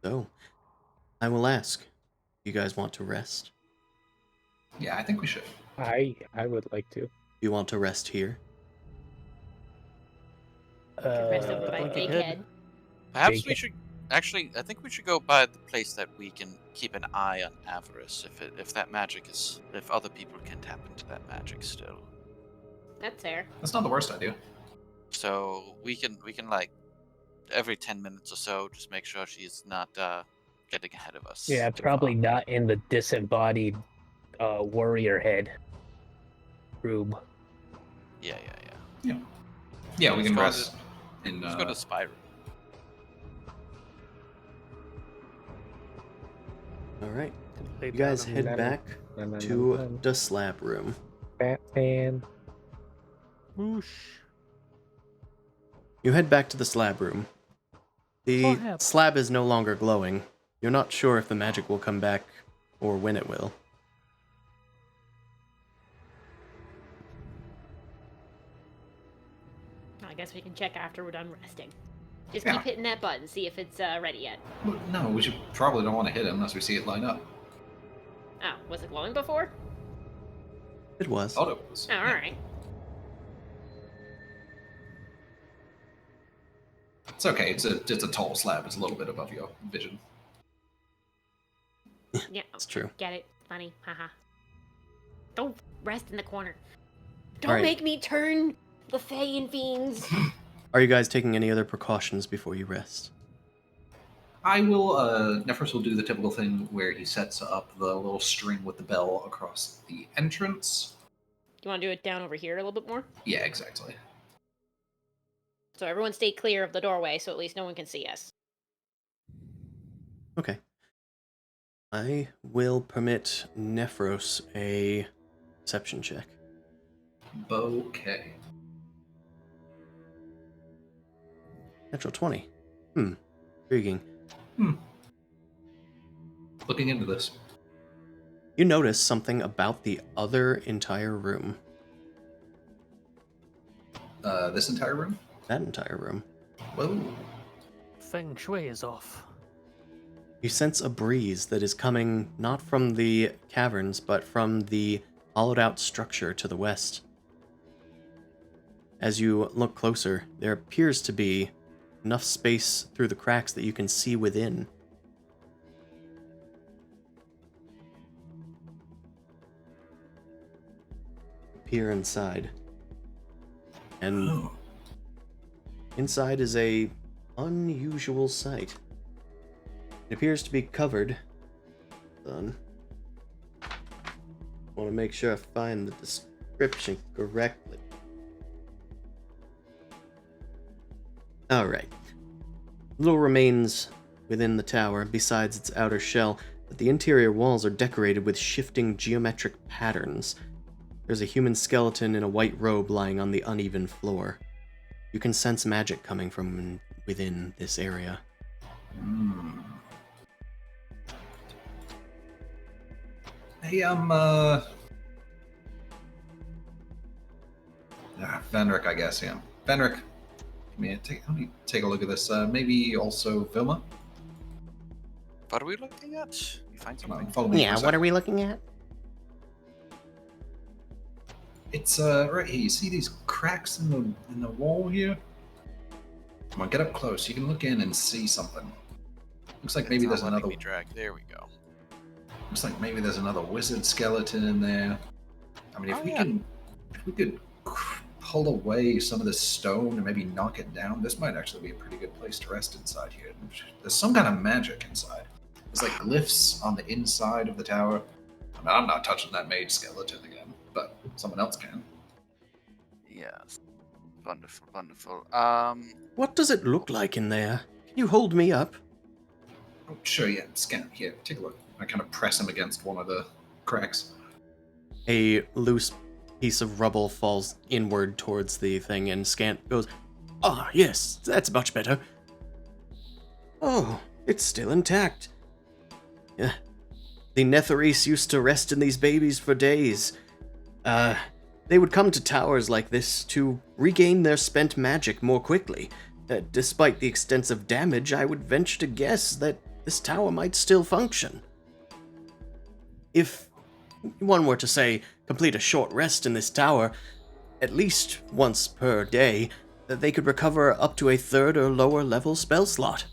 So, I will ask, you guys want to rest? Yeah, I think we should. I would like to. You want to rest here? Rest up by Blinking Big head. Head. Perhaps Take we it. should actually. I think we should go by the place that we can keep an eye on Avarice. If that magic is, if other people can tap into that magic still, That's fair. That's not the worst idea. so we can like every 10 minutes or so, just make sure she's not getting ahead of us. Yeah, too probably far. not in the disembodied warrior head room. Yeah. Yeah, we can Let's rest in. Let's go to the spy room. All right. Lay You down guys on- head back to the slab room. Batman. Whoosh. You head back to the slab room. The What happened? slab is no longer glowing. You're not sure if the magic will come back or when it will. I guess we can check after we're done resting. Just Yeah. keep hitting that button, see if it's ready yet. Well, no, we should probably don't want to hit it unless we see it line up. Oh, was it glowing before? It was. Thought it was. Oh, alright. It's okay. It's a tall slab. It's a little bit above your vision. Yeah, It's true. get it. Funny, haha. Don't rest in the corner. Don't Alright. make me turn the Fae and Fiends. Are you guys taking any other precautions before you rest? I will. Nephros will do the typical thing where he sets up the little string with the bell across the entrance. You want to do it down over here a little bit more? Yeah, exactly. So everyone stay clear of the doorway so at least no one can see us. Okay. I will permit Nephros a perception check. Bouquet. Natural 20. Intriguing. Looking into this. You notice something about the other entire room. This entire room. That entire room. Whoa. Feng Shui is off. You sense a breeze that is coming not from the caverns, but from the hollowed out structure to the west. As you look closer, there appears to be enough space through the cracks that you can see within. Peer inside. And Oh. inside is a unusual sight. It appears to be covered. Hold on. Want to make sure I find the description correctly. Alright. Little remains within the tower, besides its outer shell, but the interior walls are decorated with shifting geometric patterns. There's a human skeleton in a white robe lying on the uneven floor. You can sense magic coming from within this area. Hey, Venric, I guess, yeah. Venric, let me take a look at this. Maybe also Vilma? What are we looking at? You find Come on, something? follow me for a second. we looking at? It's, right here. You see these cracks in the wall here? Come on, get up close. You can look in and see something. Looks like maybe It's there's not letting another... me drag. There we go. Looks like maybe there's another wizard skeleton in there. I mean, if we could pull away some of this stone and maybe knock it down, this might actually be a pretty good place to rest inside here. There's some kind of magic inside. There's like glyphs on the inside of the tower. I mean, I'm not touching that mage skeleton again, but someone else can. Yes. Wonderful, wonderful. What does it look like in there? Can you hold me up? Oh, sure, yeah. Scan here. Take a look. I kind of press him against one of the cracks. A loose piece of rubble falls inward towards the thing, and Scant goes, "Ah, yes, that's much better. Oh, it's still intact. Yeah. The Avarice used to rest in these babies for days. They would come to towers like this to regain their spent magic more quickly. Despite the extensive damage, I would venture to guess that this tower might still function. If one were to, say, complete a short rest in this tower, at least once per day, they could recover up to a 3rd or lower level spell slot.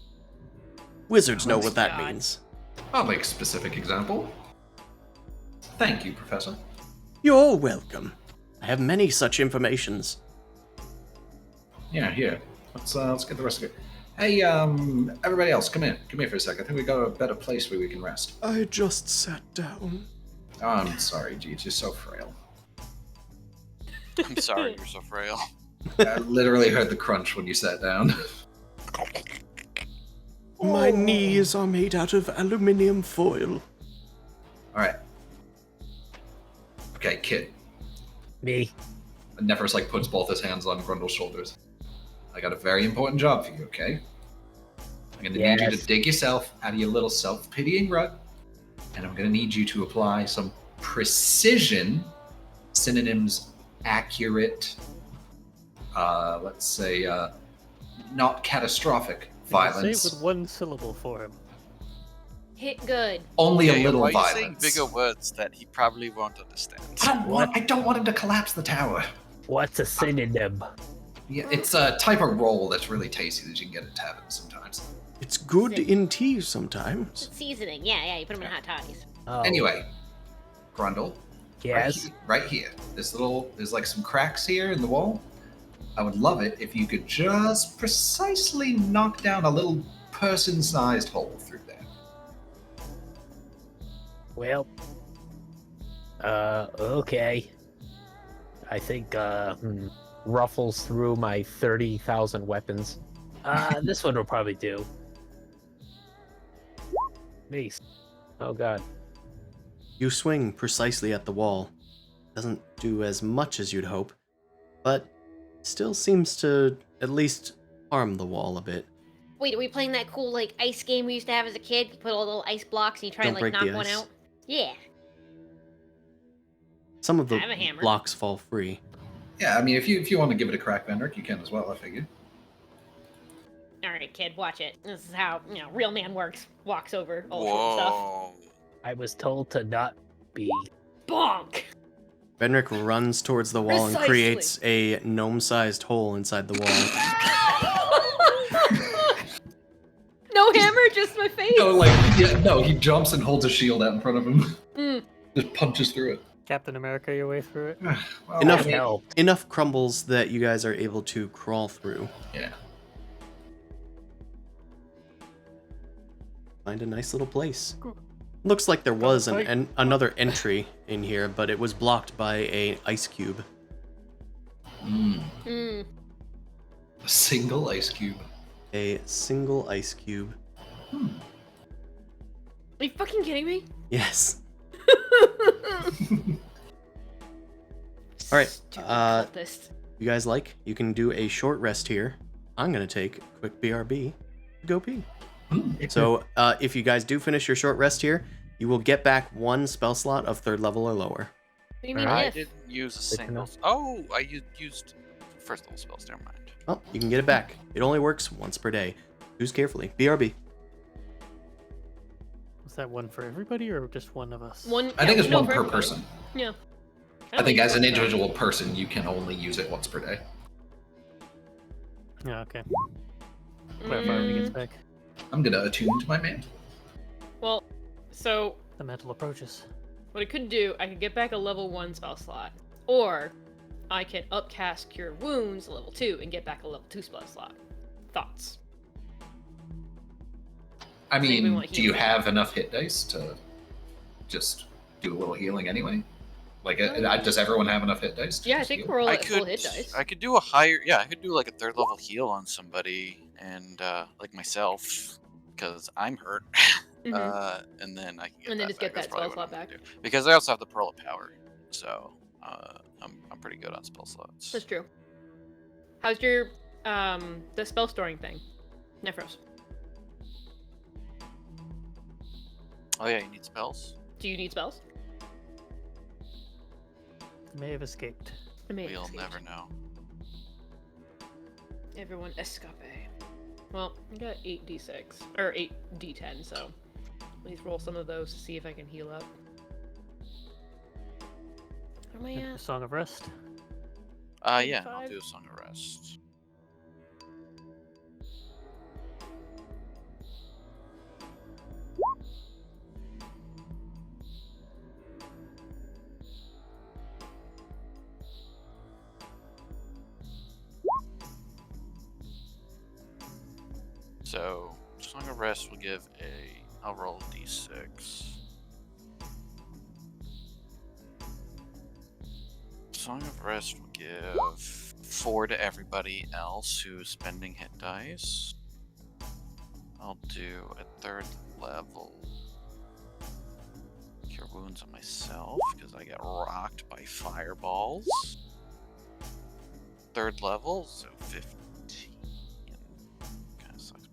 Wizards know what that God. means. I'll make a specific example. Thank you, Professor. You're welcome. I have many such informations. Yeah, here. Let's get the rest of it. Hey, everybody else, come in. Come here for a sec. I think we got a better place where we can rest. I just sat down. Oh, I'm sorry, Jeeves. You're so frail. I'm sorry you're so frail. I literally heard the crunch when you sat down. My knees are made out of aluminium foil. All right. Okay, kid. Me. And Nephros like puts both his hands on Grundle's shoulders. I got a very important job for you, okay? I'm gonna need you to Yes. dig yourself out of your little self-pitying rut, and I'm gonna need you to apply some precision synonyms, accurate, let's say, not catastrophic Say violence. it with one syllable for him. Hit good. Only Okay, a little why are you saying violence. bigger words that he probably won't understand? I don't want him to collapse the tower. What's a synonym? Yeah, it's a type of roll that's really tasty that you can get at taverns sometimes. It's good in tea sometimes. Seasoning. Yeah, you put them in hot toddies. Oh, Anyway, Grundle, yes. right here. There's like some cracks here in the wall. I would love it if you could just precisely knock down a little person-sized hole through there. Well, okay. I think, ruffles through my 30,000 weapons. This one will probably do. Mace. Oh god. You swing precisely at the wall. Doesn't do as much as you'd hope, but still seems to at least harm the wall a bit. Wait, are we playing that cool like ice game we used to have as a kid? You put all the little ice blocks and you try Don't and like break the knock one ice. out? Yeah. Some of the I have a hammer. blocks fall free. Yeah, I mean, if you want to give it a crack, Vendrick, you can as well, I figured. Alright, kid, watch it. This is how, real man works. Walks over all stuff. Whoa. I was told to not be. Bonk! Benrick runs towards the wall and Precisely. creates a gnome-sized hole inside the wall. No hammer, just my face. No, he jumps and holds a shield out in front of him. Mm. Just punches through it. Captain America your way through it. Well, Enough- I mean, Help. Enough crumbles that you guys are able to crawl through. yeah. Find a nice little place. Looks like there was another entry in here, but it was blocked by a ice cube. Mm. A single ice cube. A single ice cube. Are you fucking kidding me? Yes. All right. Stupid Uh, cultist. you guys like? You can do a short rest here. I'm gonna take a quick BRB. Go pee. So if you guys do finish your short rest here, you will get back one spell slot of 3rd level or lower. What do you mean Alright. I if? didn't use a Good to single. know. Oh, I used first level spells. Never mind. Well, you can get it back. It only works once per day. Choose carefully. BRB. Was that one for everybody or just one of us? One. I think it's no, one for per everybody. person. Yeah. I think as an individual person, you can only use it once per day. Yeah, okay. Clarify when he gets Mm, back. I'm gonna attune to my mantle. well, so The mental approaches. what I could do, I could get back a level 1 spell slot, or I can upcast Cure Wounds to level 2 and get back a level 2 spell slot. Thoughts? I Does anybody mean, want do you healing? have enough hit dice to just do a little healing anyway? Like, does everyone have enough hit dice? To Yeah, I just think heal? we're all I at full could. hit dice. I could do a higher. Yeah, I could do like a 3rd level heal on somebody, and like myself, because I'm hurt. Mhm. And then I can get And then that just get back. That's that probably spell what I'm slot gonna do. Because I also have the Pearl of Power, so I'm pretty good on spell slots. That's true. How's your the spell storing thing, Nephros? Oh yeah, you need spells. Do you need spells? May have escaped. I may have We'll escaped. never know. Everyone escape. Well, I got 8d6 or 8d10, so please roll some of those to see if I can heal up. Where am I A at? Song of Rest. Yeah, and I'll 5? do a Song of Rest. So, Song of Rest will give I'll roll a d6. Song of Rest will give 4 to everybody else who's spending hit dice. I'll do a 3rd level Cure Wounds on myself because I get rocked by fireballs. 3rd level, so 15. Kind of sucks.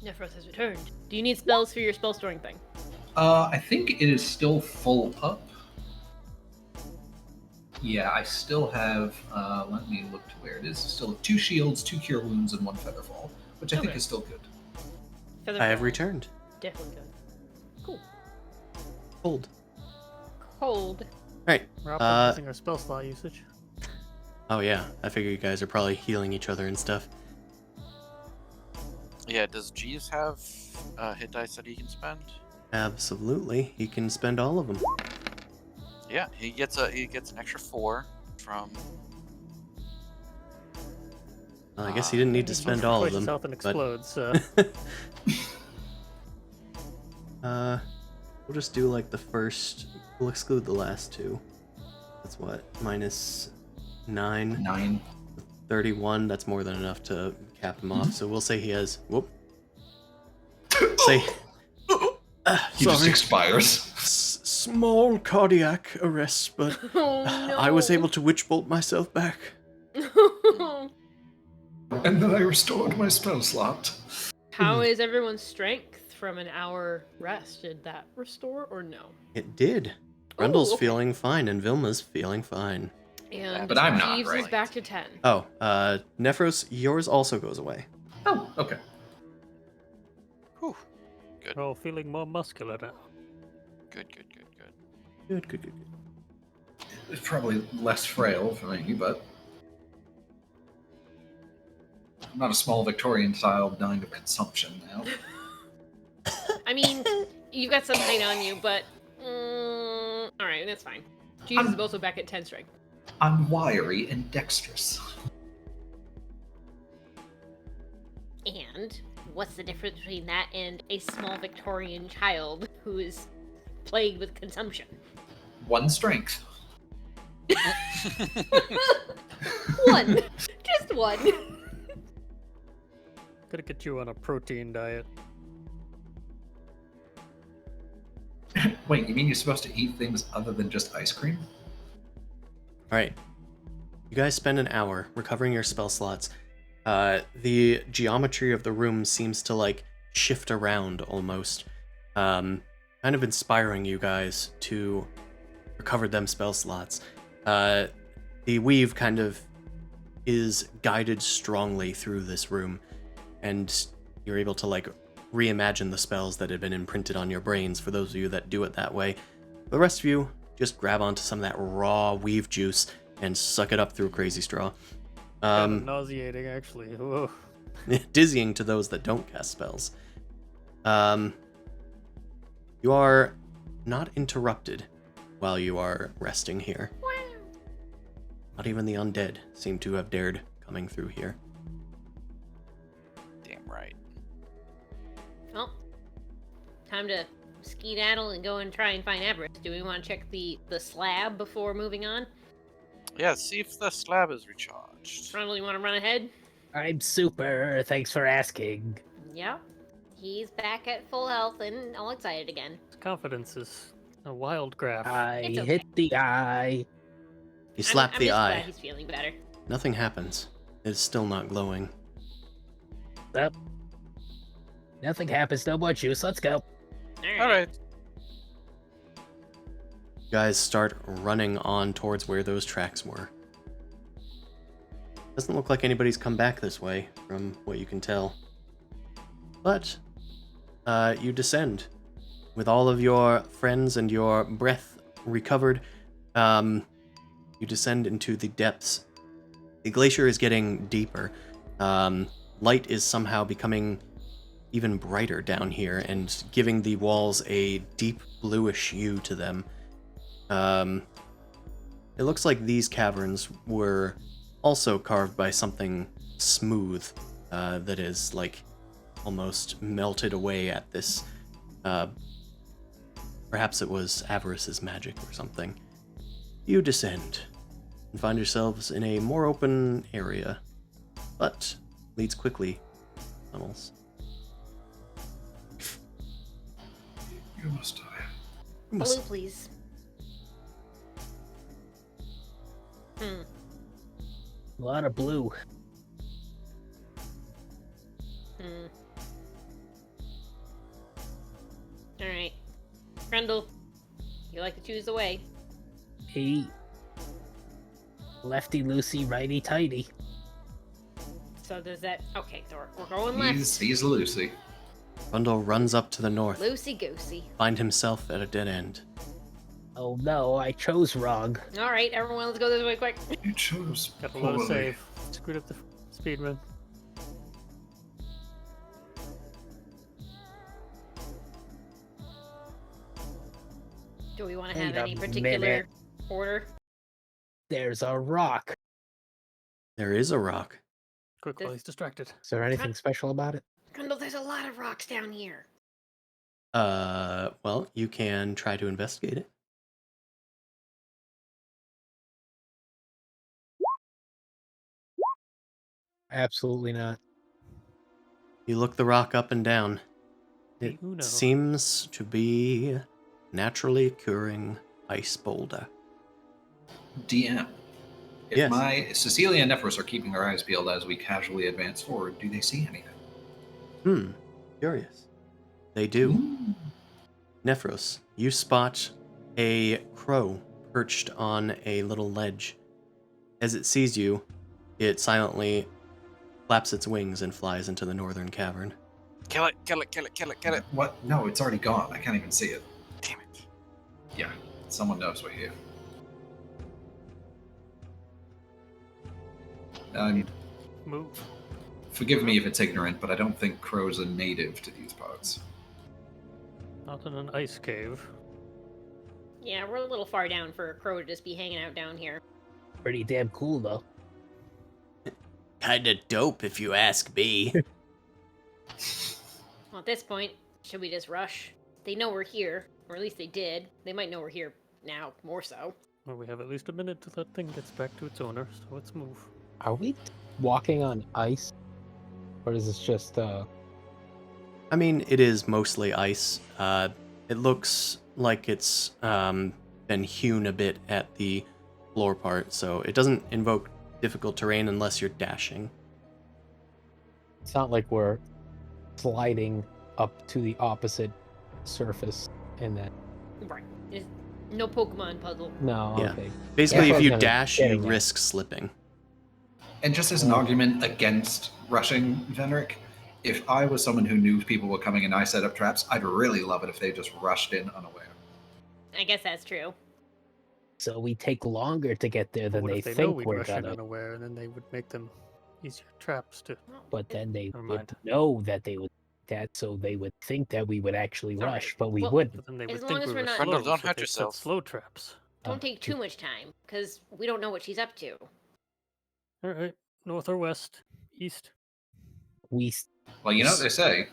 Nephros has returned. Do you need spells for your spell storing thing? I think it is still full up. Yeah, I still have, let me look to where it is. Still 2 shields, 2 cure wounds, and 1 featherfall, which I think Okay. is still good. I have Featherfall. returned. Definitely good. Cool. Cold. Cold. Right. We're optimizing our spell slot usage. Oh yeah, I figure you guys are probably healing each other and stuff. Yeah, does Jeeves have hit dice that he can spend? Absolutely, he can spend all of them. Yeah, he gets an extra 4 from. Well, I guess he didn't need to spend all of them. Health and but- explodes. So. We'll just do like the first. We'll exclude the last 2. That's what, minus 9, 9. 31. That's more than enough to cap him off. So we'll say he has. Whoop. Say. He just expires. Small cardiac arrest, but Oh no. I was able to witch bolt myself back. And then I restored my spell slot. How is everyone's strength from an hour rest? Did that restore or no? It did. Grundle's okay. feeling fine, and Vilma's feeling fine. And But I'm not, Jeeves is right? back to 10. Oh, Nephros, yours also goes away. Oh, okay. Whew. Good. Oh, feeling more muscular now. Good. Good, good, good, good. It's probably less frail for me, but I'm not a small Victorian style dying of consumption now. I mean, you've got some height on you, but alright, that's fine. Jeeves is also back at 10 strength. I'm wiry and dexterous. And what's the difference between that and a small Victorian child who is plagued with consumption? 1 strength. 1. Just 1. Gotta get you on a protein diet. Wait, you mean you're supposed to eat things other than just ice cream? Alright. You guys spend an hour recovering your spell slots. The geometry of the room seems to, like, shift around almost. Kind of inspiring you guys to recover them spell slots. The weave kind of is guided strongly through this room, and you're able to, like, reimagine the spells that had been imprinted on your brains for those of you that do it that way. The rest of you just grab onto some of that raw weave juice and suck it up through Crazy Straw. Kind of nauseating, actually. Whoa. Dizzying to those that don't cast spells. You are not interrupted while you are resting here. Not even the undead seem to have dared coming through here. Damn right. Well, time to skedaddle and go and try and find Avarice. Do we want to check the slab before moving on? Yeah, see if the slab is recharged. Ronald, you want to run ahead? I'm super. Thanks for asking. Yeah. He's back at full health and all excited again. His confidence is a wild graph. I It's okay. hit the eye. You slap I'm the just eye. glad he's feeling better. Nothing happens. It's still not glowing. Up. Nothing happens. No more juice. Let's go. Alright. You guys start running on towards where those tracks were. Doesn't look like anybody's come back this way, from what you can tell. But, you descend. With all of your friends and your breath recovered, you descend into the depths. The glacier is getting deeper. Light is somehow becoming even brighter down here and giving the walls a deep bluish hue to them. It looks like these caverns were also carved by something smooth that is like almost melted away at this. Perhaps it was Avarice's magic or something. You descend and find yourselves in a more open area, but leads quickly tunnels. You must die. You must- Blue, please. Hmm. A lot of blue. Hmm. Alright. Grundle, you like to choose the way. Hey. Lefty loosey, righty tighty. So does that... Okay, so we're going left. He's Lucy. Grundle runs up to the north, Loosey-goosey. find himself at a dead end. Oh no, I chose wrong. Alright, everyone, let's go this way quick. You chose Got a low poorly. save. Screwed up the speed run. Do we want to Wait have a any particular minute. order? There's a rock. There is a rock. Quick while This- he's distracted. Is there anything special about it? Grundle, there's a lot of rocks down here. Well, you can try to investigate it. Absolutely not. You look the rock up and down. It Uno. seems to be naturally occurring ice boulder. DM. If Yes. my Cecilia and Nephros are keeping their eyes peeled as we casually advance forward, do they see anything? Curious. They do. Ooh. Nephros, you spot a crow perched on a little ledge. As it sees you, it silently flaps its wings and flies into the northern cavern. Kill it, kill it, kill it, kill it, kill it. What? No, it's already gone. I can't even see it. Damn it. Yeah, someone knows we're here. Move. Forgive me if it's ignorant, but I don't think crows are native to these parts. Not in an ice cave. Yeah, we're a little far down for a crow to just be hanging out down here. Pretty damn cool though. Kinda dope if you ask me. Well, at this point, should we just rush? They know we're here, or at least they did. They might know we're here now, more so. Well, we have at least a minute till that thing gets back to its owner, so let's move. Are we walking on ice? Or is this just I mean, it is mostly ice. It looks like it's been hewn a bit at the floor part, so it doesn't invoke difficult terrain unless you're dashing. it's not like we're sliding up to the opposite surface and then Right. There's no Pokemon puzzle. no, Yeah. okay. Basically, That's what if I was you gonna dash, get you at. risk slipping. And just as an argument against rushing Venric, if I was someone who knew people were coming and I set up traps, I'd really love it if they just rushed in unaware. I guess that's true. So we take longer to get there than What they if they know think we'd we're rush in gonna. unaware, and then they would make them easier traps to... But then they Never would mind. know that they would do that, so they would think that we would actually All right. rush, but we Well, wouldn't. But then they As would long think as we we're were not- slow, Brundle, don't so hurt they'd set yourself. slow traps. Don't take too much time, because we don't know what she's up to. Alright, north or west? East? We Well, you know what they say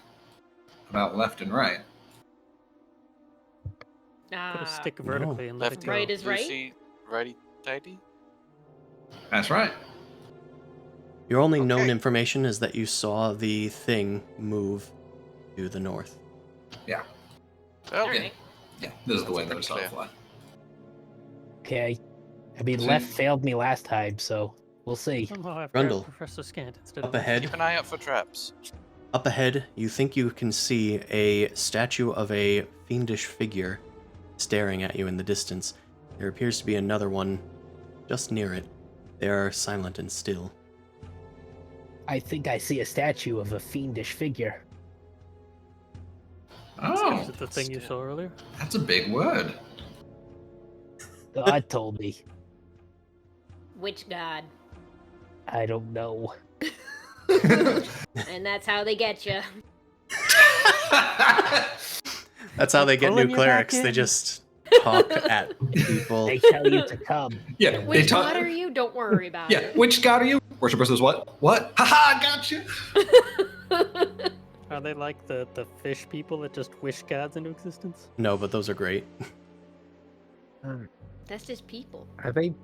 about left and right. Put Ah, a stick vertically and let it Lefty, go. Right is right? Lucy, righty, tighty. That's right. Your only known Okay. information is that you saw the thing move to the north. Yeah. Well, Alright. Yeah, this is the way That's that pretty it's all clear. fly. okay. I mean, See? left failed me last time, so we'll see. Somehow I've Grundle. grabbed Professor Scant instead Up of... ahead, keep an eye out for traps. Up ahead, you think you can see a statue of a fiendish figure staring at you in the distance. There appears to be another one just near it. They are silent and still. I think I see a statue of a fiendish figure. Oh, Is it the thing you saw earlier? that's a big word. God told me. Which god? I don't know. And that's how they get you. That's how they get Pulling new you clerics. back They in. just talk at people. They tell you to come. Yeah, and they Which talk. god are you? Don't worry about Yeah, which god are you? Worshipper says what? What? Haha, gotcha. it. Are they like the fish people that just wish gods into existence? No, but those are great. That's just people. Are they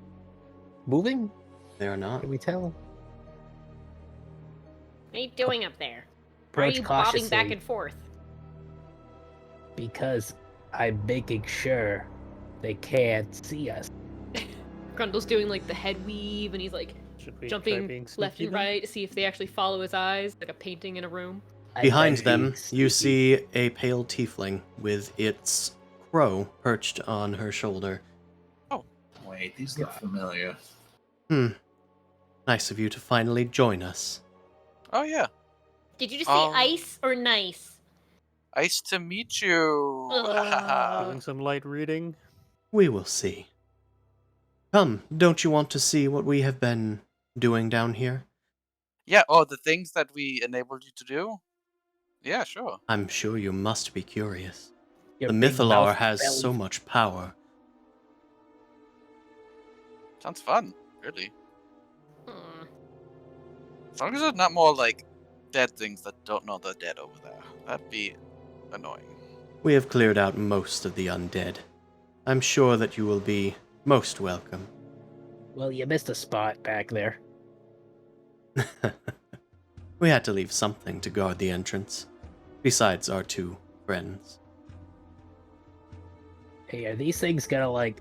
moving? They are not. Can we tell? What are you doing up there? Why are Approach you bobbing cautiously, back and forth? because I'm making sure they can't see us. Grundle's doing like the head weave, and he's like Should we try jumping being left sneaky and then? right to see if they actually follow his eyes, like a painting in a room. I'm Behind very them, you sneaky. see a pale tiefling with its crow perched on her shoulder. Wait, these look familiar. Nice of you to finally join us. Oh yeah, Did you just say ice or nice? nice to meet you. Doing some light reading. We will see. Come, don't you want to see what we have been doing down here? Yeah. Oh, the things that we enabled you to do. Yeah, sure. I'm sure you must be curious. Your The big Mythalar mouth has belly. so much power. Sounds fun. Really. Hmm. As long as there's not more like dead things that don't know they're dead over there. That'd be annoying. We have cleared out most of the undead. I'm sure that you will be most welcome. Well, you missed a spot back there. We had to leave something to guard the entrance, besides our two friends. Hey, are these things gonna like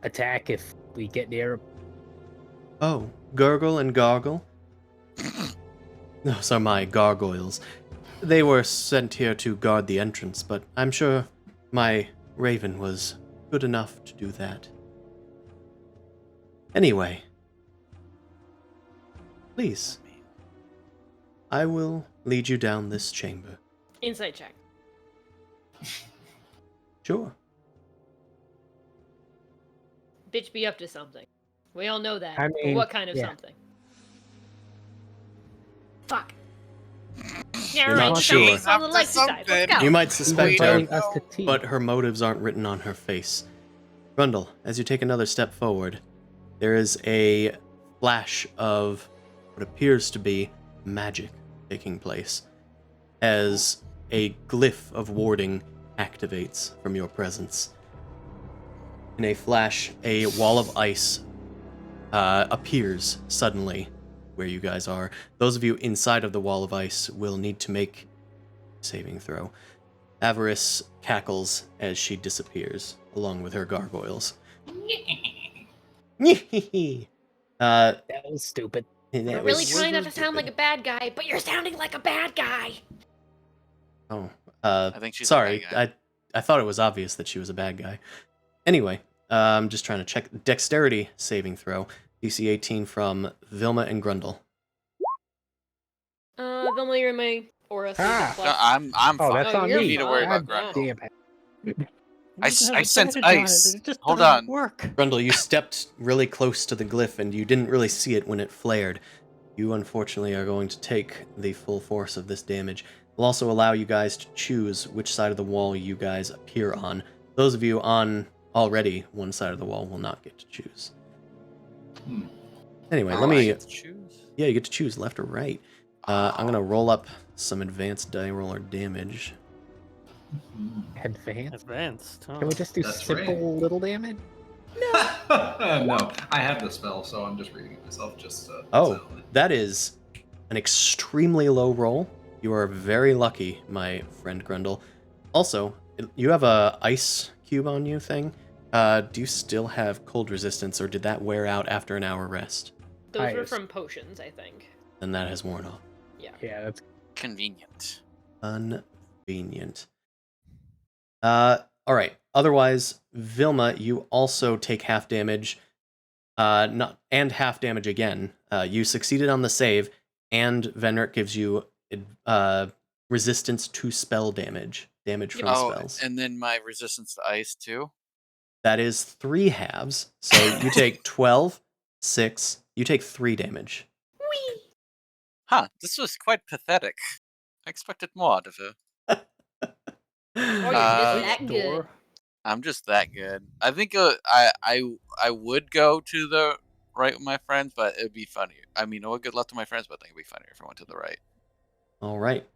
attack if we get near? Oh, Gurgle and Gargle? Those are my gargoyles. They were sent here to guard the entrance, but I'm sure my raven was good enough to do that. Anyway, please, I will lead you down this chamber. Insight check. Sure. Bitch be up to something. We all know that. I but mean, what kind of yeah. something? Fuck. Yeah, You're right. not so sure. it's on the light side. Let's go. You might He's suspect her, inviting us to tea. but her motives aren't written on her face. Grundle, as you take another step forward, there is a flash of what appears to be magic taking place as a glyph of warding activates from your presence. In a flash, a wall of ice appears suddenly where you guys are. Those of you inside of the wall of ice will need to make a saving throw. Avarice cackles as she disappears, along with her gargoyles. That was stupid. We're really trying not to sound like a bad guy, but you're sounding like a bad guy. Oh, I think she's a sorry. bad I thought it was obvious that she was a bad guy. Anyway, I'm just trying to check dexterity saving throw. DC 18 from Vilma and Grundle. Vilma, you're in my aura. So Ah. No, I'm Oh, fine. that's Oh, on you're me. You need to worry fine. about Yeah. Grundle. Damn it. I sense ice. It just Hold doesn't on. work. Grundle, you stepped really close to the glyph and you didn't really see it when it flared. You unfortunately are going to take the full force of this damage. We'll also allow you guys to choose which side of the wall you guys appear on. Those of you on already one side of the wall will not get to choose. Anyway, Oh, let I me... get to choose. Yeah, you get to choose left or right. I'm going to roll up some advanced die roller damage. Advanced. Advanced. Huh? Can we just do That's simple right. little damage? No, I have the spell, so I'm just reading it myself. Just Oh, sound. that is an extremely low roll. You are very lucky, my friend Grundle. Also, you have a ice cube on you thing. Do you still have cold resistance, or did that wear out after an hour rest? Those were Highest. from potions, I think. Then that has worn off. Yeah, that's Convenient. Convenient. All right. Otherwise, Vilma, you also take half damage. Not and half damage again. You succeeded on the save, and Venric gives you resistance to spell damage. Damage from Oh, spells. and then my resistance to ice too. That is 3 halves. So you take 12, 6. You take 3 damage. Whee! Huh, this was quite pathetic. I expected more out of her. Oh, you're Uh, just that good. Door. I'm just that good. I think I would go to the right with my friends, but it'd be funnier. I mean, I would get left to my friends, but I think it'd be funnier if I went to the right. All right.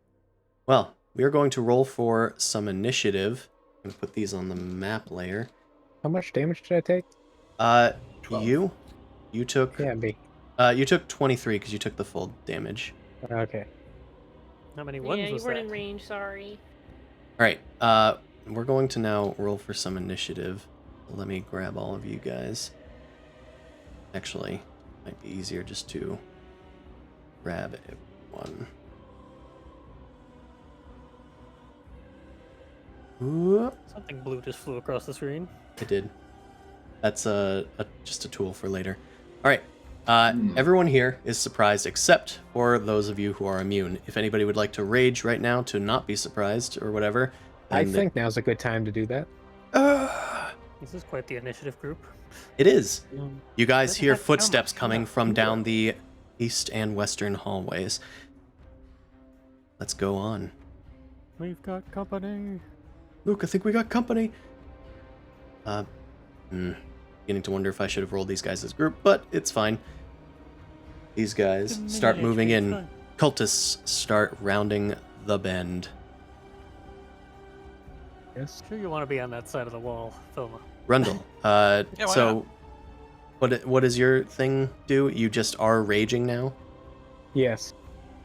Well, we are going to roll for some initiative. I'm going to put these on the map layer. How much damage did I take? 12. You took Yeah, me. you took 23 because you took the full damage. Okay. How many Yeah, ones you was weren't that? in range. Sorry. All right. We're going to now roll for some initiative. Let me grab all of you guys. Actually, it might be easier just to grab everyone. Whoop. Something blue just flew across the screen. It did. That's just a tool for later. All right. Hmm. Everyone here is surprised except for those of you who are immune. If anybody would like to rage right now to not be surprised or whatever, I then think now's a good time to do that. This is quite the initiative group. it is. Mm. You guys Doesn't hear have to footsteps count. coming Yeah. from down the east and western hallways. Let's go on. We've got company. Luke, I think we got company. Beginning to wonder if I should have rolled these guys as a group, but it's fine. These guys Mini start HP, moving it's in. fine. Cultists start rounding the bend. Yes. Sure you want to be on that side of the wall, Thelma. Rundle, why so what does your thing do? You just are raging now? Yes.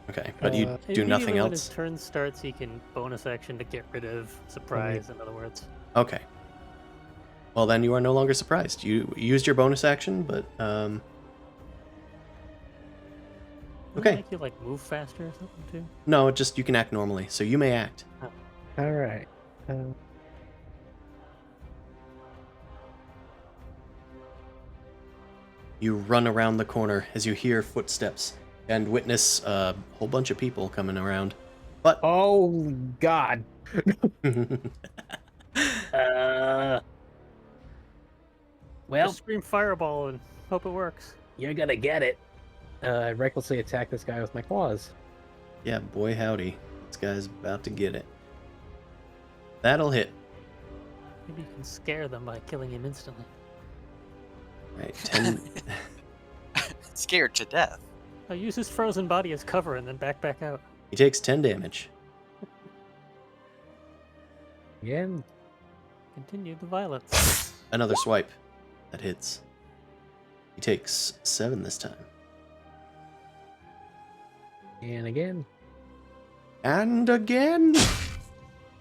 Okay, but you do Immediately nothing when his else? turn starts, he can bonus action to get rid of surprise, in other words. Okay. Well, then you are no longer surprised. You used your bonus action, but Wouldn't okay. Make you like move faster or something too? No, just you can act normally, so you may act. All right. You run around the corner as you hear footsteps and witness a whole bunch of people coming around. But Oh God. Well, Just scream fireball and hope it works. you're gonna get it. I recklessly attack this guy with my claws. yeah, boy howdy, this guy's about to get it. That'll hit. Maybe you can scare them by killing him instantly. Right, 10. Scared to death. I'll use his frozen body as cover and then back out. He takes 10 damage. Again. Continue the violence. Another swipe. That hits. He takes 7 this time. And again. And again!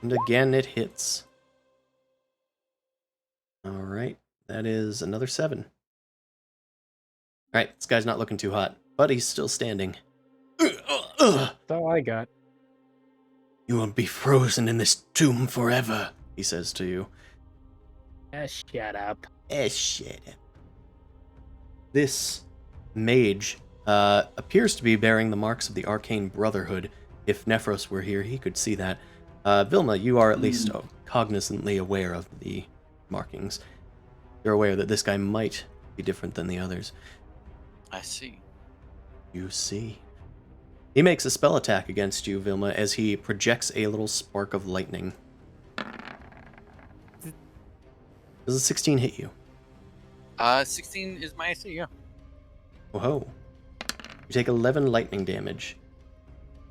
And again it hits. Alright, that is another 7. Alright, this guy's not looking too hot, but he's still standing. That's all I got. You won't be frozen in this tomb forever, he says to you. Shut up. Shit. This mage appears to be bearing the marks of the Arcane Brotherhood. If Nephros were here, he could see that. Vilma, you are at least cognizantly aware of the markings. You're aware that this guy might be different than the others. I see. You see. He makes a spell attack against you, Vilma, as he projects a little spark of lightning. Does a 16 hit you? 16 is my AC, yeah. Whoa. You take 11 lightning damage,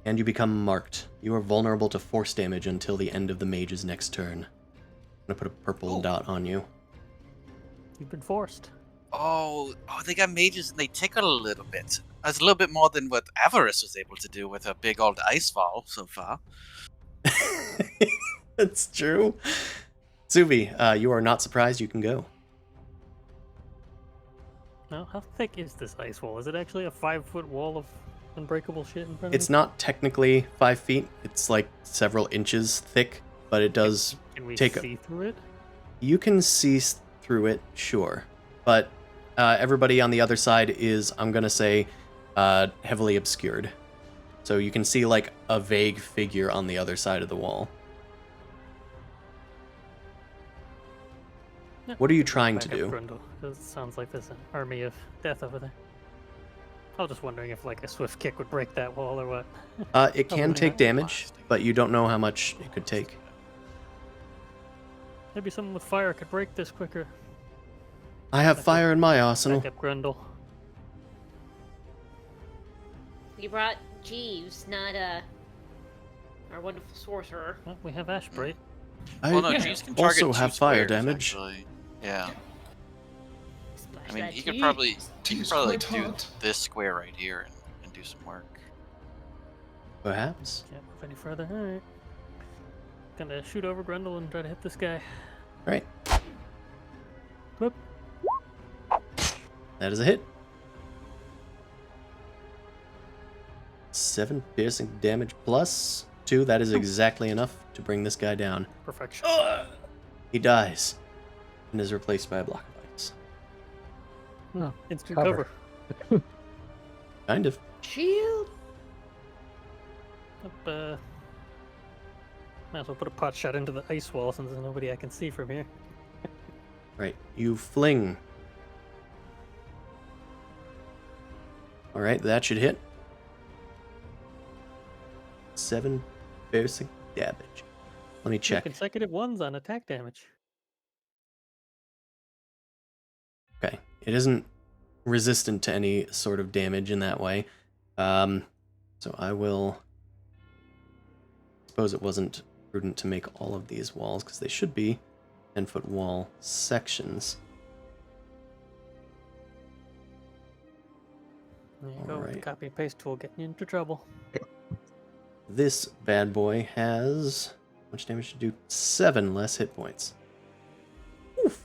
and you become marked. You are vulnerable to force damage until the end of the mage's next turn. I'm gonna put a purple dot on you. You've been forced. Oh, they got mages and they tickle a little bit. That's a little bit more than what Avarice was able to do with a big old ice fall so far. That's true. Zuvi, you are not surprised. You can go. Now, how thick is this ice wall? Is it actually a 5-foot wall of unbreakable shit in front of It's not technically 5 feet. It's like several inches thick, but it does Can we take see through it? You can see through it, sure. But everybody on the other side is, I'm going to say, heavily obscured. So you can see like a vague figure on the other side of the wall. Yeah, What are you back trying to up do? Grundle, 'cause it sounds like there's an army of death over there. I was just wondering if like a swift kick would break that wall or what. It can take damage, but you don't know how much it could take. Maybe someone with fire could break this quicker. I have fire in my arsenal. Back up Grundle. You brought Jeeves, not our wonderful sorcerer. Well, we have Ash Bright. Well, no, I Jeeves can target also two have fire squares, damage. Actually. Yeah. Splash I mean, that he could Jeeves. probably Jeeves, like, quite do hot. this square right here and do some work. Perhaps. Can't move any further. Alright. Gonna shoot over Grundle and try to hit this guy. Alright. Whoop. That is a hit. 7 piercing damage plus 2. That is exactly enough to bring this guy down. Perfection. He dies and is replaced by a block of ice. Oh, Instant cover. cover. Kind of. Shield. Might as well put a pot shot into the ice wall since there's nobody I can see from here. Right. You fling. Alright, that should hit. 7 piercing damage. Let me 2 check. consecutive ones on attack damage. Okay. It isn't resistant to any sort of damage in that way. So I will... suppose it wasn't prudent to make all of these walls, because they should be 10-foot wall sections. There you go, with the Alright. copy and paste tool getting you into trouble. This bad boy has... how much damage to do? 7 less hit points. Oof.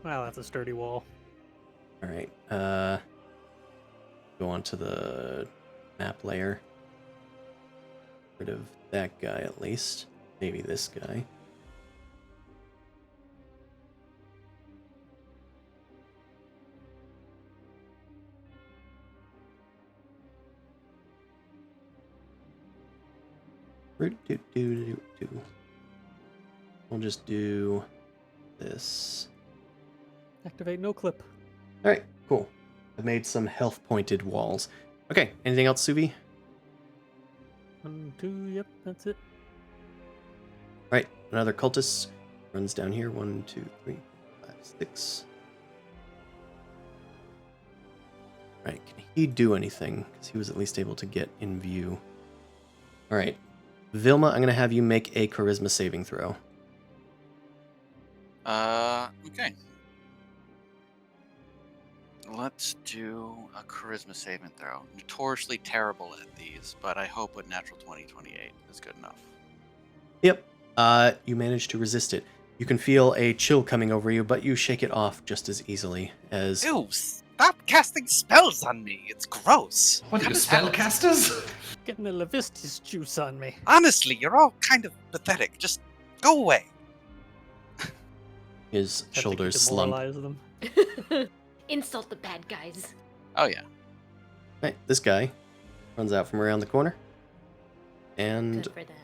Wow, that's a sturdy wall. Alright, go on to the map layer. Rid of that guy at least. Maybe this guy. We'll just do this. Activate no clip. Alright, cool. I've made some health pointed walls. Okay, anything else, Subi? 1, 2, yep, that's it. Alright, another cultist runs down here. 1, 2, 3, 5, 6. Alright, can he do anything? Because he was at least able to get in view. Alright, Vilma, I'm going to have you make a charisma saving throw. Okay. Let's do a charisma saving throw. Notoriously terrible at these, but I hope a natural 2028 is good enough. Yep, you manage to resist it. You can feel a chill coming over you, but you shake it off just as easily as... Ew, stop casting spells on me. It's gross. What are you, What is that? spellcasters? Getting the Levistus juice on me. Honestly, you're all kind of pathetic. Just go away. His Have to shoulders slump. demoralize them. Insult the bad guys. Oh yeah. Right, this guy runs out from around the corner. And Good for them.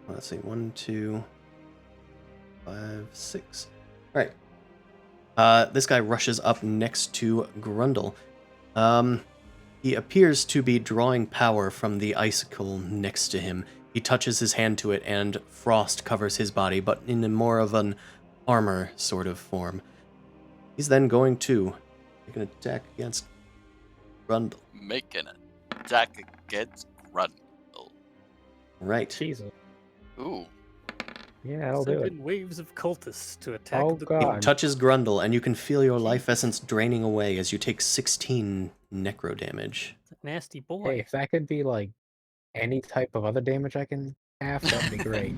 let's see, 1, 2, 5, 6. Alright. This guy rushes up next to Grundle. He appears to be drawing power from the icicle next to him. He touches his hand to it, and frost covers his body, but in a more of an armor sort of form. He's then going to make an attack against Grundle. Making an attack against Grundle. Right. Jesus. Ooh. Yeah, I'll do Send it. in waves of cultists to attack Oh, the God. It touches Grundle, and you can feel your life essence draining away as you take 16 necro damage. nasty boy. Hey, if that could be like any type of other damage I can have, that'd be great.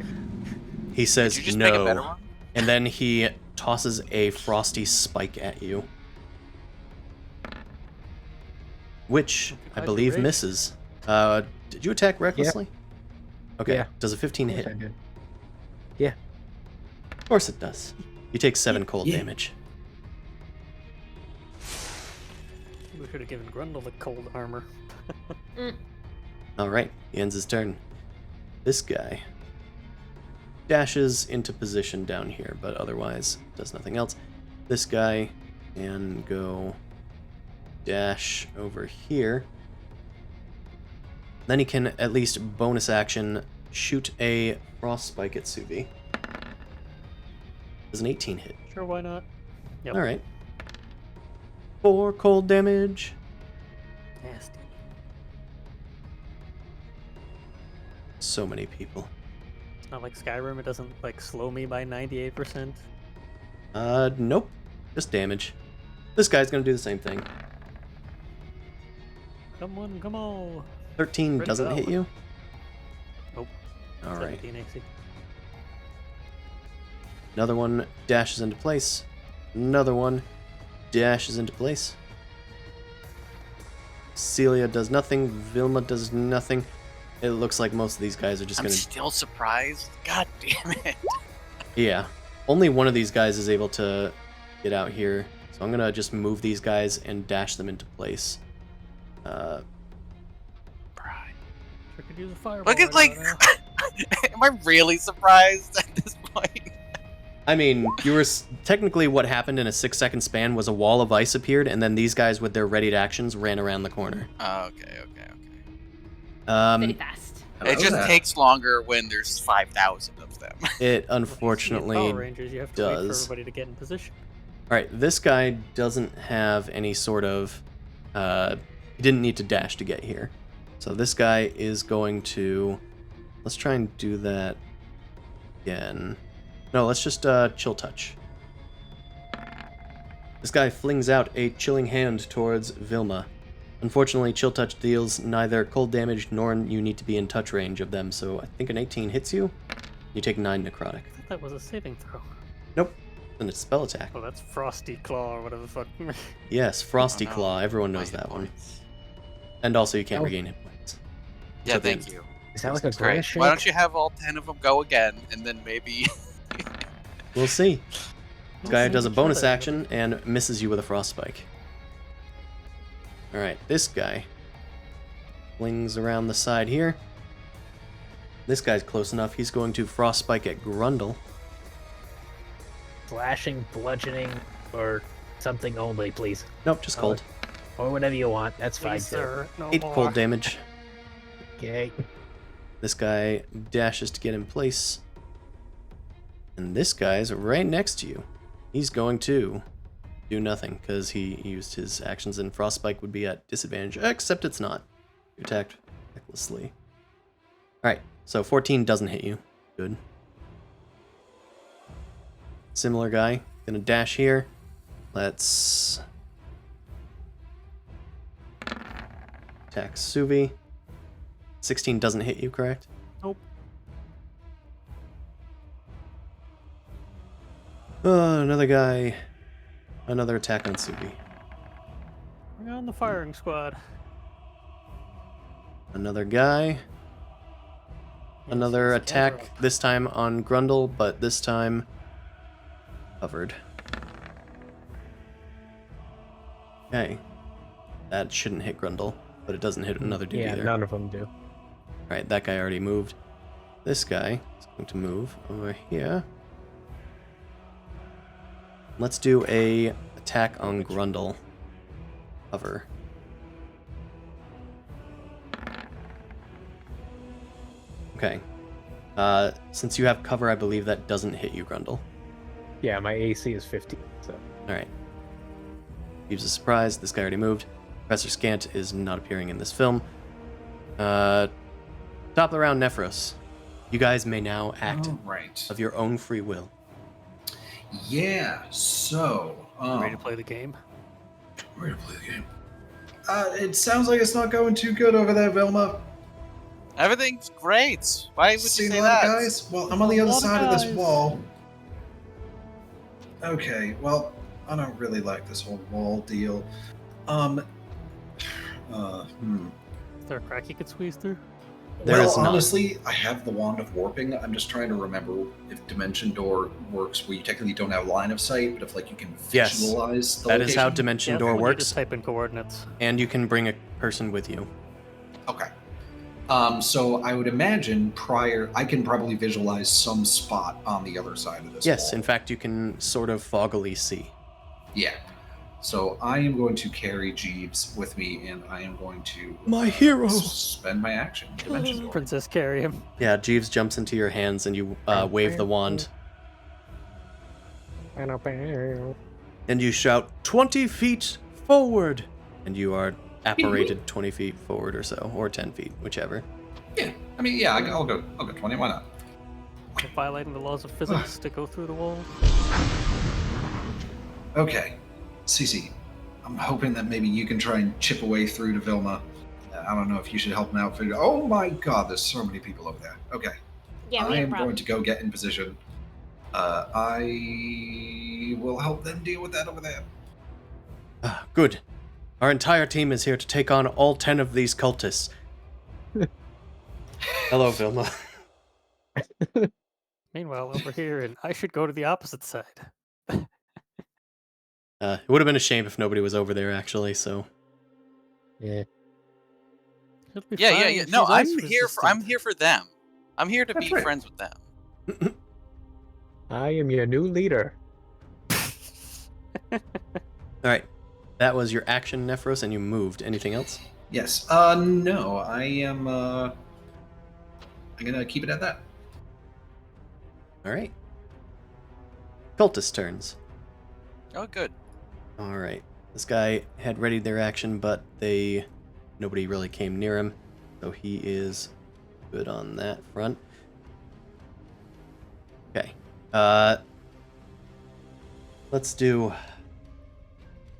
He says Did you just make a better no, one? and then he tosses a frosty spike at you, which I How'd you believe rage? misses. Did you attack recklessly? Okay. Yeah. Does a 15 Yes, hit? I did. Of course it does. You take 7 cold Yeah. damage. We should have given Grundle the cold armor. Alright, he ends his turn. This guy dashes into position down here, but otherwise does nothing else. This guy can go dash over here. Then he can at least bonus action shoot a frost spike at Subi. Does an 18 hit? Sure, why not? Yep. All right. 4 cold damage. Nasty. So many people. It's not like Skyrim. It doesn't like slow me by 98%. Nope. Just damage. This guy's gonna do the same thing. Come on, come on. 13 Pretty doesn't hit solid. you? Nope. All right. 17 AC. Another one dashes into place. Another one dashes into place. Celia does nothing. Vilma does nothing. It looks like most of these guys are just I'm gonna... still surprised. God damn it. Yeah. Only one of these guys is able to get out here. So I'm gonna just move these guys and dash them into place. Brian. Sure could use a fireball. Look at, right like... now. Am I really surprised at this point? I mean, you were technically what happened in a 6-second span was a wall of ice appeared, and then these guys with their readied actions ran around the corner. Oh, okay. Very fast. It just takes longer when there's 5,000 of them. It Power unfortunately Rangers, you have to wait for does. everybody to get in position. All right, this guy doesn't have any sort of... he didn't need to dash to get here. So this guy is going to... Let's try and do that again. No, let's just chill touch. This guy flings out a chilling hand towards Vilma. Unfortunately, chill touch deals neither cold damage nor you need to be in touch range of them, so I think an 18 hits you. You take 9 necrotic. I thought that was a saving throw. Nope. And it's spell attack. Oh, that's Frosty Claw or whatever the fuck. Yes, Frosty Oh, no. Claw. Everyone My knows hit that one. points. And also, you can't Oh. regain hit points. Yeah, So thank then- you. Is that like a Great. grass Why shake? don't you have all 10 of them go again, and then maybe... We'll see. This guy We'll does see a each bonus other. action and misses you with a frost spike. Alright, this guy flings around the side here. This guy's close enough. He's going to frost spike at Grundle. Slashing, bludgeoning, or something only, please. Nope, just cold. Or whatever you want. That's fine Please, too. sir, no 8 more. cold damage. Okay. This guy dashes to get in place. And this guy's right next to you. He's going to do nothing because he used his actions, and Frostspike would be at disadvantage, except it's not. You attacked recklessly. Alright, so 14 doesn't hit you. Good. Similar guy. Gonna dash here. Let's attack Suvi. 16 doesn't hit you, correct? Nope. Another guy. Another attack on Subi. Bring on the firing squad. Another guy. Yes, Another yes, attack, gather up. this time on Grundle, but this time covered. Okay. That shouldn't hit Grundle, but it doesn't hit another dude Yeah, either. none of them do. Alright, that guy already moved. This guy is going to move over here. Let's do a attack on Grundle. Cover. Okay. Since you have cover, I believe that doesn't hit you, Grundle. Yeah, my AC is 15, so. Alright. Leaves a surprise. This guy already moved. Professor Scant is not appearing in this film. Top of the round, Nephros. You guys may now act All right. of your own free will. Yeah. So. Ready to play the game? Ready to play the game. It sounds like it's not going too good over there, Vilma. Everything's great. Why would you See say a lot that? of guys? Well, I'm on the other lot of side of this guys. wall. Okay, well, I don't really like this whole wall deal. Is there a crack you could squeeze through? There well, is none. honestly, I have the Wand of Warping. I'm just trying to remember if Dimension Door works where you technically don't have line of sight, but if like you can Yes. visualize the That is how location. Dimension Yeah, Door when you works, just type in coordinates. and you can bring a person with you. Okay. So I would imagine I can probably visualize some spot on the other side of this Yes, wall. in fact, you can sort of foggily see. Yeah. So I am going to carry Jeeves with me, and I am going to My hero! spend my action. Dimension Door. Princess carry him. Yeah, Jeeves jumps into your hands and you wave the wand. And you shout, 20 feet forward! And you are apparated 20 feet forward or so, or 10 feet, whichever. Yeah, I mean, yeah, I'll go 20. Why not? You're violating the laws of physics to go through the wall. Okay, Cece, I'm hoping that maybe you can try and chip away through to Vilma. I don't know if you should help him out. Oh my God, there's so many people over there. Okay, Yeah, we I have a am problem. going to go get in position. I will help them deal with that over there. Good. Our entire team is here to take on all 10 of these cultists. Hello, Vilma. Meanwhile, over here, and I should go to the opposite side. It would have been a shame if nobody was over there, actually, so... Yeah. It'll be Yeah. fine, No, she's I'm ice here resistant. for them. I'm here to That's be right. friends with them. I am your new leader. Alright. That was your action, Nephros, and you moved. Anything else? Yes. No, I am. I'm gonna keep it at that. Alright. Cultist turns. Oh, good. Alright. This guy had readied their action, but nobody really came near him. So he is good on that front. Okay. Let's do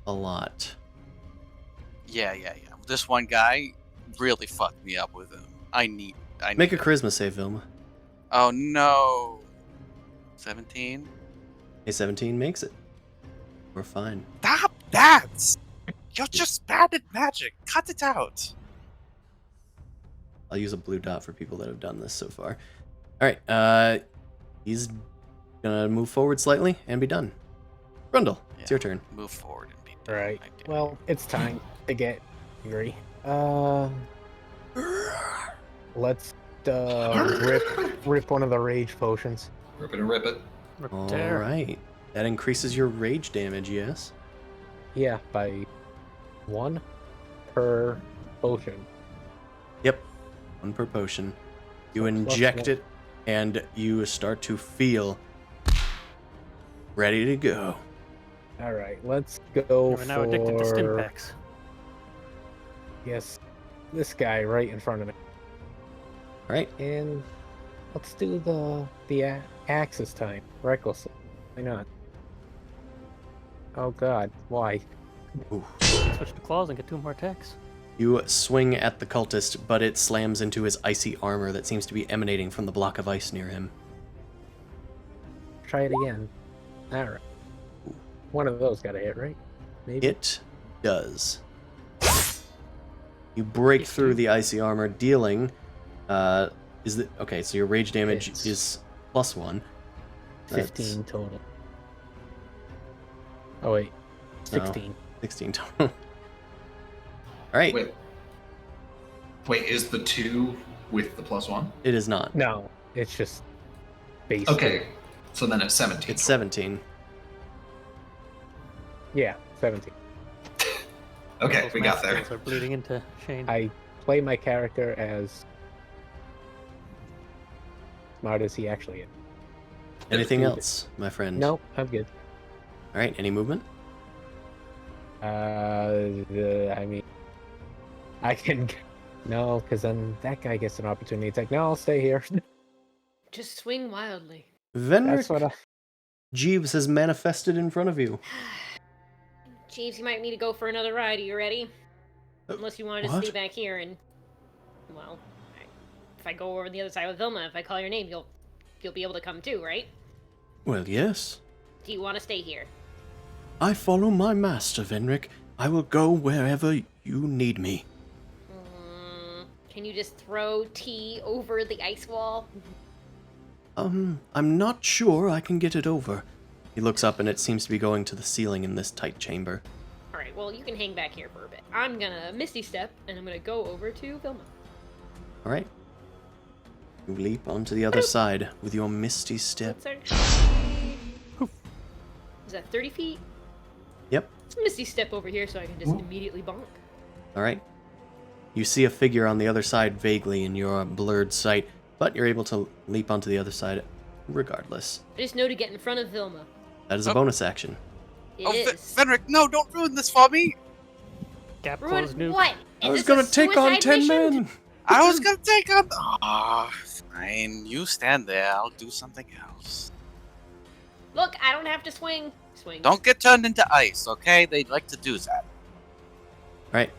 a lot. Yeah. This one guy really fucked me up with him. I need Make a him. charisma save, Vilma. Oh no. 17. A 17 makes it. We're fine. Stop that! You're just bad at magic. Cut it out. I'll use a blue dot for people that have done this so far. Alright, he's gonna move forward slightly and be done. Grundle, it's your turn. Move forward and be All done. right. I dare Well, you. it's time to get angry. Let's rip one of the rage potions. Rip it and rip it. Tear. Alright. That increases your rage damage, yes? Yeah, by 1 per potion. Yep. 1 per potion. You So inject plus it, and you start to feel ready to go. All right, let's go We're now addicted to stim packs. Yes, this guy right in front of me. Alright. And let's do the axe this time. Recklessly. Why not? Oh God, why? Ooh. Switch to claws and get 2 more attacks. You swing at the cultist, but it slams into his icy armor that seems to be emanating from the block of ice near him. Try it again. All right. One of those got a hit, right? Maybe. It does. You break through the icy armor, dealing. Okay? So your rage damage It's is +1. 15 total. Oh wait, 16. 16 total. All right. Wait, is the 2 with the +1? It is not. No, it's just base. Okay, so then it's 17. It's 17. Yeah, 17. Okay, Those we math got there. skills are bleeding into Shane. I play my character as smart as he actually is. Anything else, my friend? Nope, I'm good. All right. Any movement? I mean, I can. No, because then that guy gets an opportunity. It's like, no, I'll stay here. Just swing wildly. That's what Venric Jeeves has manifested in front of you. Jeeves, you might need to go for another ride. Are you ready? Unless you wanted to what? stay back here and... Well, if I go over the other side with Vilma, if I call your name, you'll be able to come too, right? Well, yes. Do you want to stay here? I follow my master, Venric. I will go wherever you need me. Can you just throw tea over the ice wall? I'm not sure I can get it over. He looks up and it seems to be going to the ceiling in this tight chamber. Alright, well, you can hang back here for a bit. I'm gonna Misty Step, and I'm gonna go over to Vilma. Alright. You leap onto the other side with your misty step. What's our... Is that 30 feet? Yep. Let's Misty Step over here so I can just immediately bonk. Alright. You see a figure on the other side vaguely in your blurred sight, but you're able to leap onto the other side regardless. I just know to get in front of Vilma. That is a Oh. bonus action. It Oh, is. Fenric, no, don't ruin this for me. Gap Ruin close nuke. what? I Is was this gonna a take on suicide 10 mission? men. I was gonna take on. Ah, fine. You stand there. I'll do something else. Look, I don't have to swing. Swing. Don't get turned into ice, okay? They like to do that. Alright,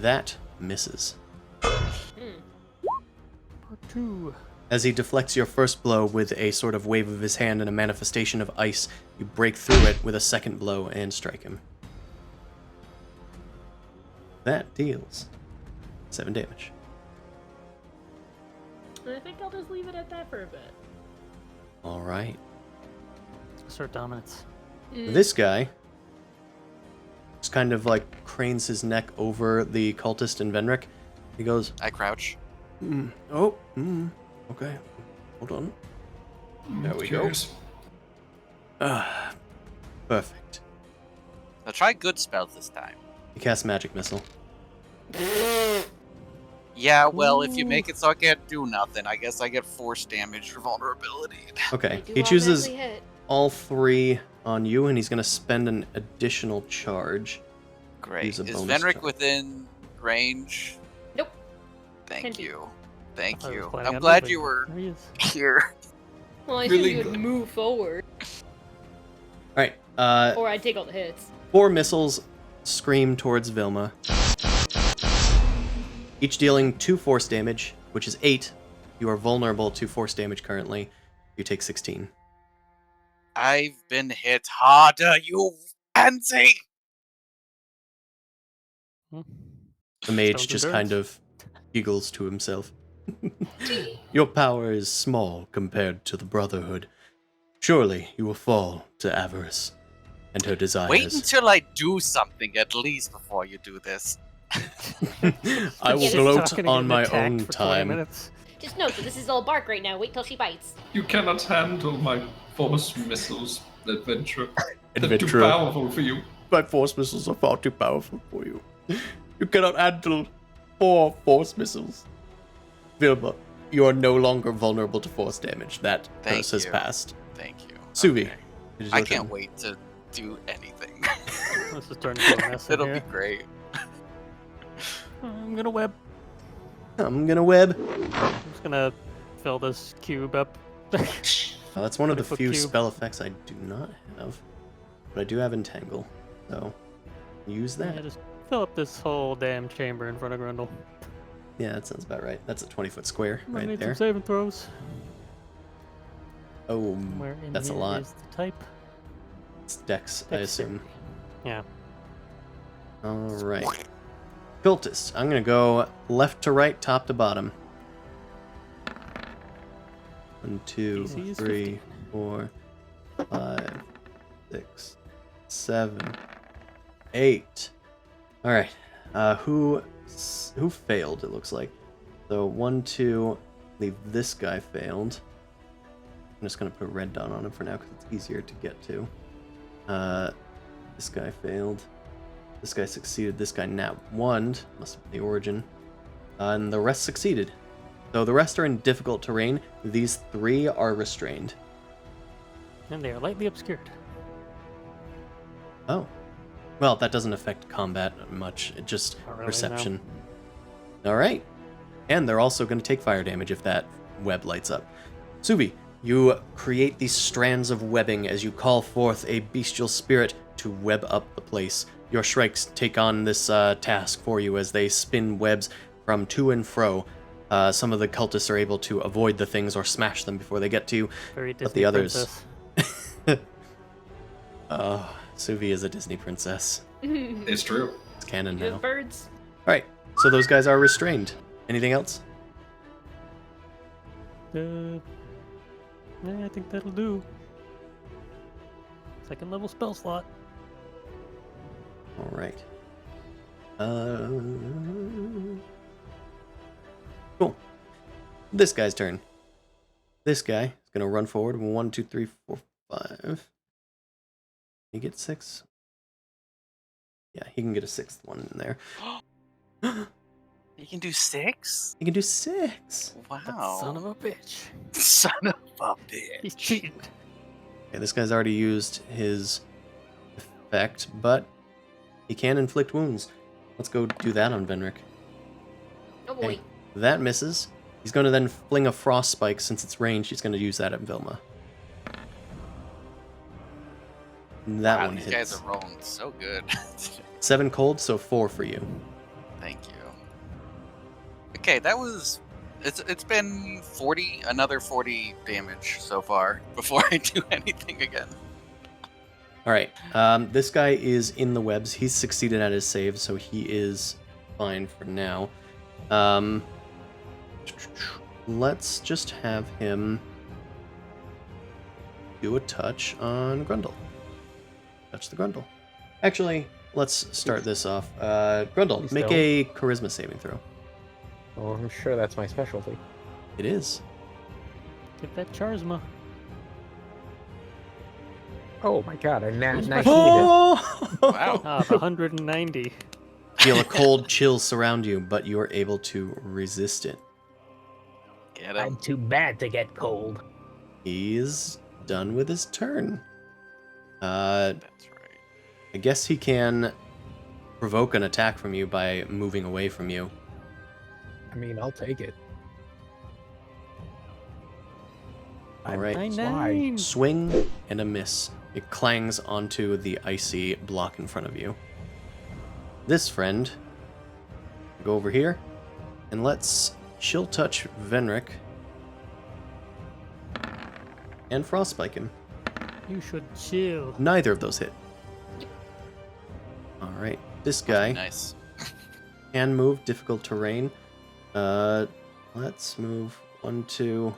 that misses. Hmm. Part 2. As he deflects your first blow with a sort of wave of his hand and a manifestation of ice, you break through it with a second blow and strike him. That deals 7 damage. I think I'll just leave it at that for a bit. Alright. Assert dominance. This guy just kind of like cranes his neck over the cultist and Venric. He goes, I crouch. okay. Hold on. There we go. Curious. Perfect. Now try good spells this time. He casts Magic Missile. Yeah, well, if you make it so I can't do nothing, I guess I get force damage for vulnerability. Okay, They do he chooses automatically hit. all 3 on you, and he's going to spend an additional charge. Great. Use a Is bonus Venric charge. within range? Nope. Thank 10 feet. you. Thank I was you. planning I'm on glad moving. you were There he is. here. Well, I Really assumed you'd good. move forward, Alright, or I'd take all the hits. 4 missiles scream towards Vilma, each dealing 2 force damage, which is 8. You are vulnerable to force damage currently. You take 16. I've been hit harder, you fancy! Hmm. The mage Stone's just endurance. kind of giggles to himself. Your power is small compared to the Brotherhood. Surely you will fall to Avarice and her desires. Wait until I do something at least before you do this. I will Just gloat Talking and on getting my attacked own for 20 time. minutes. Just note that this is all bark right now. Wait till she bites. You cannot handle my force missiles, adventure. They're too Adventure. powerful for you. My force missiles are far too powerful for you. You cannot handle 4 force missiles. Vilma, you are no longer vulnerable to force damage. That Thank curse has you. passed. Thank you. Suvi, Okay. it is I your can't turn. wait to do anything. This is turning into a mess in It'll here. be great. I'm gonna web. I'm gonna web. I'm just gonna fill this cube up. That's one of the 20-foot few cube. spell effects I do not have. But I do have Entangle. So, use Yeah, that. just fill up this whole damn chamber in front of Grundle. Yeah, that sounds about right. That's a 20-foot square I right need there. some saving throws. Oh, Where in that's a here lot. is the type? It's Dex, I assume. Yeah. Alright. Cultist. I'm gonna go left to right, top to bottom. 1, 2, DC is 3, 15. 4, 5, 6, 7, 8. Alright. Who failed, it looks like. So 1, 2, I believe this guy failed. I'm just gonna put a red dot on him for now because it's easier to get to. This guy failed. This guy succeeded. This guy nat 1'd. Must have been the origin. And the rest succeeded. So the rest are in difficult terrain. These 3 are restrained. And they are lightly obscured. Oh. Well, that doesn't affect combat much. It just Not really, perception. Alright. And they're also going to take fire damage if that web lights up. Suvi, you create these strands of webbing as you call forth a bestial spirit to web up the place. Your shrikes take on this task for you as they spin webs from to and fro. Some of the cultists are able to avoid the things or smash them before they get to you. Very Disney But the others... princess. Suvi is a Disney princess. It's true. It's canon Good now. birds. Alright, so those guys are restrained. Anything else? Yeah, I think that'll do. Second level spell slot. Alright. Cool. This guy's turn. This guy is going to run forward. 1, 2, 3, 4, 5. He gets 6. Yeah, he can get a 6th one in there. You can do 6? He can do 6. Wow. Son of a bitch. Son of a bitch. He's cheating. Okay, this guy's already used his effect, but he can inflict wounds. Let's go do that on Venric. Oh boy. Okay, that misses. He's going to then fling a frost spike. Since it's ranged, he's going to use that at Vilma. And that Wow, one these hits. guys are rolling so good. 7 cold, so 4 for you. Thank you. Okay, that was. It's been 40, another 40 damage so far before I do anything again. All right, this guy is in the webs. He's succeeded at his save, so he is fine for now. Let's just have him do a touch on Grundle. Touch the Grundle. Actually, let's start this off. Grundle, Please make don't. a charisma saving throw. Oh, I'm sure that's my specialty. It is. Get that charisma. Oh my god, I nat 19 again. Oh! Wow. Ah, the 190. Feel a cold chill surround you, but you are able to resist it. Get I'm him. too bad to get cold. He's done with his turn. That's right. I guess he can provoke an attack from you by moving away from you. I mean, I'll take it. All right. Nine, Why? nine. Swing and a miss. It clangs onto the icy block in front of you. This friend, go over here, and let's chill touch Venric and frostspike him. You should chill. Neither of those hit. All right, this guy Nice. can move, difficult terrain. Let's move 1, 2,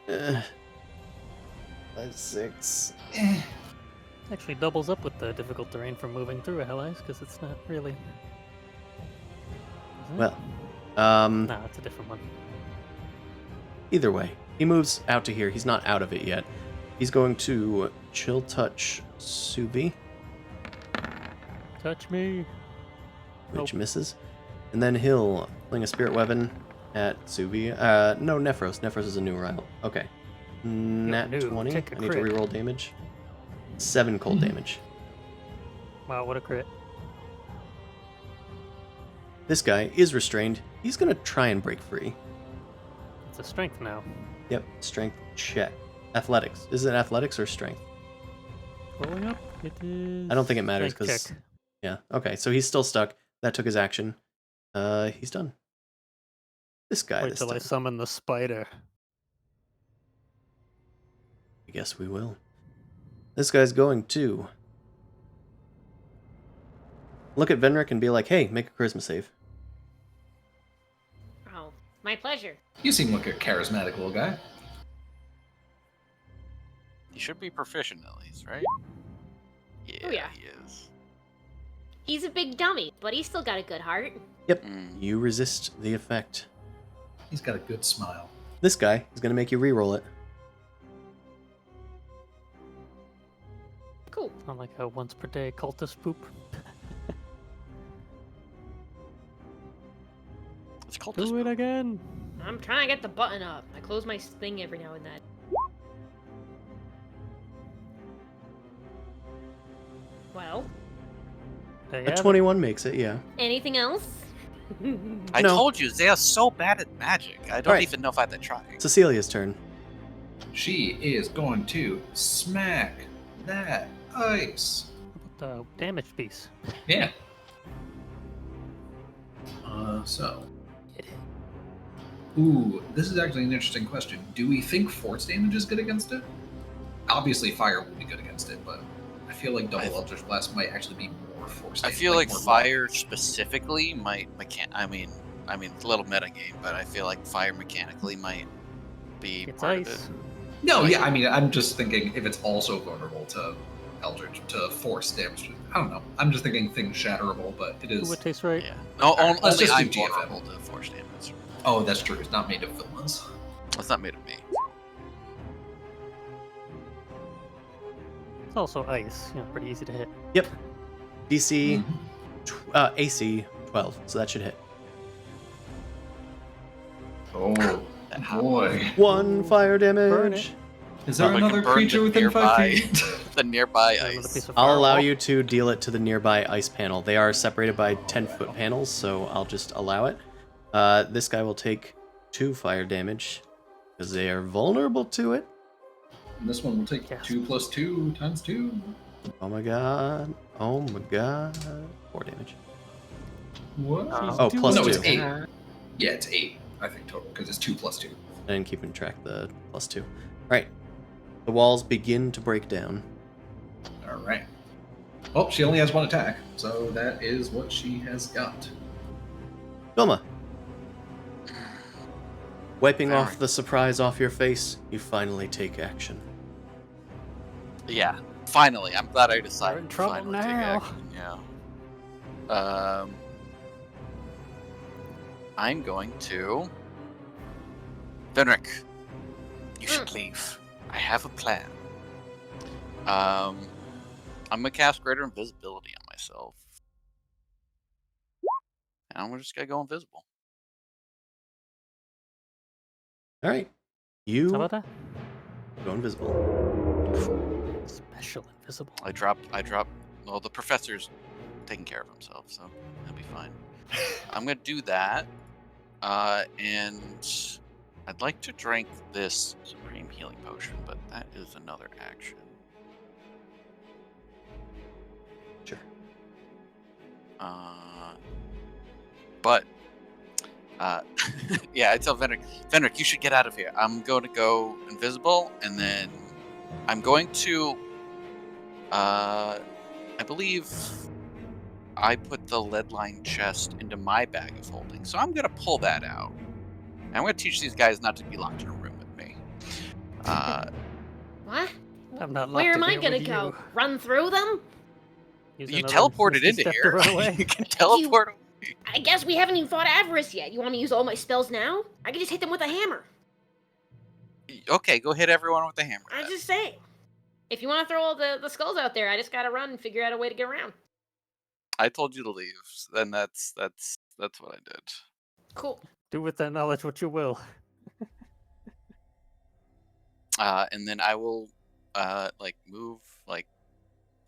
5, 6. Actually doubles up with the difficult terrain for moving through a Hell Ice, because it's not really... Isn't it? Well, No, it's a different one. either way, he moves out to here. He's not out of it yet. He's going to chill touch Subi, Touch me. which Nope. misses. And then he'll fling a spirit weapon at Subi. No, Nephros. Nephros is a new rival. Okay. Nat new. 20. Take a I need to crit. reroll damage. 7 cold damage. Wow, what a crit. This guy is restrained. He's going to try and break free. It's a strength now. Yep, strength check. Athletics. Is it athletics or strength? Rolling up, it is... I don't think it matters strength because... check. Yeah, okay, so he's still stuck. That took his action. He's done. This guy Wait this till I time. summon the spider. I guess we will. This guy's going to look at Venric and be like, hey, make a charisma save. Oh, my pleasure. You seem like a charismatic little guy. He should be proficient at least, right? Yeah, Oh, yeah. he is. He's a big dummy, but he's still got a good heart. Yep, Mm. you resist the effect. He's got a good smile. This guy is going to make you re-roll it. Cool. Not like a once per day cultist poop. It's called Do it again. I'm trying to get the button up. I close my thing every now and then. Well, They A have it. 21 makes it, yeah. anything else? I No. told you, they are so bad at magic. I don't Right. even know if I have to try. Cecilia's turn. She is going to smack that ice. How about the damage piece? Yeah. So. Ooh, this is actually an interesting question. Do we think force damage is good against it? Obviously, fire will be good against it, but I feel like double Eldritch Blast might actually be more force I damage. feel like more fire specifically might I mean it's a little meta game, but I feel like fire mechanically might be It's part of ice. it. No, yeah, I mean, I'm just thinking if it's also vulnerable to Eldritch, to force damage. I don't know. I'm just thinking things shatterable, but it Ooh, is. it tastes right. Yeah. No, Let's only just do I'm GFM. vulnerable to force damage. Oh, that's true. It's not made of villains. It's not made of me. It's also ice. You know, pretty easy to hit. Yep. DC, Mm-hmm. AC 12, so that should hit. Oh, That hot. boy. 1 fire Burn damage. it. Is there So I can another burn creature the within 5 nearby- feet? The nearby Another ice. piece of I'll allow firewall. you to deal it to the nearby ice panel. They are separated by 10-foot panels, so I'll just allow it. This guy will take 2 fire damage because they are vulnerable to it. And this one will take Yes. 2 plus 2 times 2. Oh my god. Oh my god. 4 damage. What? Oh, plus no, 2. it's 8. Yeah, it's 8, I think, total, because it's 2 plus 2. I didn't keep in track the plus 2. Alright. The walls begin to break down. Alright. Oh, she only has 1 attack, so that is what she has got. Vilma. Wiping Alright. off the surprise off your face, you finally take action. Yeah, finally. I'm glad I decided We're in to trouble finally take now. action. Yeah. I'm going to. Venric, you should leave. I have a plan. I'm gonna cast Greater Invisibility on myself. And I'm just gonna go invisible. Alright. How You about that? go invisible. Special invisible. I dropped. Well, the professor's taking care of himself, so he'll be fine. I'm gonna do that. And I'd like to drink this Supreme Healing Potion, but that is another action. Sure. But yeah, I tell Venric, you should get out of here. I'm going to go invisible, and then I'm going to, I believe I put the lead-lined chest into my bag of holding, so I'm going to pull that out. And I'm going to teach these guys not to be locked in a room with me. What? I'm not locked Where in am I here gonna with go? you. Run through them? Use You another teleported misty into step here. to run away. You can teleport away. I guess we haven't even fought Avarice yet. You want me to use all my spells now? I can just hit them with a hammer. Okay, go hit everyone with the hammer. I then. just say. If you want to throw all the skulls out there, I just gotta run and figure out a way to get around. I told you to leave, then that's what I did. Cool. Do with that knowledge what you will. And then I will move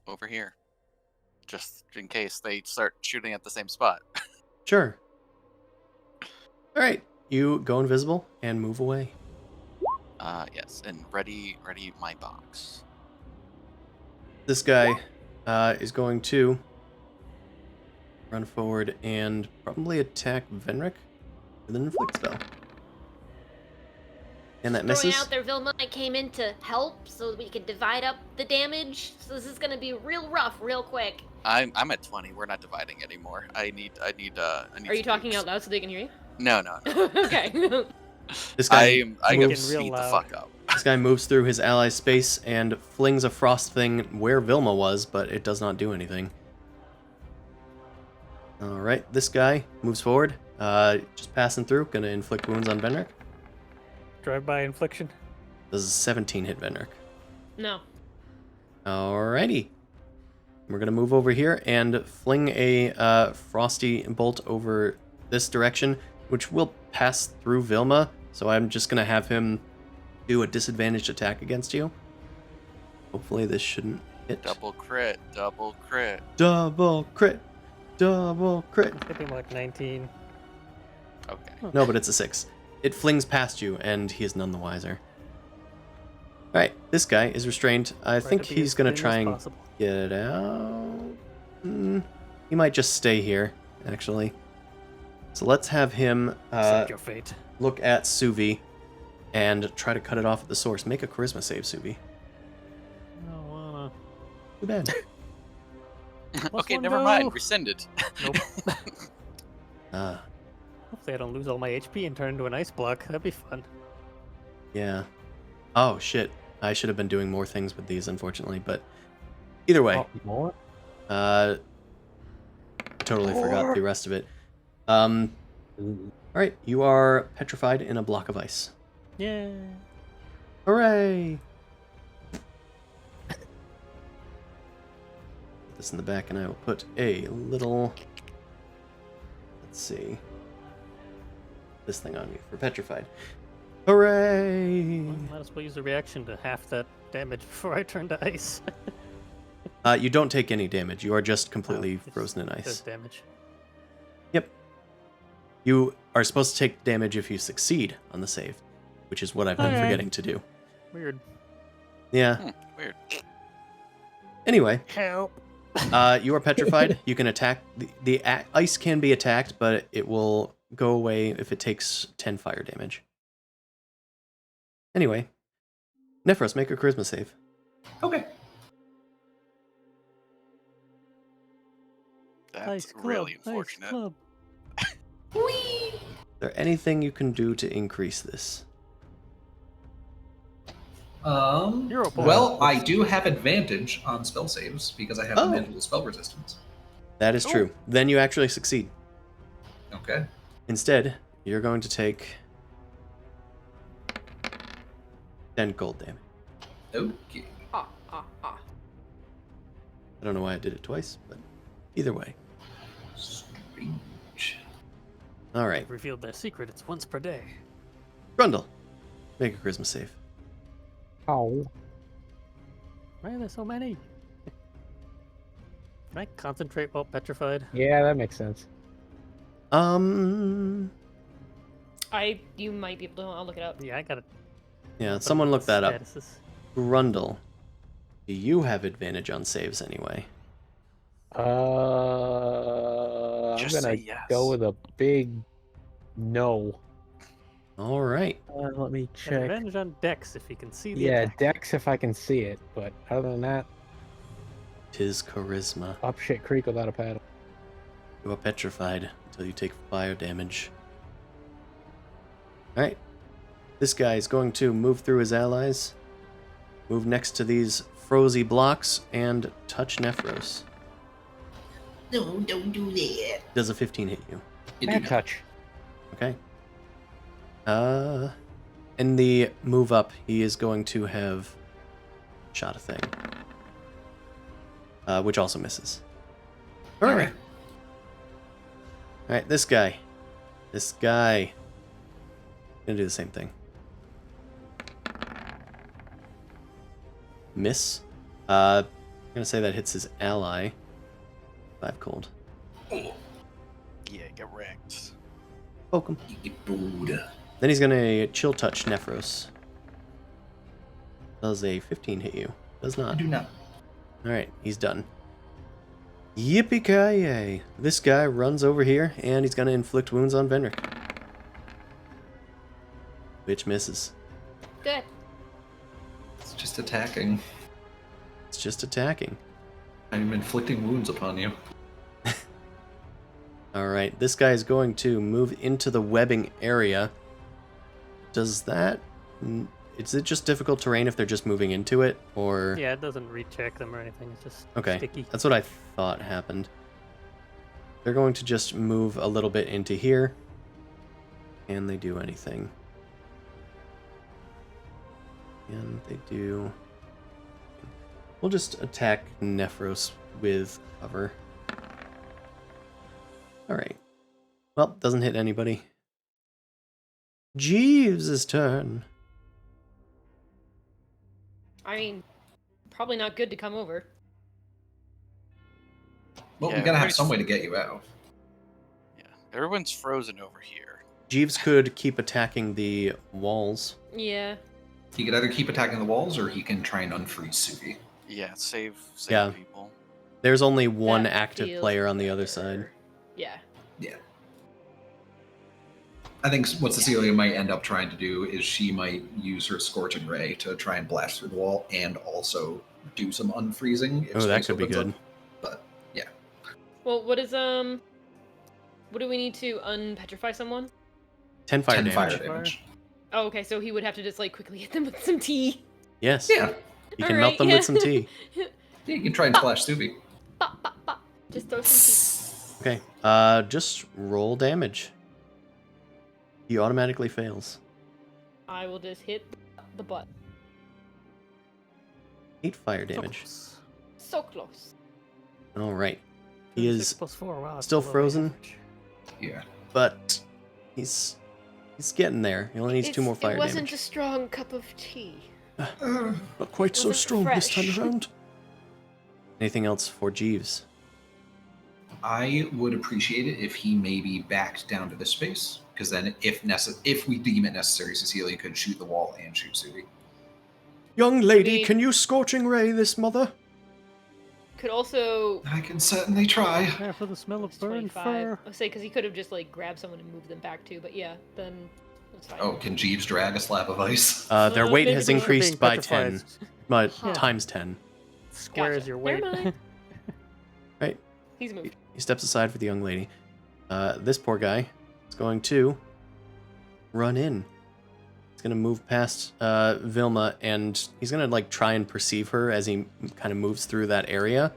over here, just in case they start shooting at the same spot. Sure. Alright. You go invisible and move away. Yes, and ready my box. This guy is going to run forward and probably attack Venric with an inflict spell. And that Throwing misses. out there, Vilma, I came in to help so we could divide up the damage. So this is gonna be real rough, real quick. I'm at 20. We're not dividing anymore. I need. Are you some talking nukes. out loud so they can hear you? No. Okay. This guy I can moves, real speed the loud. fuck up. this guy moves through his ally's space and flings a frost thing where Vilma was, but it does not do anything. Alright, this guy moves forward, just passing through, gonna inflict wounds on Venric. Drive-by infliction. Does 17 hit Venric? No. Alrighty. We're gonna move over here and fling a frosty bolt over this direction, which will pass through Vilma, so I'm just gonna have him do a disadvantaged attack against you. Hopefully this shouldn't hit. Double crit. Double crit. Double crit. Hit him like 19. Okay. No, but it's a 6. It flings past you, and he is none the wiser. Alright, this guy is restrained. I think to be he's as gonna thin try as and possible. get out. He might just stay here, actually. So let's have him Accept your fate. look at Suvi and try to cut it off at the source. Make a charisma save, Suvi. I don't wanna. Too bad. Okay, one never go. mind. Rescinded. Nope. Ah, Hopefully I don't lose all my HP and turn into an ice block. That'd be fun. yeah. Oh, shit. I should have been doing more things with these, unfortunately, but either way. Oh, more? Totally forgot the rest of it. Alright, you are petrified in a block of ice. Yeah. Hooray! Put this in the back, and I will put a little... Let's see. This thing on you for petrified. Hooray! Well, might as well use a reaction to half that damage before I turn to ice. You don't take any damage. You are just completely It's frozen in just ice. damage. Yep. You are supposed to take damage if you succeed on the save, which is what I've been Okay. forgetting to do. Weird. Yeah. Weird. Anyway, Help. you are petrified. You can attack. The ice can be attacked, but it will go away if it takes 10 fire damage. Anyway, Nephros, make a charisma save. Okay. That's Ice club. really Ice unfortunate. club. Is there anything you can do to increase this? Hero point. Well, I do have advantage on spell saves because I have Oh. mental spell resistance. That is true. Then you actually succeed. Okay. Instead, you're going to take 10 gold damage. Okay. Ah, ah, ah. I don't know why I did it twice, but either way. Strange. All right. Revealed their secret. It's once per day. Grundle, make a charisma save. Oh. Why are there so many? Can I concentrate while petrified? Yeah, that makes sense. Um, You might be able to. I'll look it up. Yeah, I got it. yeah, someone look that up. Statuses. Grundle, do you have advantage on saves anyway? I'm Just gonna say yes. go with a big no. All right. Let me Got check. advantage on Dex if you can see the Yeah, attack. Dex if I can see it, but other than that, Tis charisma. up shit creek without a paddle. You are petrified until you take fire damage. All right. This guy is going to move through his allies, move next to these frozy blocks, and touch Nephros. No, don't do that. Does a 15 hit you? You do Bad not. touch. Okay. In the move up, he is going to have shot a thing, which also misses. All right. Alright. All right, this guy. Gonna do the same thing. Miss. I'm gonna say that hits his ally. 5 cold. Yeah, get wrecked. Poke him. You get booed. Then he's gonna chill touch Nephros. Does a 15 hit you? Does I not. do not. Alright, he's done. Yippee-ki-yay. This guy runs over here, and he's gonna inflict wounds on Venric. Which misses. Good. It's just attacking. It's just attacking. I'm inflicting wounds upon you. Alright, this guy is going to move into the webbing area. Does that... Is it just difficult terrain if they're just moving into it, or... Yeah, it doesn't recheck them or anything. It's just Okay, sticky. that's what I thought happened. They're going to just move a little bit into here. Can they do anything? Can they do... We'll just attack Nephros with cover. Alright. Well, doesn't hit anybody. Jeeves' turn. I mean, probably not good to come over. Well, Yeah, we gotta have everybody's- some way to get you out. Yeah, everyone's frozen over here. Jeeves could keep attacking the walls. Yeah. He could either keep attacking the walls or he can try and unfreeze Suvi. Yeah, save Yeah. people. There's only one That active feels player on the other better. side. Yeah. Yeah. I think what Cecilia might end up trying to do is she might use her Scorching Ray to try and blast through the wall and also do some unfreezing. if Oh, that space could be opens good. up. But yeah. Well, what do we need to unpetrify someone? 10 fire 10 damage. fire damage. Oh, okay, so he would have to just like quickly hit them with some tea. Yes. Yeah. You can Alright, melt them yeah. with some tea. Yeah, you can try and splash Suvi. Pop, pop, pop. Just throw some tea. Okay. Just roll damage. He automatically fails. I will just hit the butt. 8 fire damage. So close. All right. He is 6 + 4. Wow, that's still below frozen. average. Yeah. but he's He's getting there. He only needs 2 more fire It wasn't damage. a strong cup of tea. Not quite so wasn't strong this time fresh. around. Anything else for Jeeves? I would appreciate it if he maybe backed down to this space, because then if we deem it necessary, Cecilia could shoot the wall and shoot Subi. Young lady, Me- can you scorching ray this mother? Could also I can certainly try. There for the smell of it's burned 25. fur. I'll say because he could have just like grabbed someone and moved them back too. But yeah, then that's fine. Oh, can Jeeves drag a slab of ice? Their weight maybe has they're increased being by petrified. 10. But Huh. times 10. Squares Gotcha. your Never weight. mind. Right. He's moved. He steps aside for the young lady. This poor guy is going to run in. He's going to move past Vilma, and he's going to like try and perceive her as he kind of moves through that area.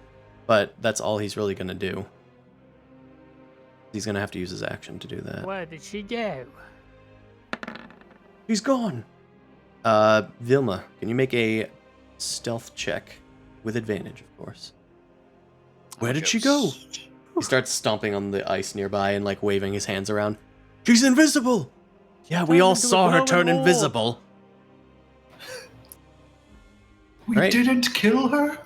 But that's all he's really going to do. He's going to have to use his action to do that. Where did she go? He's gone. Vilma, can you make a stealth check with advantage, of course? Where did she go? He starts stomping on the ice nearby and like waving his hands around. She's invisible. Yeah, we Turn all into a saw her glowing turn orb. invisible. We Right. didn't kill her?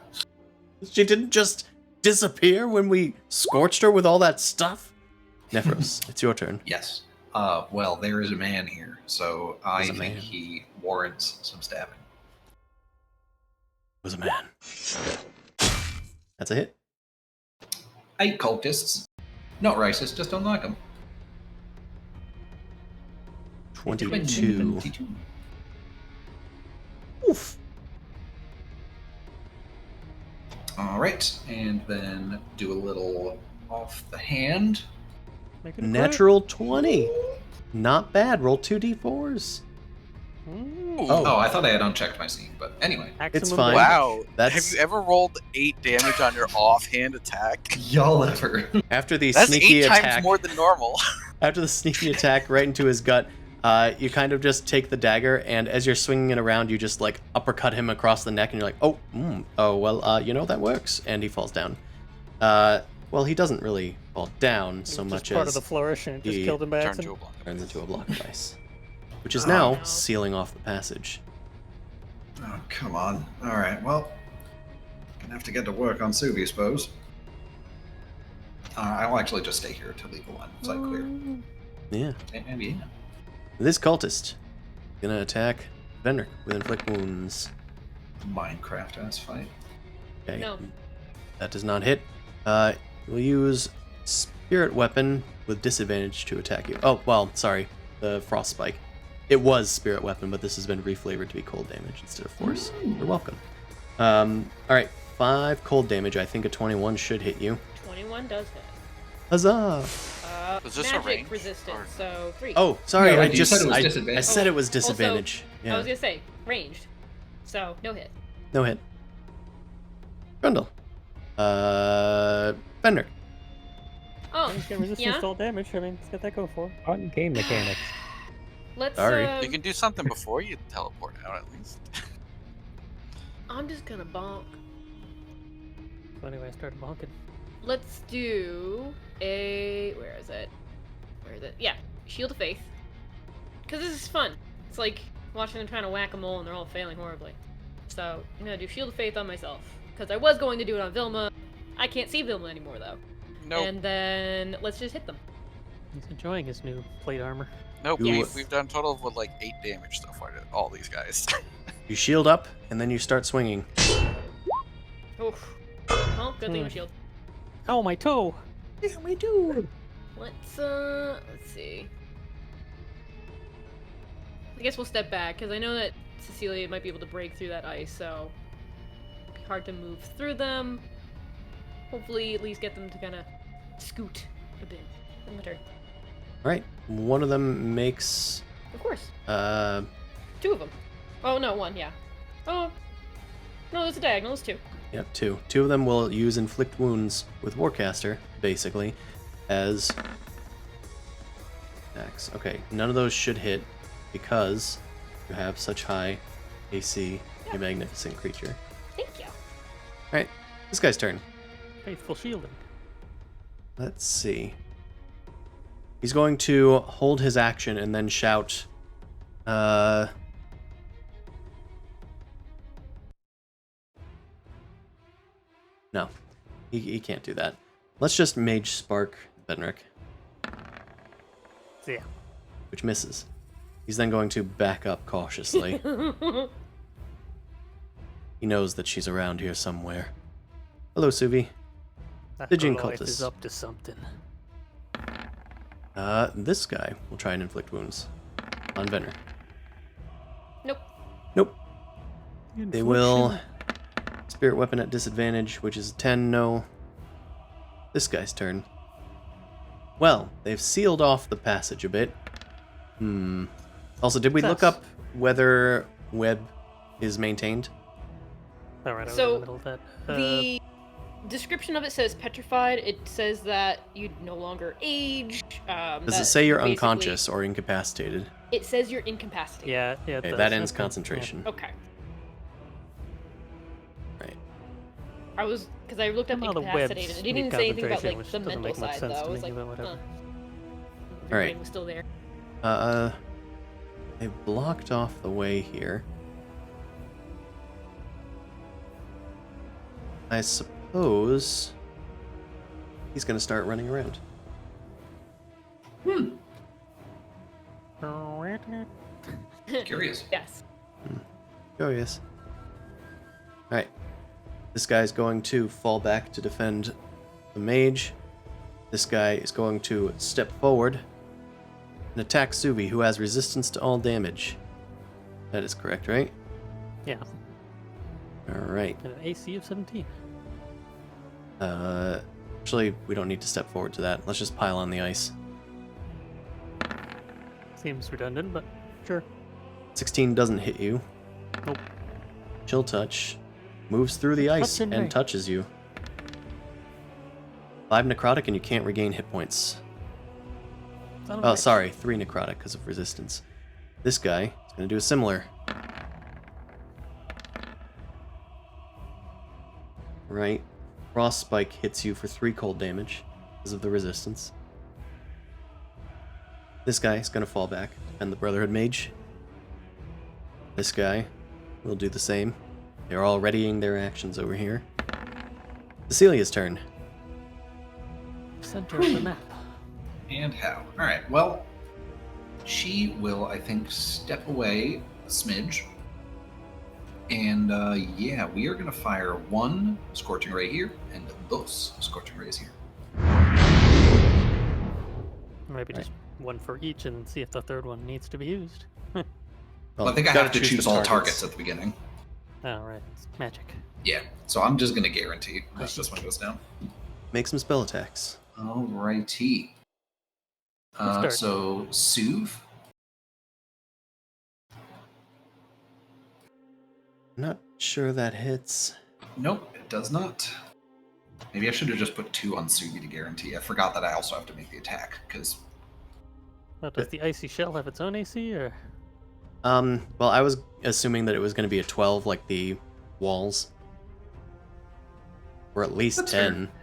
She didn't just disappear when we scorched her with all that stuff. Nephros, it's your turn. Yes. Well, there is a man here, so I There's a think man. he warrants some stabbing. It was a man. That's a hit. 8 cultists. Not racist, just don't like them. 22. Oof. Alright, and then do a little off the hand. Make it a crit. Natural 20. Not bad. Roll 2d4s. Mm. Oh. I thought I had unchecked my scene, but anyway. It's Maximum fine. damage. Wow. That's- Have you ever rolled 8 damage on your offhand attack? Y'all ever. After the That's sneaky 8 attack, times more than normal. after the sneaky attack right into his gut, you kind of just take the dagger, and as you're swinging it around, you just like uppercut him across the neck, and you're like, that works, and he falls down. Well, he doesn't really fall down so Just much part as of the flourish and it just he killed him by Turn accident. to a block. turns into a block of ice, which is Oh, now no. sealing off the passage. Oh, come on. Alright, well. Gonna have to get to work on Suvi, I suppose. I'll actually just stay here till legal line. Is that clear? Yeah. Maybe, yeah. This cultist gonna attack Vendrick with inflict wounds. Minecraft ass fight. Okay. No. That does not hit. We'll use spirit weapon with disadvantage to attack you. Oh, well, sorry. The frost spike. It was spirit weapon, but this has been reflavored to be cold damage instead of force. You're welcome. Alright, 5 cold damage. I think a 21 should hit you. 21 does hit. Huzzah! Is this a Magic range, resistance, or- so 3. Oh, sorry, No, I you just said it was I disadvantage. said it was Also, disadvantage. I Yeah. was gonna say ranged, so no hit. No hit. Grundle. Vendrick. Oh, He's got resistance yeah. to all damage. I mean, he's got that going for him. Fun game mechanics. Let's. Sorry. You can do something before you teleport out, at least. I'm just gonna bonk. So anyway, I started bonking. Let's do a. Where is it? Where is it? Yeah, Shield of Faith. Because this is fun. It's like watching them trying to whack a mole and they're all failing horribly. So I'm gonna do Shield of Faith on myself. Because I was going to do it on Vilma. I can't see Vilma anymore though. Nope. And then let's just hit them. He's enjoying his new plate armor. Nope. You- We've done total of like 8 damage so far to all these guys. You shield up, and then you start swinging. Oof. Well, good thing with shield. Oh, my toe! Yeah, we do. Let's see. I guess we'll step back because I know that Cecilia might be able to break through that ice, so it'll be hard to move through them. Hopefully, at least get them to kind of scoot a bit. In my turn. Right. One of them makes. Of course, 2 2 of them. Oh no, 1. Yeah. Oh no, there's a diagonal. There's 2. Yep, 2. 2 of them will use inflict wounds with Warcaster, basically, as attacks. Okay, none of those should hit because you have such high AC, you magnificent creature. Thank you. Alright, this guy's turn. Faithful shielding. Let's see. He's going to hold his action and then shout, No. He can't do that. Let's just Mage Spark Benric. Yeah. Which misses. He's then going to back up cautiously. He knows that she's around here somewhere. Hello, Suvi. That Stygian Goliath is cultist. up to something. This guy will try and inflict wounds on Venner. Nope. Nope. They will Spirit Weapon at disadvantage, which is 10, no. This guy's turn. Well, they've sealed off the passage a bit. Also, did we look up whether web is maintained? Alright, I was in So, the middle of that. The description of it says petrified. It says that you no longer age. Does it say you're unconscious or incapacitated? It says you're incapacitated. Yeah, it Okay, does. that ends Okay, concentration. Okay. Right. I was because I looked up Well, the incapacitated. webs It didn't need say anything about concentration, like which the doesn't mental make much side sense though. I to was me, like, but whatever. huh. All right. Brain was still there. They've blocked off the way here. I suppose he's gonna start running around. Curious. Yes. Curious. Alright. This guy's going to fall back to defend the mage. This guy is going to step forward and attack Suvi, who has resistance to all damage. That is correct, right? Yeah, Alright. and an AC of 17. Actually, we don't need to step forward to that. Let's just pile on the ice. Seems redundant, but sure. 16 doesn't hit you. Nope. Chill touch. Moves through the ice Touching and me. touches you. 5 necrotic and you can't regain hit points. Son of a Oh, bitch. sorry. 3 necrotic because of resistance. This guy is going to do a similar. Right. Frost Spike hits you for 3 cold damage because of the resistance. This guy is going to fall back and the Brotherhood Mage. This guy will do the same. They're all readying their actions over here. Cecilia's turn. Center of the map. And how? All right. Well, she will, I think, step away a smidge. And yeah, we are going to fire 1 Scorching Ray here and dos Scorching Rays here. Maybe just one for each and see if the third one needs to be used. Well, I think I gotta have to choose choose the all targets at the beginning. Alright, it's magic. Yeah, so I'm just going to guarantee this one goes down. Make some spell attacks. Alrighty. Start. So, Soothe. Not sure that hits. Nope, it does not. Maybe I should have just put 2 on Sugi to guarantee. I forgot that I also have to make the attack, because... Well, does the icy shell have its own AC, or...? Well, I was assuming that it was going to be a 12 like the walls. Or at least That's 10. fair.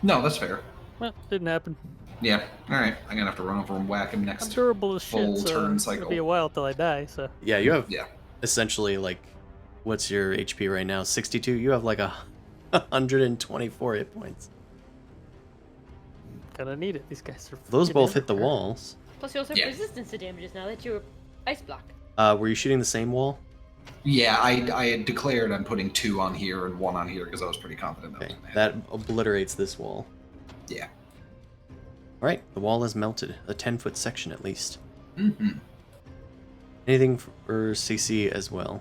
No, that's fair. Well, didn't happen. Yeah, alright. I'm gonna have to run over and whack him I'm next. durable as full shit, so turn it'll cycle. be a while till I die, so... Yeah, you have Yeah. essentially like, what's your HP right now? 62? You have like 124 hit points. Gonna need it. These guys are... Those freaking both hit the everywhere. walls. Plus, you also have Yeah. resistance to damages now that you're ice block. Were you shooting the same wall? Yeah, I had declared I'm putting 2 on here and 1 on here because I was pretty confident that Okay, was an that obliterates this wall. Yeah. Alright, the wall is melted. A 10-foot section at least. Mm-hmm. Anything for CC as well?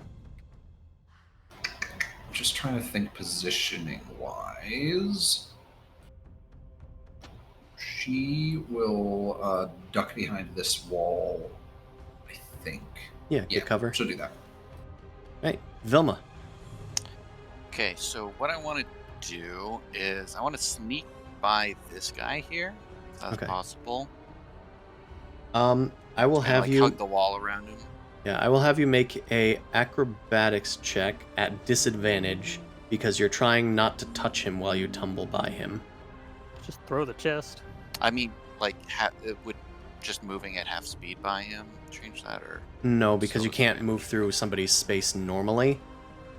Just trying to think positioning-wise. She will duck behind this wall, I think. Yeah, get cover. She'll do that. Right, Vilma. Okay, so what I want to do is I want to sneak by this guy here, if that's Okay. possible. I will And, have like, you. hug the wall around him. Yeah, I will have you make a acrobatics check at disadvantage because you're trying not to touch him while you tumble by him. Just throw the chest. I mean, like it would just moving at half speed by him change that, or No, because still you the can't same? move through somebody's space normally.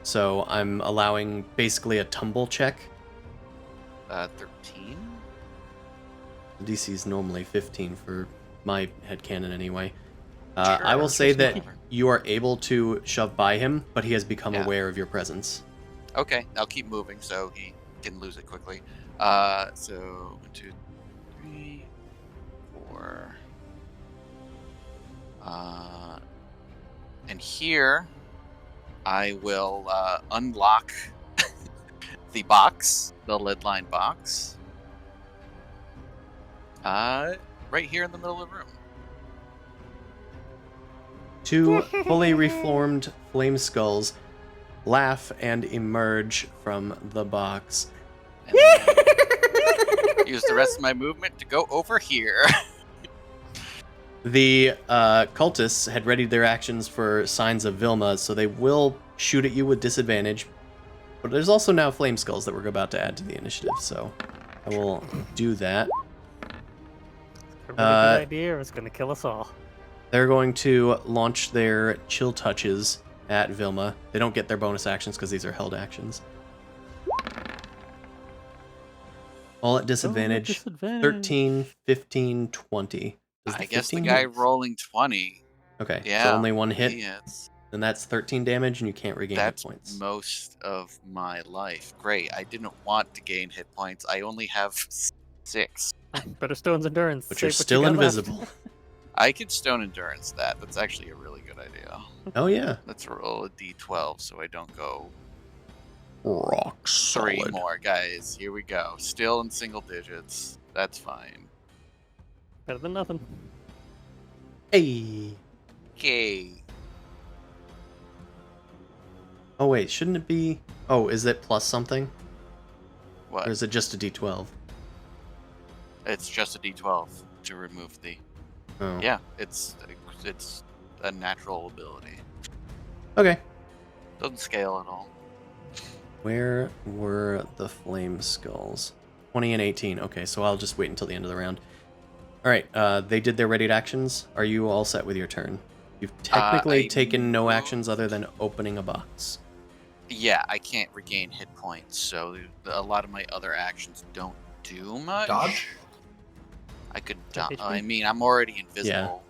So I'm allowing basically a tumble check. 13. DC is normally 15 for my headcanon anyway. Sure, I will say that whatever. you are able to shove by him, but he has become Yeah. aware of your presence. Okay, I'll keep moving so he can lose it quickly. So 1, 2, 3, 4. And here I will unlock the box, the lead line box. Right here in the middle of the room. Two fully reformed flame skulls laugh and emerge from the box. And then I use the rest of my movement to go over here. The cultists had readied their actions for signs of Vilma, so they will shoot at you with disadvantage. But there's also now flame skulls that we're about to add to the initiative, so I will do that. A really good idea, or it's going to kill us all. They're going to launch their chill touches at Vilma. They don't get their bonus actions because these are held actions. All at disadvantage. 13, 15, 20. Does I guess the 15 guy hit? rolling 20. Okay, Yeah. so only one hit. he hits. Then that's 13 damage, and you can't regain hit That's points. most of my life. Great. I didn't want to gain hit points. I only have 6. Better Stone's Endurance. But save you're what you still got left. invisible. I could stone endurance that. That's actually a really good idea. Oh yeah. Let's roll a d12 so I don't go Rock 3 more. Guys, here we go. Still in single digits. That's fine. Better than nothing. Hey. Okay. Oh wait, shouldn't it be? Oh, is it plus something, What? or is it just a D12? It's just a d12 to remove the... Oh. Yeah, it's a natural ability. Okay. Doesn't scale at all. Where were the flame skulls? 20 and 18. Okay, so I'll just wait until the end of the round. All right. They did their readied actions. Are you all set with your turn? You've technically I taken no moved. actions other than opening a box. Yeah, I can't regain hit points, so a lot of my other actions don't do much. Dodge? I could Take dodge. HP? I mean, I'm already invisible.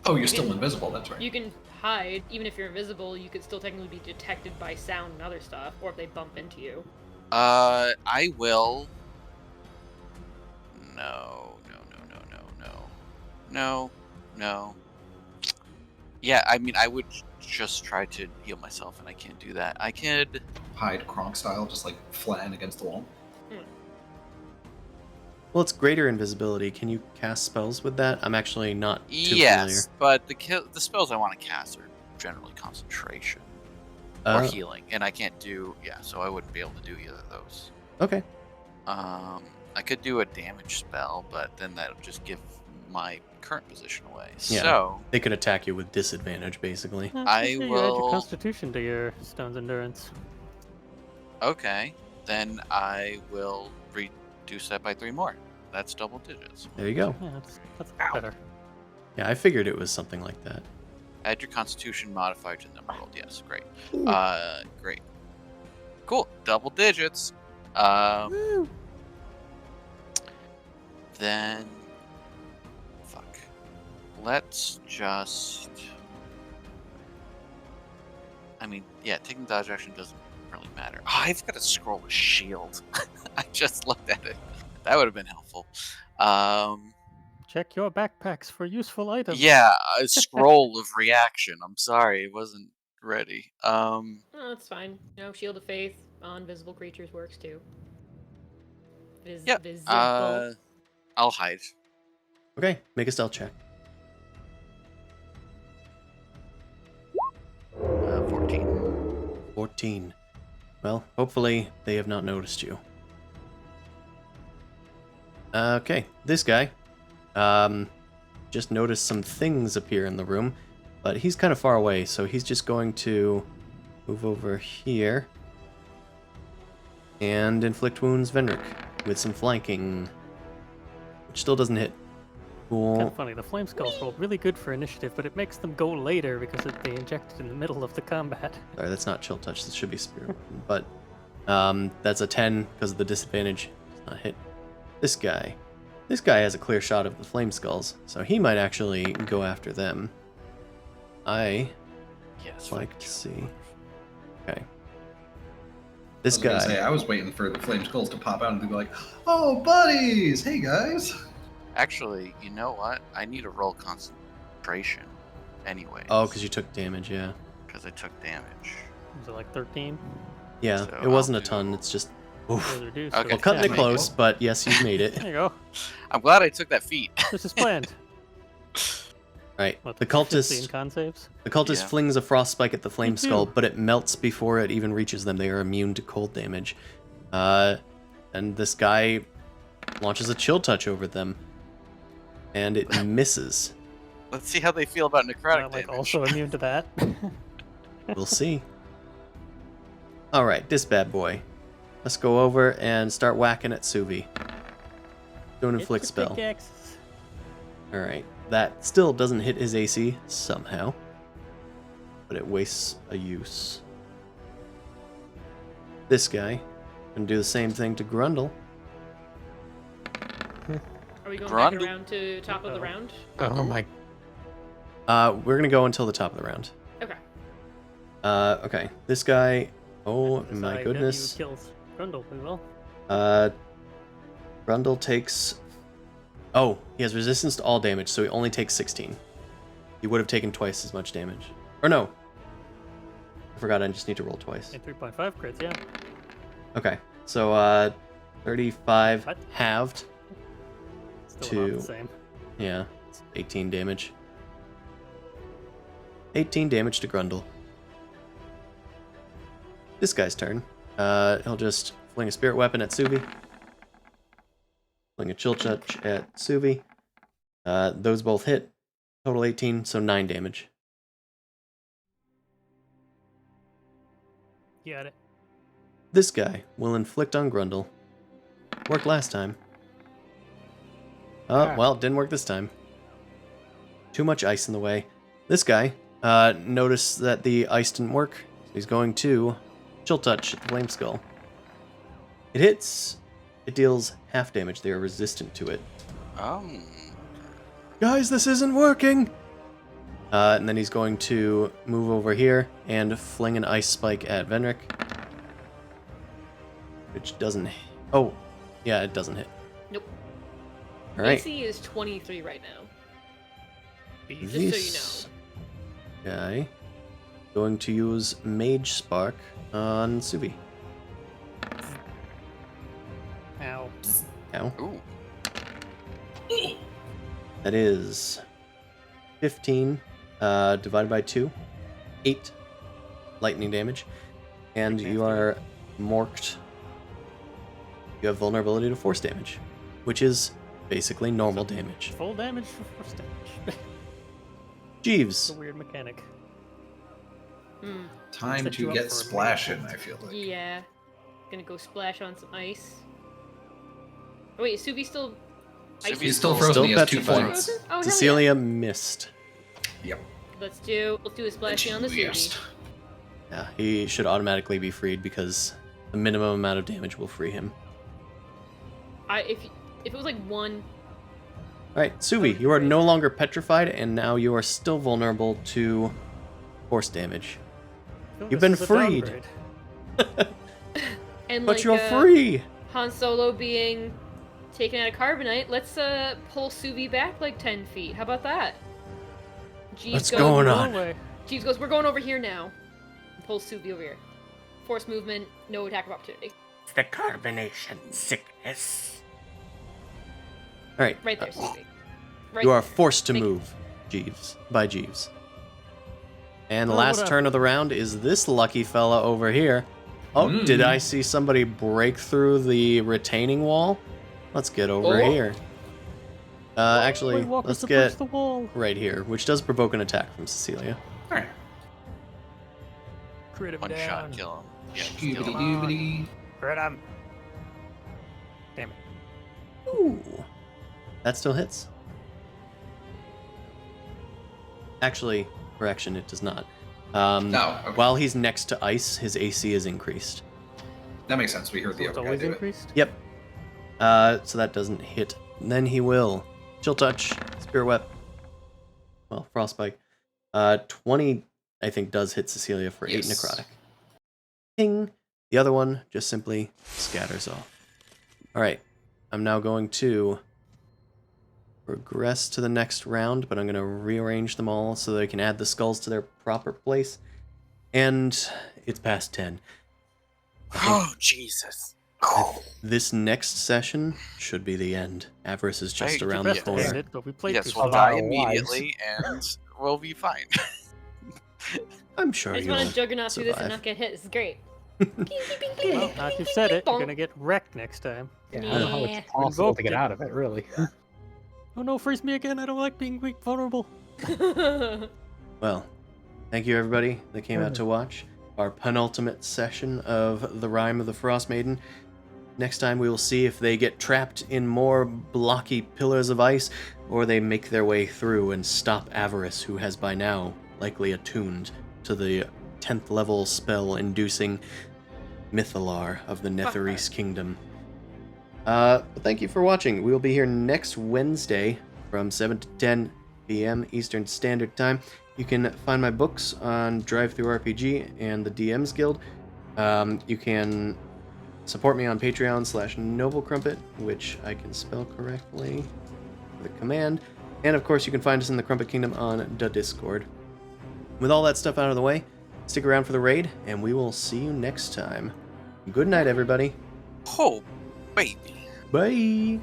Oh, you're still invisible, that's right. You can hide, even if you're invisible, you could still technically be detected by sound and other stuff, or if they bump into you. I will. No. Yeah, I mean, I would just try to heal myself, and I can't do that. I could. Hide Kronk style, just like flatten against the wall. Well, it's greater invisibility. Can you cast spells with that? I'm actually not too Yes, but the spells I want to cast are generally concentration or familiar. healing, and I can't do. Yeah, so I wouldn't be able to do either of those. Okay. I could do a damage spell, but then that would just give my current position away. Yeah. So They could attack you with disadvantage, basically. I You add will- your Constitution to your Stone's Endurance. okay, then I will reduce that by 3 more. That's double digits. There you go. Yeah, that's better. Yeah, I figured it was something like that. Add your Constitution modifier to the number rolled. Yes, great. Great. Cool. Double digits. Then, fuck. Let's just. I mean, yeah, taking dodge action doesn't really matter. Oh, I've got to scroll a shield. I just looked at it. That would have been helpful. Check your backpacks for useful items. Yeah, a scroll of reaction. I'm sorry, it wasn't ready. Oh, that's fine. Shield of Faith on visible creatures works too. Yeah. Visible. I'll hide. Okay, make a stealth check. 14. 14. Well, hopefully they have not noticed you. Okay, this guy just noticed some things appear in the room, but he's kind of far away, so he's just going to move over here and inflict wounds Venric with some flanking, which still doesn't hit. Cool. Kind of funny. The flame skulls rolled really good for initiative, but it makes them go later because they injected in the middle of the combat. Sorry, that's not chill touch. This should be spirit weapon. But that's a 10 because of the disadvantage. Does not hit this guy. This guy has a clear shot of the flame skulls, so he might actually go after them. Yes. Like to see. Okay. I This was gonna guy. say, I was waiting for the flame skulls to pop out and to be like, "Oh, buddies! Hey guys!" Actually, you know what? I need to roll concentration anyway. Oh, because you took damage, yeah. Because I took damage. Was it like 13? Yeah, So it wasn't I'll a ton. do- It's just. Or Oof. is it reduced? Okay. Well, cutting it Yeah, close, but yes, you made it. There you go. I'm glad I took that feat. This is planned. Right. What, The 15 cultist con saves? The cultist Yeah. flings a frost spike at the flame Me too. skull, but it melts before it even reaches them. They are immune to cold damage. And this guy launches a chill touch over them, and it misses. Let's see how they feel about necrotic Not like damage. also immune to that. We'll see. All right, this bad boy. Let's go over and start whacking at Suvi. Don't Hit inflict your spell. pickaxes. All right, that still doesn't hit his AC somehow, but it wastes a use. This guy can do the same thing to Grundle. Are we going back Grundle. around to top of the round? Oh my. We're gonna go until the top of the round. Okay. Okay. This guy. Oh Decide my who goodness. kills Grundle, we will. Grundle takes. Oh, he has resistance to all damage, so he only takes 16. He would have taken twice as much damage. Or no. I forgot. I just need to roll twice. And 3.5 crits, yeah. Okay. So 35 What? halved. Still not Two. the same. Yeah, it's 18 damage. 18 damage to Grundle. This guy's turn. He'll just fling a spirit weapon at Suvi. Fling a chill touch at Suvi. Those both hit. Total 18, so 9 damage. Got it. This guy will inflict on Grundle. Worked last time. Oh, Ah. well, didn't work this time. Too much ice in the way. This guy, noticed that the ice didn't work, so he's going to chill touch at the flame skull. It hits. It deals half damage. They are resistant to it. Guys, this isn't working! And then he's going to move over here and fling an ice spike at Venric. Which doesn't... Oh, yeah, it doesn't hit. Nope. Alright. AC is 23 right now. Just This guy going to use Mage Spark on Suvi. Ow. Ow. Ooh. That is 15 divided by 2. 8 lightning damage. And you are morked. You have vulnerability to force damage, which is basically normal damage. Full damage for force damage. Jeeves. It's a weird mechanic. Hmm. Time Set you to up get for a splashing, I feel like. Yeah. Gonna go splash on some ice. Oh, wait, is Suvi still... ice? He's still frozen. Still He has 2 petrified. points. Oh, hell yeah. Cecilia missed. Yep. Let's do a splashing on the Yes. Suvi. Yeah, he should automatically be freed because the minimum amount of damage will free him. If it was like 1... Alright, Suvi, you are no longer petrified, and now you are still vulnerable to force damage. I feel You've this been is a freed. downgrade. And But like, you're free! Han Solo being taken out of Carbonite, let's pull Suvi back like 10 feet. How about that? Jeeves What's goes, going No on? way. Jeeves goes, we're going over here now. And pulls Suvi over here. Force movement, no attack of opportunity. The carbonation sickness. Alright, Right there, Suvi. Right you are there. forced to Thank you. move, Jeeves, by Jeeves. And the Oh, last what turn of the round is this lucky fella over here. Oh, did I see somebody break through the retaining wall? Let's get over Oh. here. Actually, Wait, walk let's us get against the wall. right here, which does provoke an attack from Cecilia. Alright. Crit him One down. shot, kill him. Yeah, just kill Doobity him. doobity. Crit him. Damn it. Ooh. That still hits. Actually, correction, it does not. No, okay. While he's next to ice, his AC is increased. That makes sense. We heard the It's other guy always do it. increased. Yep. So that doesn't hit. And then he will chill touch, spear whip. Well, frostbite. 20, I think, does hit Cecilia for 8 Yes. necrotic. Ping. The other one just simply scatters off. All right. I'm now going to progress to the next round, but I'm going to rearrange them all so they can add the skulls to their proper place. And it's past 10. Oh, Jesus. This next session should be the end. Avarice is just Hey, around keep the it corner. End it, but we played Yes, too we'll far. die Our lives. immediately, and we'll be fine. I'm sure I just you'll want to juggernaut through this and survive. not get hit. This is great. Well, now that you've said it, you're gonna get wrecked next time. Yeah, I don't know how Yeah. it's possible to Invoked get it. out of it, really. Oh no, freeze me again! I don't like being weak, vulnerable. Well, thank you everybody that came out to watch our penultimate session of the Rime of the Frostmaiden. Next time we will see if they get trapped in more blocky pillars of ice, or they make their way through and stop Avarice, who has by now likely attuned to the 10th level spell inducing Mythalar of the Netherese Kingdom. But thank you for watching. We will be here next Wednesday from 7 to 10 p.m. Eastern Standard Time. You can find my books on DriveThruRPG and the DMs Guild. You can support me on Patreon/NobleCrumpet, which I can spell correctly for the command. And of course, you can find us in the Crumpet Kingdom on the Discord. With all that stuff out of the way, stick around for the raid, and we will see you next time. Good night, everybody. Oh, baby. Bye.